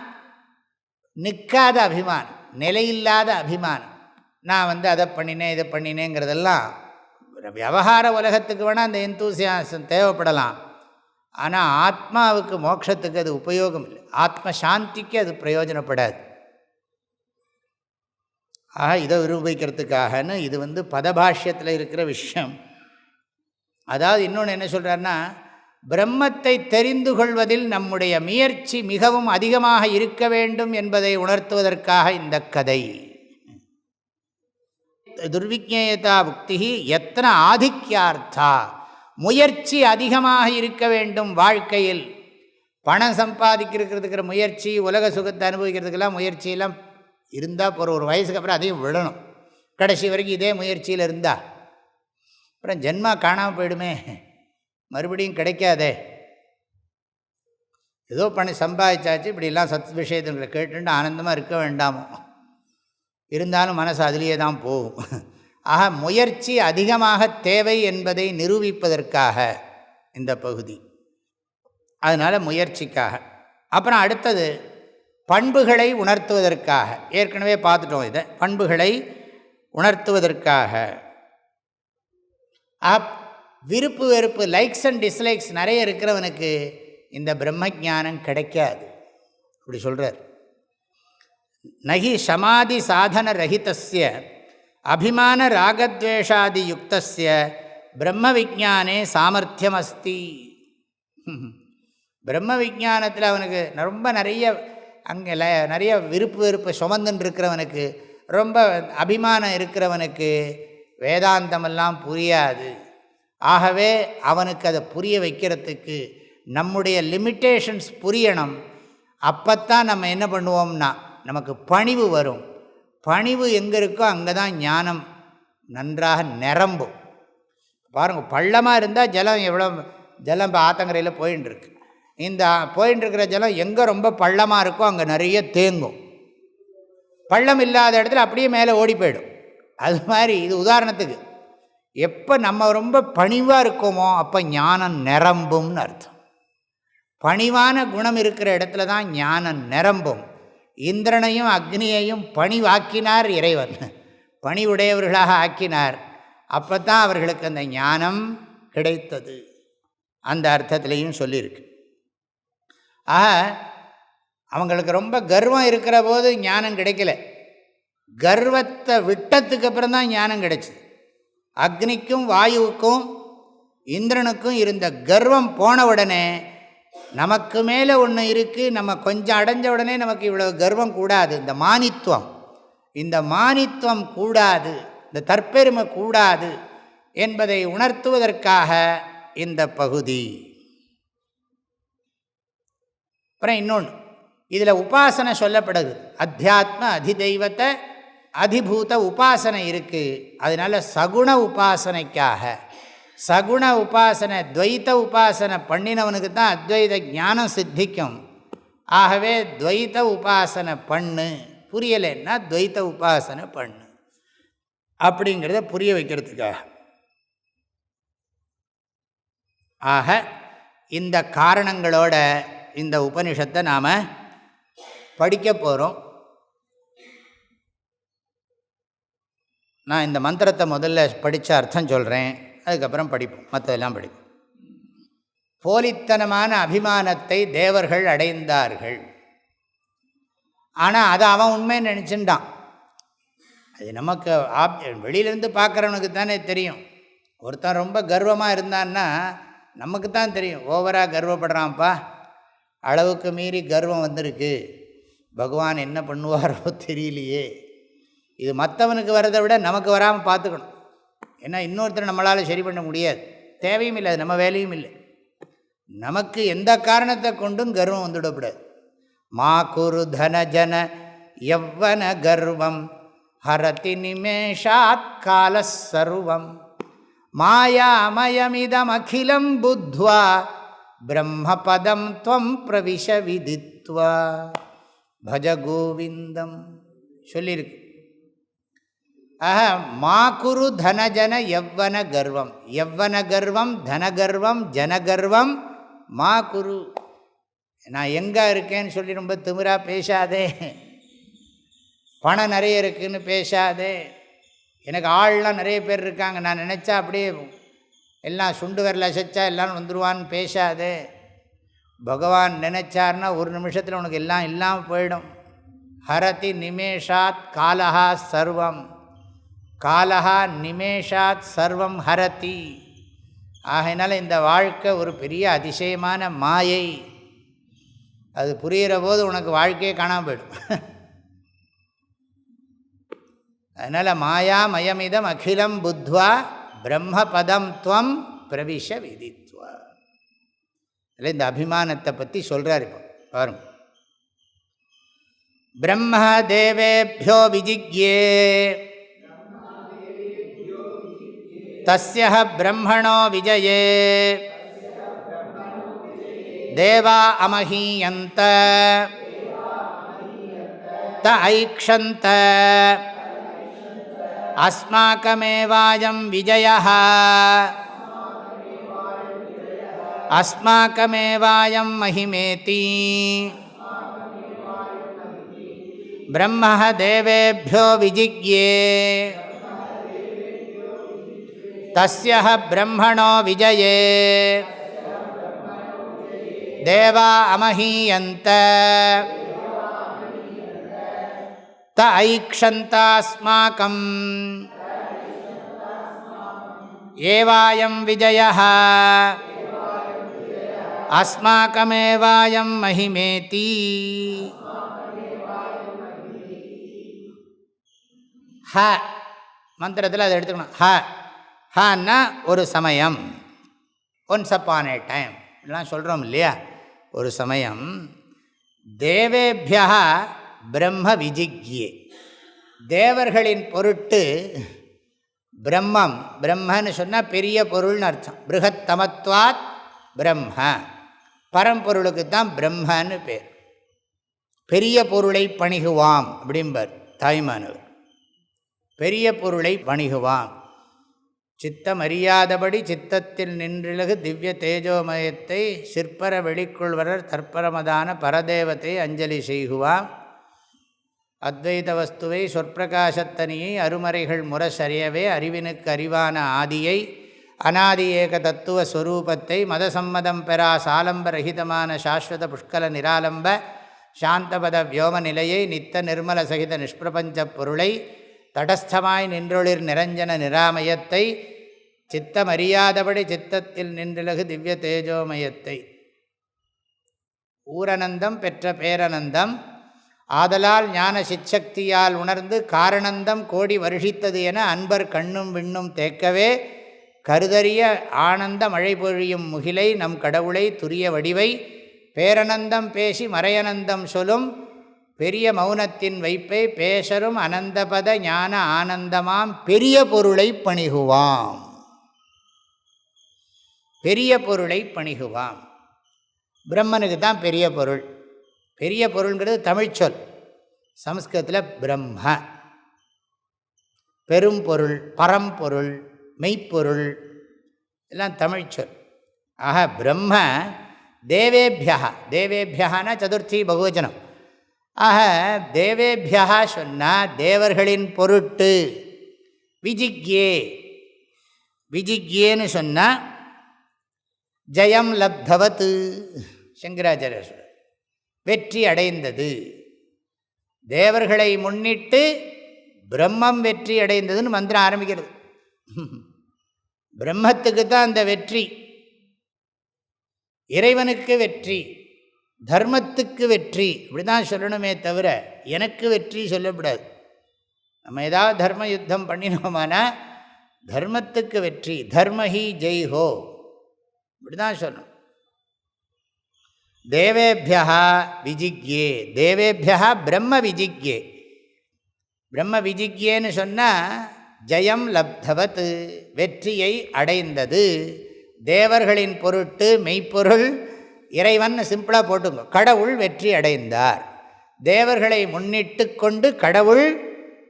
நிற்காத அபிமானம், நிலையில்லாத அபிமானம். நான் அதை பண்ணினேன் இதை பண்ணினேங்கிறதெல்லாம் விவகார உலகத்துக்கு வேணால் அந்த எந்தூசியாசம் தேவைப்படலாம். ஆனால் ஆத்மாவுக்கு மோட்சத்துக்கு அது உபயோகம் இல்லை, ஆத்ம சாந்திக்கு அது பிரயோஜனப்படாது. ஆக இதை நிரூபிக்கிறதுக்காகன்னு இது பதபாஷ்யத்தில் இருக்கிற விஷயம். அதாவது இன்னொன்று என்ன சொல்கிறாருன்னா, பிரம்மத்தை தெரிந்து கொள்வதில் நம்முடைய முயற்சி மிகவும் அதிகமாக இருக்க வேண்டும் என்பதை உணர்த்துவதற்காக இந்த கதை. துர்விஜ்ஞேயதா புக்தி எத்தனை ஆதிக்கியார்த்தா, முயற்சி அதிகமாக இருக்க வேண்டும் வாழ்க்கையில். பணம் சம்பாதிக்கிறதுக்கு முயற்சி, உலக சுகத்தை அனுபவிக்கிறதுக்கெல்லாம் முயற்சியெல்லாம் இருந்தால் போகிற ஒரு வயசுக்கு அப்புறம் அதையும் விடணும். கடைசி வரைக்கும் இதே முயற்சியில் இருந்தால் அப்புறம் ஜென்மா காணாமல் போயிடுமே, மறுபடியும் கிடைக்காதே. ஏதோ பண்ணி சம்பாதிச்சாச்சு, இப்படிலாம் சத் விஷயத்துங்களை கேட்டுட்டு ஆனந்தமாக இருக்க வேண்டாமோ, இருந்தாலும் மனசு அதிலேயே தான் போகும். ஆக முயற்சி அதிகமாக தேவை என்பதை நிரூபிப்பதற்காக இந்த பகுதி. அதனால் முயற்சிக்காக. அப்புறம் அடுத்தது பண்புகளை உணர்த்துவதற்காக. ஏற்கனவே பார்த்துட்டோம் இதை, பண்புகளை உணர்த்துவதற்காக. விருப்பு வெறுப்பு, லைக்ஸ் அண்ட் டிஸ்லைக்ஸ் நிறைய இருக்கிறவனுக்கு இந்த பிரம்மஞானம் கிடைக்காது. அப்படி சொல்கிறார். நகி சமாதி சாதன ரஹிதஸ்ய அபிமான ராகத்வேஷாதி யுக்தஸ்ய பிரம்ம விஜானே சாமர்த்தியம் அஸ்தி. பிரம்ம விஜானத்தில் அவனுக்கு ரொம்ப அங்கே நிறைய விருப்பு வெறுப்பு சுமந்துன்னு இருக்கிறவனுக்கு, ரொம்ப அபிமானம் இருக்கிறவனுக்கு வேதாந்தமெல்லாம் புரியாது. ஆகவே அவனுக்கு அதை புரிய வைக்கிறதுக்கு நம்முடைய லிமிட்டேஷன்ஸ் புரியணும். அப்போத்தான் நம்ம என்ன பண்ணுவோம்னா நமக்கு பணிவு வரும். பணிவு எங்கே இருக்கோ அங்கே தான் ஞானம் நன்றாக நிரம்பும். பாருங்கள், பள்ளமாக இருந்தால் ஜலம் ஜலம் இப்போ ஆத்தங்கரையில் போயின்னு இருக்கு. இந்த போயின்னு இருக்கிற ஜலம் எங்கே ரொம்ப பள்ளமாக இருக்கோ அங்கே நிறைய தேங்கும். பள்ளம் இல்லாத இடத்துல அப்படியே மேலே ஓடி போயிடும். அது மாதிரி இது உதாரணத்துக்கு, எப்போ நம்ம ரொம்ப பணிவாக இருக்கோமோ அப்போ ஞானம் நிரம்பும்னு அர்த்தம். பணிவான குணம் இருக்கிற இடத்துல தான் ஞானம் நிரம்பும். இந்திரனையும் அக்னியையும் பணிவாக்கினார் இறைவன், பணிவுடையவர்களாக ஆக்கினார். அப்போ தான் அவர்களுக்கு அந்த ஞானம் கிடைத்தது. அந்த அர்த்தத்திலையும் சொல்லியிருக்கு. ஆக அவங்களுக்கு ரொம்ப கர்வம் இருக்கிற போது ஞானம் கிடைக்கல, கர்வத்தை விட்டதுக்கு அப்புறம் தான் ஞானம் கிடைச்சிது. அக்னிக்கும் வாயுவுக்கும் இந்திரனுக்கும் இருந்த கர்வம் போன உடனே நமக்கு மேலே ஒன்று இருக்குது, நம்ம கொஞ்சம் அடைஞ்ச உடனே நமக்கு இவ்வளோ கர்வம் கூடாது, இந்த மானித்துவம் கூடாது, இந்த தற்பெருமை கூடாது என்பதை உணர்த்துவதற்காக இந்த பகுதி. அப்புறம் இன்னொன்று, இதில் உபாசனை சொல்லப்படுது. அத்தியாத்ம அதிதெய்வத்தை அதிபூத உபாசனை இருக்குது. அதனால் சகுண உபாசனைக்காக, சகுண உபாசனை துவைத்த உபாசனை பண்ணினவனுக்கு தான் அத்வைத ஞானம் சித்திக்கும். ஆகவே துவைத்த உபாசனை பண்ணு, புரியலைன்னா துவைத்த உபாசனை பண்ணு அப்படிங்கிறத புரிய வைக்கிறதுக்காக. ஆக இந்த காரணங்களோட இந்த உபனிஷத்தை நாம் படிக்க போகிறோம். நான் இந்த மந்திரத்தை முதல்ல படித்த அர்த்தம் சொல்கிறேன், அதுக்கப்புறம் படிப்போம், மற்றதெல்லாம் படிப்போம். போலித்தனமான அபிமானத்தை தேவர்கள் அடைந்தார்கள். ஆனால் அதை அவன் உண்மைன்னு நினச்சிட்டான். அது நமக்கு வெளியிலேருந்து பார்க்குறவனுக்கு தானே தெரியும். ஒருத்தன் ரொம்ப கர்வமாக இருந்தான்னா நமக்கு தான் தெரியும், ஓவராக கர்வப்படுறான்ப்பா, அளவுக்கு மீறி கர்வம் வந்திருக்கு, பகவான் என்ன பண்ணுவாரோ தெரியலையே. இது மற்றவனுக்கு வரதை விட நமக்கு வராமல் பார்த்துக்கணும். ஏன்னா இன்னொருத்தரை நம்மளால் சரி பண்ண முடியாது, தேவையும் இல்லை, அது நம்ம வேலையும் இல்லை. நமக்கு எந்த காரணத்தை கொண்டும் கர்வம் வந்துவிடக்கூடாது. மா குரு தனஜன யவ்வன கர்வம் ஹரதி நிமேஷாத் கால சர்வம் மாயாமயமிதம் அகிலம் புத்வா பிரம்மபதம் த்வம் பிரவிஷ விதித்வா பஜ கோவிந்தம் சொல்லியிருக்கு. ஆஹா, மா குரு தனஜன யவ்வன கர்வம். யவ்வன கர்வம், தனகர்வம், ஜனகர்வம் மா குரு. நான் எங்கே இருக்கேன்னு சொல்லி ரொம்ப திமிரா பேசாதே, பணம் நிறைய இருக்குதுன்னு பேசாதே, எனக்கு ஆள்லாம் நிறைய பேர் இருக்காங்க, நான் நினச்சா அப்படியே எல்லாம் சுண்டு வரல அசைச்சா எல்லாம் வந்துடுவான்னு பேசாதே. பகவான் நினைச்சார்னா ஒரு நிமிஷத்தில் உனக்கு எல்லாம் இல்லாமல் போயிடும். ஹரதி நிமேஷாத் காலஹா சர்வம், காலஹா நிமேஷாத் சர்வம் ஹரதி. ஆகையினால இந்த வாழ்க்கை ஒரு பெரிய அதிசயமான மாயை. அது புரிகிற போது உனக்கு வாழ்க்கையே காணாமல் போயிடும். அதனால் மாயா மயமிதம் அகிலம் புத்வா பிரம்மபதம் துவம் பிரவிஷ விதித்வா. இல்லை, இந்த அபிமானத்தை பற்றி சொல்கிறார். இப்போ பாருங்க. பிரம்ம தேவேப்யோ விஜிக்யே தஸ்ய பிரம்மணோ விஜயே தேவா அமஹீயந்த த ஐக்ஷந்த அஸ்மாகமேவாயம் விஜயः அஸ்மாகமேவாயம் மஹிமேதி பிரம்ம தேவேப்யோ விஜிக்யே தஸ்ய பிரம்மணோ விஜயே தேவா அமஹீயந்த த ஐக்ஷந்தாஸ்மாகம் ஏவாயம் விஜயः அஸ்மாகமேவாயம் மஹிமேதி. ஹ மந்திரத்தில் அதை எடுத்துக்கணும். ஹன்னா ஒரு சமயம், ஒன்ஸ் அப்பான் ஏ டைம் எல்லாம் சொல்கிறோம் இல்லையா. ஒரு சமயம் தேவேபியா பிரம்ம விஜிக்யே, தேவர்களின் பொருட்டு பிரம்மம், பிரம்மன்னு சொன்னால் பெரிய பொருள்னு அர்த்தம். பிருகத்தமத்வாத் பிரம்ம, பரம்பொருளுக்கு தான் பிரம்மன்னு பேர். பெரிய பொருளை பணிகுவாம் அப்படிம்பார் தாய்மானவர். பெரிய பொருளை பணிகுவாம். சித்தம் அறியாதபடி சித்தத்தில் நின்றிலகு திவ்ய தேஜோமயத்தை சிற்பர வெளிக்கொள்வரர் தற்பரமதான பரதேவத்தை அஞ்சலி செய்குவாம். அத்வைத வஸ்துவை சொற்பிரகாசத்தனியை அருமறைகள் முரசறியவே அறிவினுக்கு அறிவான ஆதியை அநாதி ஏக தத்துவ ஸ்வரூபத்தை மதசம்மதம் பெறா சாலம்பரகிதமான சாஸ்வத புஷ்கல நிராலம்ப சாந்தபத வியோம நிலையை நித்த நிர்மல சகித நிஷ்பிரபஞ்ச பொருளை தடஸ்தமாய் நின்றொளிர் நிரஞ்சன நிராமயத்தை சித்தமறியாதபடி சித்தத்தில் நின்றிலகு திவ்ய தேஜோமயத்தை ஊரனந்தம் பெற்ற பேரனந்தம் ஆதலால் ஞான சிச்சக்தியால் உணர்ந்து காரணந்தம் கோடி வருஷித்தது என அன்பர் கண்ணும் விண்ணும் தேக்கவே கருதறிய ஆனந்த மழை பொழியும் முகிலை நம் கடவுளை துரிய வடிவை பேரனந்தம் பேசி மறையனந்தம் சொல்லும் பெரிய மௌனத்தின் வைப்பை பேசரும் அனந்தபத ஞான ஆனந்தமாம் பெரிய பொருளை பணிகுவாம். பெரிய பொருளை பணிகுவாம். பிரம்மனுக்கு தான் பெரிய பொருள். பெரிய பொருள்ங்கிறது தமிழ்ச்சொல். சம்ஸ்கிருதத்தில் பிரம்ம, பெரும் பொருள், பரம்பொருள், மெய்ப்பொருள் எல்லாம் தமிழ்ச்சொல். ஆக பிரம்ம தேவேபியா, தேவேபியானா சதுர்த்தி பகுவச்சனம். ஆக தேவேபியா சொன்னால் தேவர்களின் பொருட்டு. விஜிக்யே, விஜிக்யேன்னு சொன்னால் ஜெயம் லப்தவத், சங்கராச்சாரிய சொல்ற வெற்றி அடைந்தது. தேவர்களை முன்னிட்டு பிரம்மம் வெற்றி அடைந்ததுன்னு மந்திரம் ஆரம்பிக்கிறது. பிரம்மத்துக்கு தான் அந்த வெற்றி, இறைவனுக்கு வெற்றி, தர்மத்துக்கு வெற்றி, இப்படி தான் சொல்லணுமே தவிர எனக்கு வெற்றி சொல்லக்கூடாது. நம்ம ஏதாவது தர்ம யுத்தம் பண்ணினோமானா தர்மத்துக்கு வெற்றி, தர்மஹி ஜெய்ஹோ, இப்படி தான் சொல்லணும். தேவேபியா விஜிக்யே, தேவேபியா பிரம்ம விஜிக்யே. பிரம்ம விஜிக்யேன்னு சொன்னால் ஜெயம் லப்தவத், வெற்றியை அடைந்தது. தேவர்களின் பொருட்டு மெய்ப்பொருள் இறைவன் சிம்பிளாக போட்டுங்க, கடவுள் வெற்றி அடைந்தார். தேவர்களை முன்னிட்டு கொண்டு கடவுள்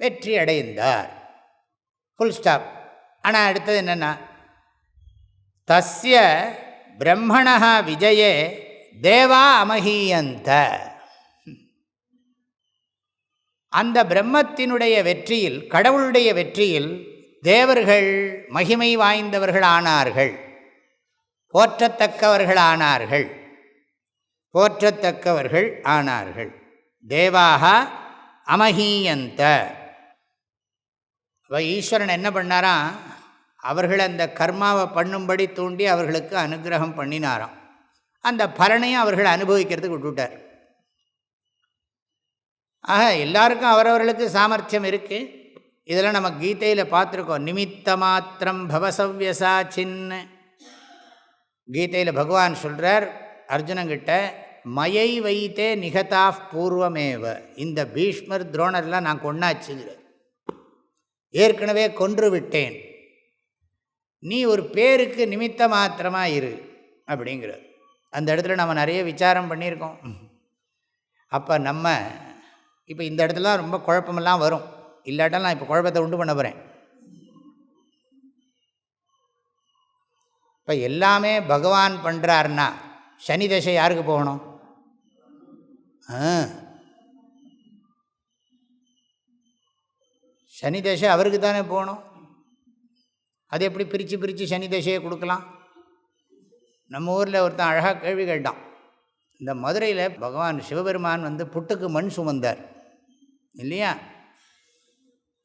வெற்றி அடைந்தார், ஃபுல் ஸ்டாப். ஆனால் அடுத்தது என்னென்னா, தஸ்ய பிரம்மணா விஜயே தேவா அமஹீயந்த. அந்த பிரம்மத்தினுடைய வெற்றியில், கடவுளுடைய வெற்றியில் தேவர்கள் மகிமை வாய்ந்தவர்கள் ஆனார்கள், போற்றத்தக்கவர்கள் ஆனார்கள். தேவாக அமஹீயந்த. ஈஸ்வரன் என்ன பண்ணாராம், அவர்கள் அந்த கர்மாவை பண்ணும்படி தூண்டி அவர்களுக்கு அனுகிரகம் பண்ணினாராம். அந்த பலனையும் அவர்கள் அனுபவிக்கிறதுக்கு விட்டுவிட்டார். ஆக எல்லாருக்கும் அவரவர்களுக்கு சாமர்த்தியம் இருக்குது. இதெல்லாம் நம்ம கீதையில் பார்த்துருக்கோம். நிமித்த மாத்திரம் பவசவ்யசா சின்ன. கீதையில் பகவான் சொல்கிறார் அர்ஜுனங்கிட்ட, மயை வைத்தே நிகதா பூர்வமேவ. இந்த பீஷ்மர் துரோணர்லாம் நான் கொன்னாச்சுங்கிற, ஏற்கனவே கொன்று விட்டேன், நீ ஒரு பேருக்கு நிமித்த மாத்திரமாக இரு அப்படிங்கிறார். அந்த இடத்துல நம்ம நிறைய விசாரம் பண்ணியிருக்கோம். அப்போ நம்ம இப்போ இந்த இடத்துல ரொம்ப குழப்பமெல்லாம் வரும். இல்லாட்டால் நான் இப்போ குழப்பத்தை உண்டு பண்ண போகிறேன். இப்போ எல்லாமே பகவான் பண்ணுறாருன்னா சனி தசை யாருக்கு போகணும்? சனி தசை அவருக்கு தானே போகணும். அது எப்படி பிரித்து சனி தசையை கொடுக்கலாம்? நம்ம ஊரில் ஒருத்தன் அழகாக கேள்வி கேட்டான். இந்த மதுரையில் பகவான் சிவபெருமான் புட்டுக்கு மண் சுமந்தார் இல்லையா?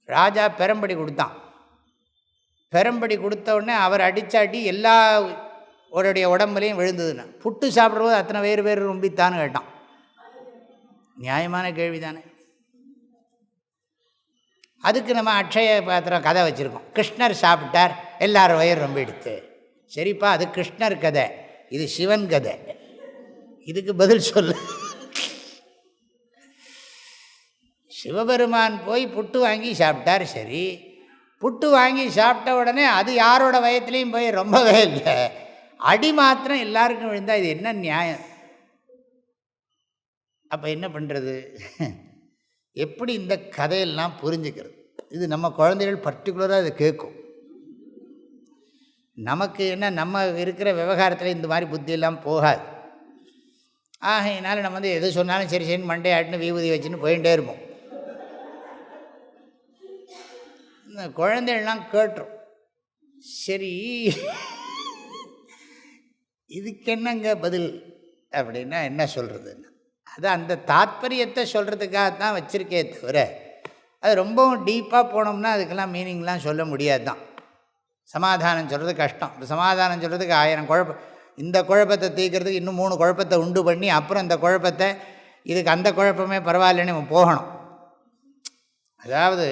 ராஜா பெரம்படி கொடுத்தான். பெரம்படி கொடுத்த உடனே அவர் அடித்தாட்டி எல்லா அவருடைய உடம்புலையும் விழுந்ததுன்னா, புட்டு சாப்பிட்றபோது அத்தனை வேறு ரொம்பித்தான்னு கேட்டான். நியாயமான கேள்வி தானே. அதுக்கு நம்ம அக்ஷய பாத்திரம் கதை வச்சுருக்கோம். கிருஷ்ணர் சாப்பிட்டார், எல்லாரும் வயிறு ரொம்ப எடுத்து. சரிப்பா, அது கிருஷ்ணர் கதை, இது சிவன் கதை. இதுக்கு பதில் சொல்லு. சிவபெருமான் போய் புட்டு வாங்கி சாப்பிட்டார். சரி, புட்டு வாங்கி சாப்பிட்ட உடனே அது யாரோட வயத்துலேயும் போய் ரொம்பவே இல்லை, அடி மாத்திரம் எல்லாருக்கும் விழுந்தால் இது என்ன நியாயம்? அப்போ என்ன பண்ணுறது? எப்படி இந்த கதையெல்லாம் புரிஞ்சுக்கிறது? இது நம்ம குழந்தைகள் பர்டிகுலராக இதை கேட்கும். நமக்கு என்ன, நம்ம இருக்கிற விவகாரத்தில் இந்த மாதிரி புத்தியெல்லாம் போகாது. ஆகையினால நம்ம எது சொன்னாலும் சரி சரின்னு மண்டே ஆட்டுன்னு விபூதி வச்சுன்னு போயிட்டே இருப்போம். இந்த குழந்தைகள்லாம் கேட்டுரும். சரி, இதுக்கு என்னங்க பதில் அப்படின்னா என்ன சொல்கிறதுன்னு, அது அந்த தாத்பரியத்தை சொல்கிறதுக்காகத்தான் வச்சுருக்கே தவிர, அது ரொம்பவும் டீப்பாக போனோம்னா அதுக்கெல்லாம் மீனிங்லாம் சொல்ல முடியாது தான். சமாதானம் சொல்கிறது கஷ்டம். இப்போ சமாதானம் சொல்கிறதுக்கு 1000 குழப்பம். இந்த குழப்பத்தை தீர்க்கிறதுக்கு இன்னும் 3 குழப்பத்தை உண்டு பண்ணி அப்புறம் இந்த குழப்பத்தை, இதுக்கு அந்த குழப்பமே பரவாயில்லன்னு நம்ம போகணும். அதாவது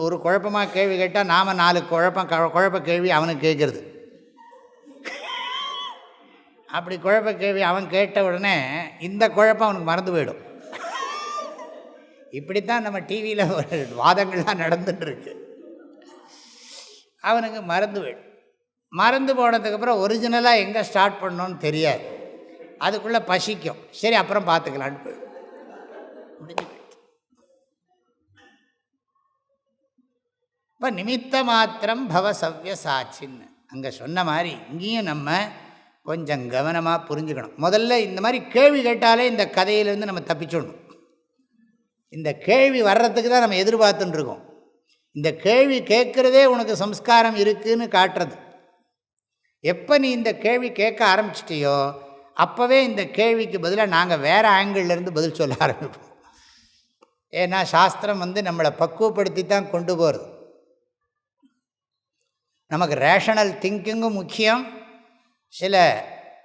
ஒரு குழப்பமாக கேள்வி கேட்டால் நாம் 4 குழப்ப கேள்வி அவனுக்கு கேட்குறது. அப்படி குழப்ப கேள்வி அவன் கேட்ட உடனே இந்த குழப்பம் அவனுக்கு மறந்து போயிடும். இப்படித்தான் நம்ம டிவியில் வாதங்கள்லாம் நடந்துட்டுருக்கு. அவனுக்கு மறந்து போயிடும். மறந்து போனதுக்கப்புறம் ஒரிஜினலாக எங்கே ஸ்டார்ட் பண்ணோன்னு தெரியாது. அதுக்குள்ளே பசிக்கும். சரி, அப்புறம் பார்த்துக்கலான்னு போயிடும். முடிஞ்சு போயிடுது. இப்போ நிமித்த மாத்திரம் பவசவ்ய சாட்சின்னு அங்கே சொன்ன மாதிரி இங்கேயும் நம்ம கொஞ்சம் கவனமாக புரிஞ்சுக்கணும். முதல்ல இந்த மாதிரி கேள்வி கேட்டாலே இந்த கதையிலேருந்து நம்ம தப்பிச்சிடணும். இந்த கேள்வி வர்றதுக்கு தான் நம்ம எதிர்பார்த்துட்டுருக்கோம். இந்த கேள்வி கேட்குறதே உனக்கு சம்ஸ்காரம் இருக்குதுன்னு காட்டுறது. எப்போ நீ இந்த கேள்வி கேட்க ஆரம்பிச்சிட்டியோ அப்போவே இந்த கேள்விக்கு பதிலாக நாங்கள் வேறு ஆங்கிள்லேருந்து பதில் சொல்ல ஆரம்பிப்போம். ஏன்னா சாஸ்திரம் நம்மளை பக்குவப்படுத்தி தான் கொண்டு போகிறது. நமக்கு ரேஷனல் திங்கிங்கும் முக்கியம், சில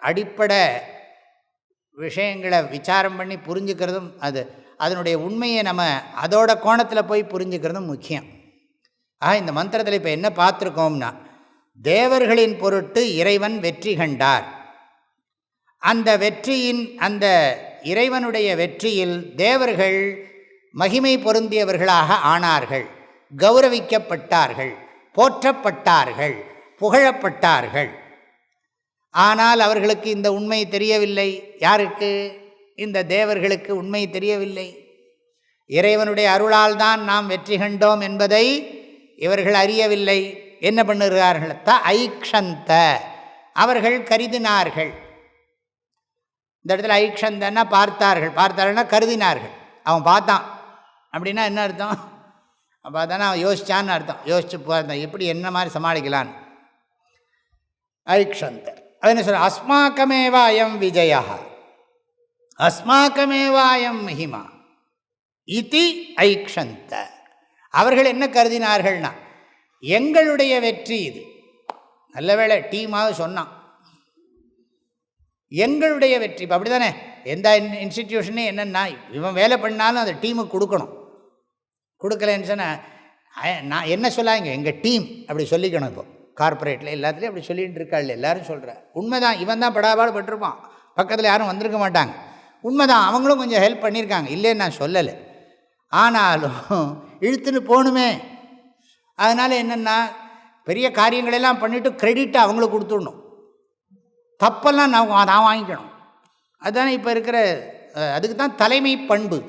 அடிப்படை விஷயங்களை விசாரம் பண்ணி புரிஞ்சுக்கிறதும், அதனுடைய உண்மையை நம்ம அதோட கோணத்தில் போய் புரிஞ்சுக்கிறதும் முக்கியம். இந்த மந்திரத்தில் இப்போ என்ன பார்த்துருக்கோம்னா, தேவர்களின் பொருட்டு இறைவன் வெற்றி கண்டார். அந்த வெற்றியின், அந்த இறைவனுடைய வெற்றியில் தேவர்கள் மகிமை பொருந்தியவர்களாக ஆனார்கள், கௌரவிக்கப்பட்டார்கள், போற்றப்பட்டார்கள், புகழப்பட்டார்கள். ஆனால் அவர்களுக்கு இந்த உண்மை தெரியவில்லை. யாருக்கு? இந்த தேவர்களுக்கு உண்மை தெரியவில்லை. இறைவனுடைய அருளால் தான் நாம் வெற்றி கண்டோம் என்பதை இவர்கள் அறியவில்லை. என்ன பண்ணுகிறார்கள்? ஐக்ஷந்த, அவர்கள் கருதினார்கள். இந்த இடத்துல ஐக்ஷந்தன்னா பார்த்தார்கள். பார்த்தார்கள்னா கருதினார்கள். அவன் பார்த்தான் அப்படின்னா என்ன அர்த்தம்? பார்த்தானா அவன் யோசிச்சான்னு அர்த்தம். யோசிச்சு பார்த்தான் எப்படி என்ன மாதிரி சமாளிக்கலான்னு. ஐக்ஷந்தர் அது என்ன சொல்ற? அஸ்மாக்கமேவா அயம் விஜயா, அஸ்மாக்கமேவா அயம் மகிமா இதி ஐக்ஷந்த. அவர்கள் என்ன கருதினார்கள்னா எங்களுடைய வெற்றி இது. நல்ல வேளை டீமாக சொன்னான் எங்களுடைய வெற்றி. இப்போ அப்படி தானே எந்த இன்ஸ்டிடியூஷனே என்னென்னா இவன் வேலை பண்ணாலும் அந்த டீமுக்கு கொடுக்கணும். கொடுக்கலன்னு சொன்னால் நான் என்ன சொல்லாங்க எங்கள் டீம் அப்படி சொல்லிக்கணும். இப்போ கார்பரேட்டில் எல்லாத்துலேயும் அப்படி சொல்லிகிட்டு இருக்காள். எல்லோரும் சொல்கிற உண்மைதான். இவன் தான் படாபாடு பட்டிருப்பான், பக்கத்தில் யாரும் வந்திருக்க மாட்டாங்க. உண்மைதான், அவங்களும் கொஞ்சம் ஹெல்ப் பண்ணியிருக்காங்க, இல்லைன்னு நான் சொல்லலை. ஆனாலும் இழுத்துன்னு போகணுமே. அதனால் என்னென்னா பெரிய காரியங்களெல்லாம் பண்ணிவிட்டு கிரெடிட்டை அவங்களுக்கு கொடுத்துடணும். தப்பெல்லாம் நான் வாங்கிக்கணும். அதுதானே இப்போ இருக்கிற, அதுக்கு தான் தலைமை பண்பு,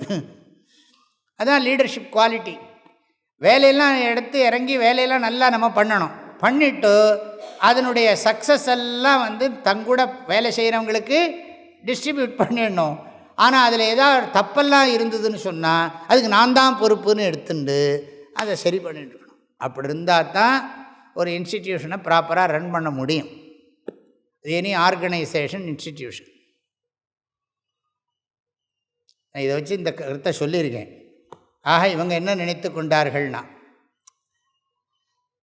அதுதான் லீடர்ஷிப் குவாலிட்டி. வேலையெல்லாம் எடுத்து இறங்கி வேலையெல்லாம் நல்லா நம்ம பண்ணணும். பண்ணிவிட்டு அதனுடைய சக்ஸஸ் எல்லாம் தங்கூட வேலை செய்கிறவங்களுக்கு டிஸ்ட்ரிபியூட் பண்ணிடணும். ஆனால் அதில் ஏதாவது தப்பெல்லாம் இருந்ததுன்னு சொன்னால் அதுக்கு நான் தான் பொறுப்புன்னு எடுத்துட்டு அதை சரி பண்ணிட்டுருக்கணும். அப்படி இருந்தால் தான் ஒரு இன்ஸ்டிடியூஷனை ப்ராப்பராக ரன் பண்ண முடியும். Any organisation, institution. நான் இதை வச்சு இந்த கருத்தை சொல்லியிருக்கேன். ஆக இவங்க என்ன நினைத்து கொண்டார்கள்னா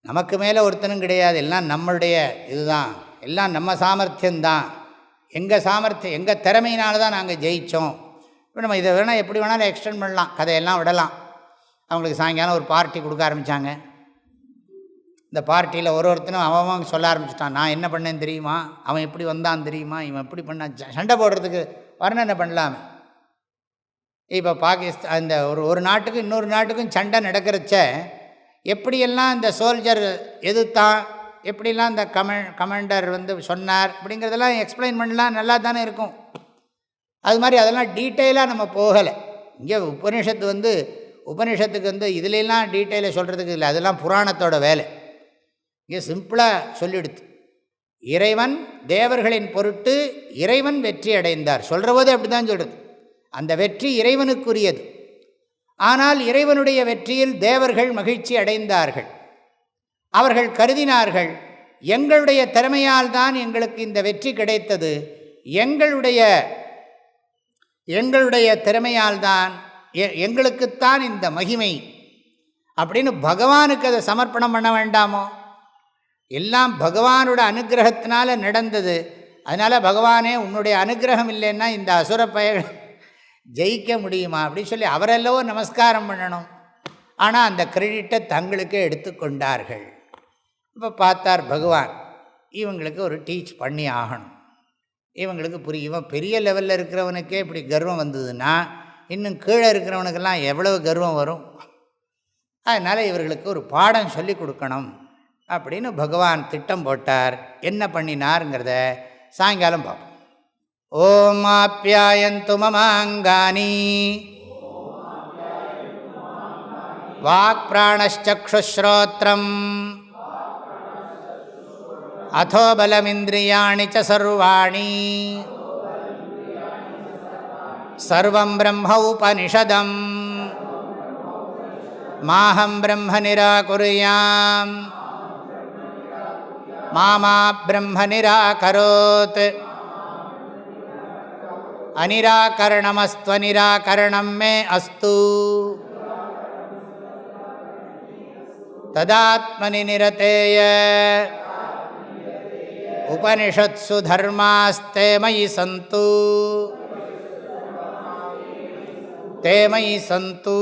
நமக்கு மேலே ஒருத்தனும் கிடையாது, எல்லாம் நம்மளுடைய இதுதான், எல்லாம் நம்ம சாமர்த்தியம்தான், எங்கள் சாமர்த்தியம் எங்கள் திறமையினால தான் நாங்கள் ஜெயித்தோம். இப்போ நம்ம இதை வேணால் எப்படி வேணாலும் எக்ஸ்டெண்ட் பண்ணலாம், கதையெல்லாம் விடலாம். அவங்களுக்கு சாயங்காலம் ஒரு பார்ட்டி கொடுக்க ஆரம்பித்தாங்க. இந்த பார்ட்டியில் ஒருத்தனும் அவன் சொல்ல ஆரம்பிச்சிட்டான், நான் என்ன பண்ணேன்னு தெரியுமா, அவன் எப்படி வந்தான் தெரியுமா, இவன் எப்படி பண்ணான். சண்டை போடுறதுக்கு வர்ணனை பண்ணலாமே. இப்போ பாகிஸ்தான் இந்த ஒரு நாட்டுக்கும் இன்னொரு நாட்டுக்கும் சண்டை நடக்கிறச்ச எப்படியெல்லாம் இந்த சோல்ஜர் எதிர்த்தான், எப்படிலாம் இந்த கமாண்டர் சொன்னார் அப்படிங்கிறதெல்லாம் எக்ஸ்பிளைன் பண்ணலாம், நல்லா தானே இருக்கும். அது மாதிரி அதெல்லாம் டீட்டெயிலாக நம்ம போகலை. இங்கே உபனிஷத்துக்கு இதுலெல்லாம் டீட்டெயிலை சொல்கிறதுக்கு இல்லை, அதெல்லாம் புராணத்தோட வேலை. இங்கே சிம்பிளாக சொல்லிடுது. இறைவன் தேவர்களின் பொருட்டு இறைவன் வெற்றி அடைந்தார். சொல்கிற போது அப்படி தான் சொல்கிறது. அந்த வெற்றி இறைவனுக்குரியது. ஆனால் இறைவனுடைய வெற்றியில் தேவர்கள் மகிழ்ச்சி அடைந்தார்கள். அவர்கள் கருதினார்கள் எங்களுடைய திறமையால் தான் எங்களுக்கு இந்த வெற்றி கிடைத்தது, எங்களுடைய திறமையால் தான் எங்களுக்குத்தான் இந்த மகிமை அப்படின்னு பகவானுக்கு அதை சமர்ப்பணம் பண்ண வேண்டாமோ? எல்லாம் பகவானோட அனுகிரகத்தினால நடந்தது. அதனால் பகவானே உன்னுடைய அனுகிரகம் இல்லைன்னா இந்த அசுர பயல் ஜெயிக்க முடியுமா அப்படின்னு சொல்லி அவரெல்லவோ நமஸ்காரம் பண்ணணும். ஆனால் அந்த கிரெடிட்டை தங்களுக்கே எடுத்துக்கொண்டார்கள். இப்போ பார்த்தார் பகவான், இவங்களுக்கு ஒரு டீச் பண்ணி ஆகணும். இவங்களுக்கு இவன் பெரிய லெவலில் இருக்கிறவனுக்கே இப்படி கர்வம் வந்ததுன்னா இன்னும் கீழே இருக்கிறவனுக்கெல்லாம் எவ்வளவு கர்வம் வரும். அதனால் இவர்களுக்கு ஒரு பாடம் சொல்லி கொடுக்கணும் அப்படின்னு பகவான் திட்டம் போட்டார். என்ன பண்ணினாருங்கிறத சாயங்காலம் பார்ப்போம். ஓம் ஆப்யாயந்து மமாங்கானி வாக் பிராணச்சக்ஷுஸ்ரோத்ரம் அதோ பலமிந்திரியாணி ச சர்வாணி சர்வம் பிரம்ம உபனிஷதம் மாஹம் பிரம்ம நிராகுர்யாம் மாமா பிரம்ம நிராகரோத் அநிராகரணமஸ்த்வநிராகரணம் மே அஸ்து ததாத்மனி நிரதேய உபனிஷத்சு தர்மாஸ்தே மயி சந்து தே மயி சந்து.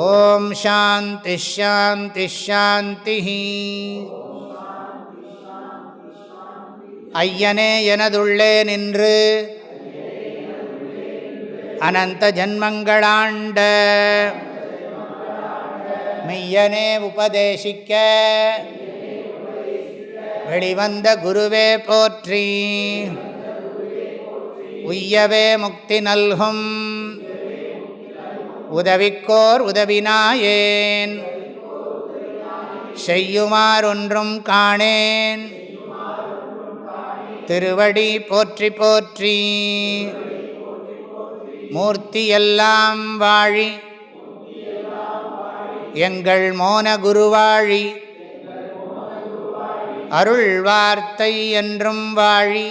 ஓம் சாந்தி ஷாந்தி ஷாந்தி. ஐயனே எனதுள்ளே நின்று அனந்த ஜன்மங்களாண்ட மெய்யனே உபதேசிக்க வெளிவந்த குருவே போற்றி. உய்யவே முக்தி நல்கும் உதவிக்கோர் உதவினாயேன். செய்யுமாறொன்றும் காணேன் திருவடி போற்றி போற்றி. மூர்த்தியெல்லாம் வாழி எங்கள் மோன குருவாழி. அருள் வார்த்தை என்றும் வாழி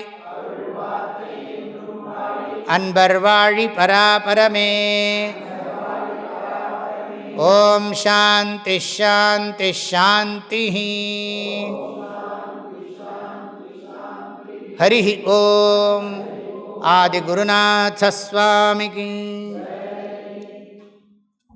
அன்பர் வாழி பராபரமே. ஓம் சாந்தி ஷாந்தி ஷாந்தி. ஹரி ஓம். ஆதிகுருநாத ஸ்வாமிக்கு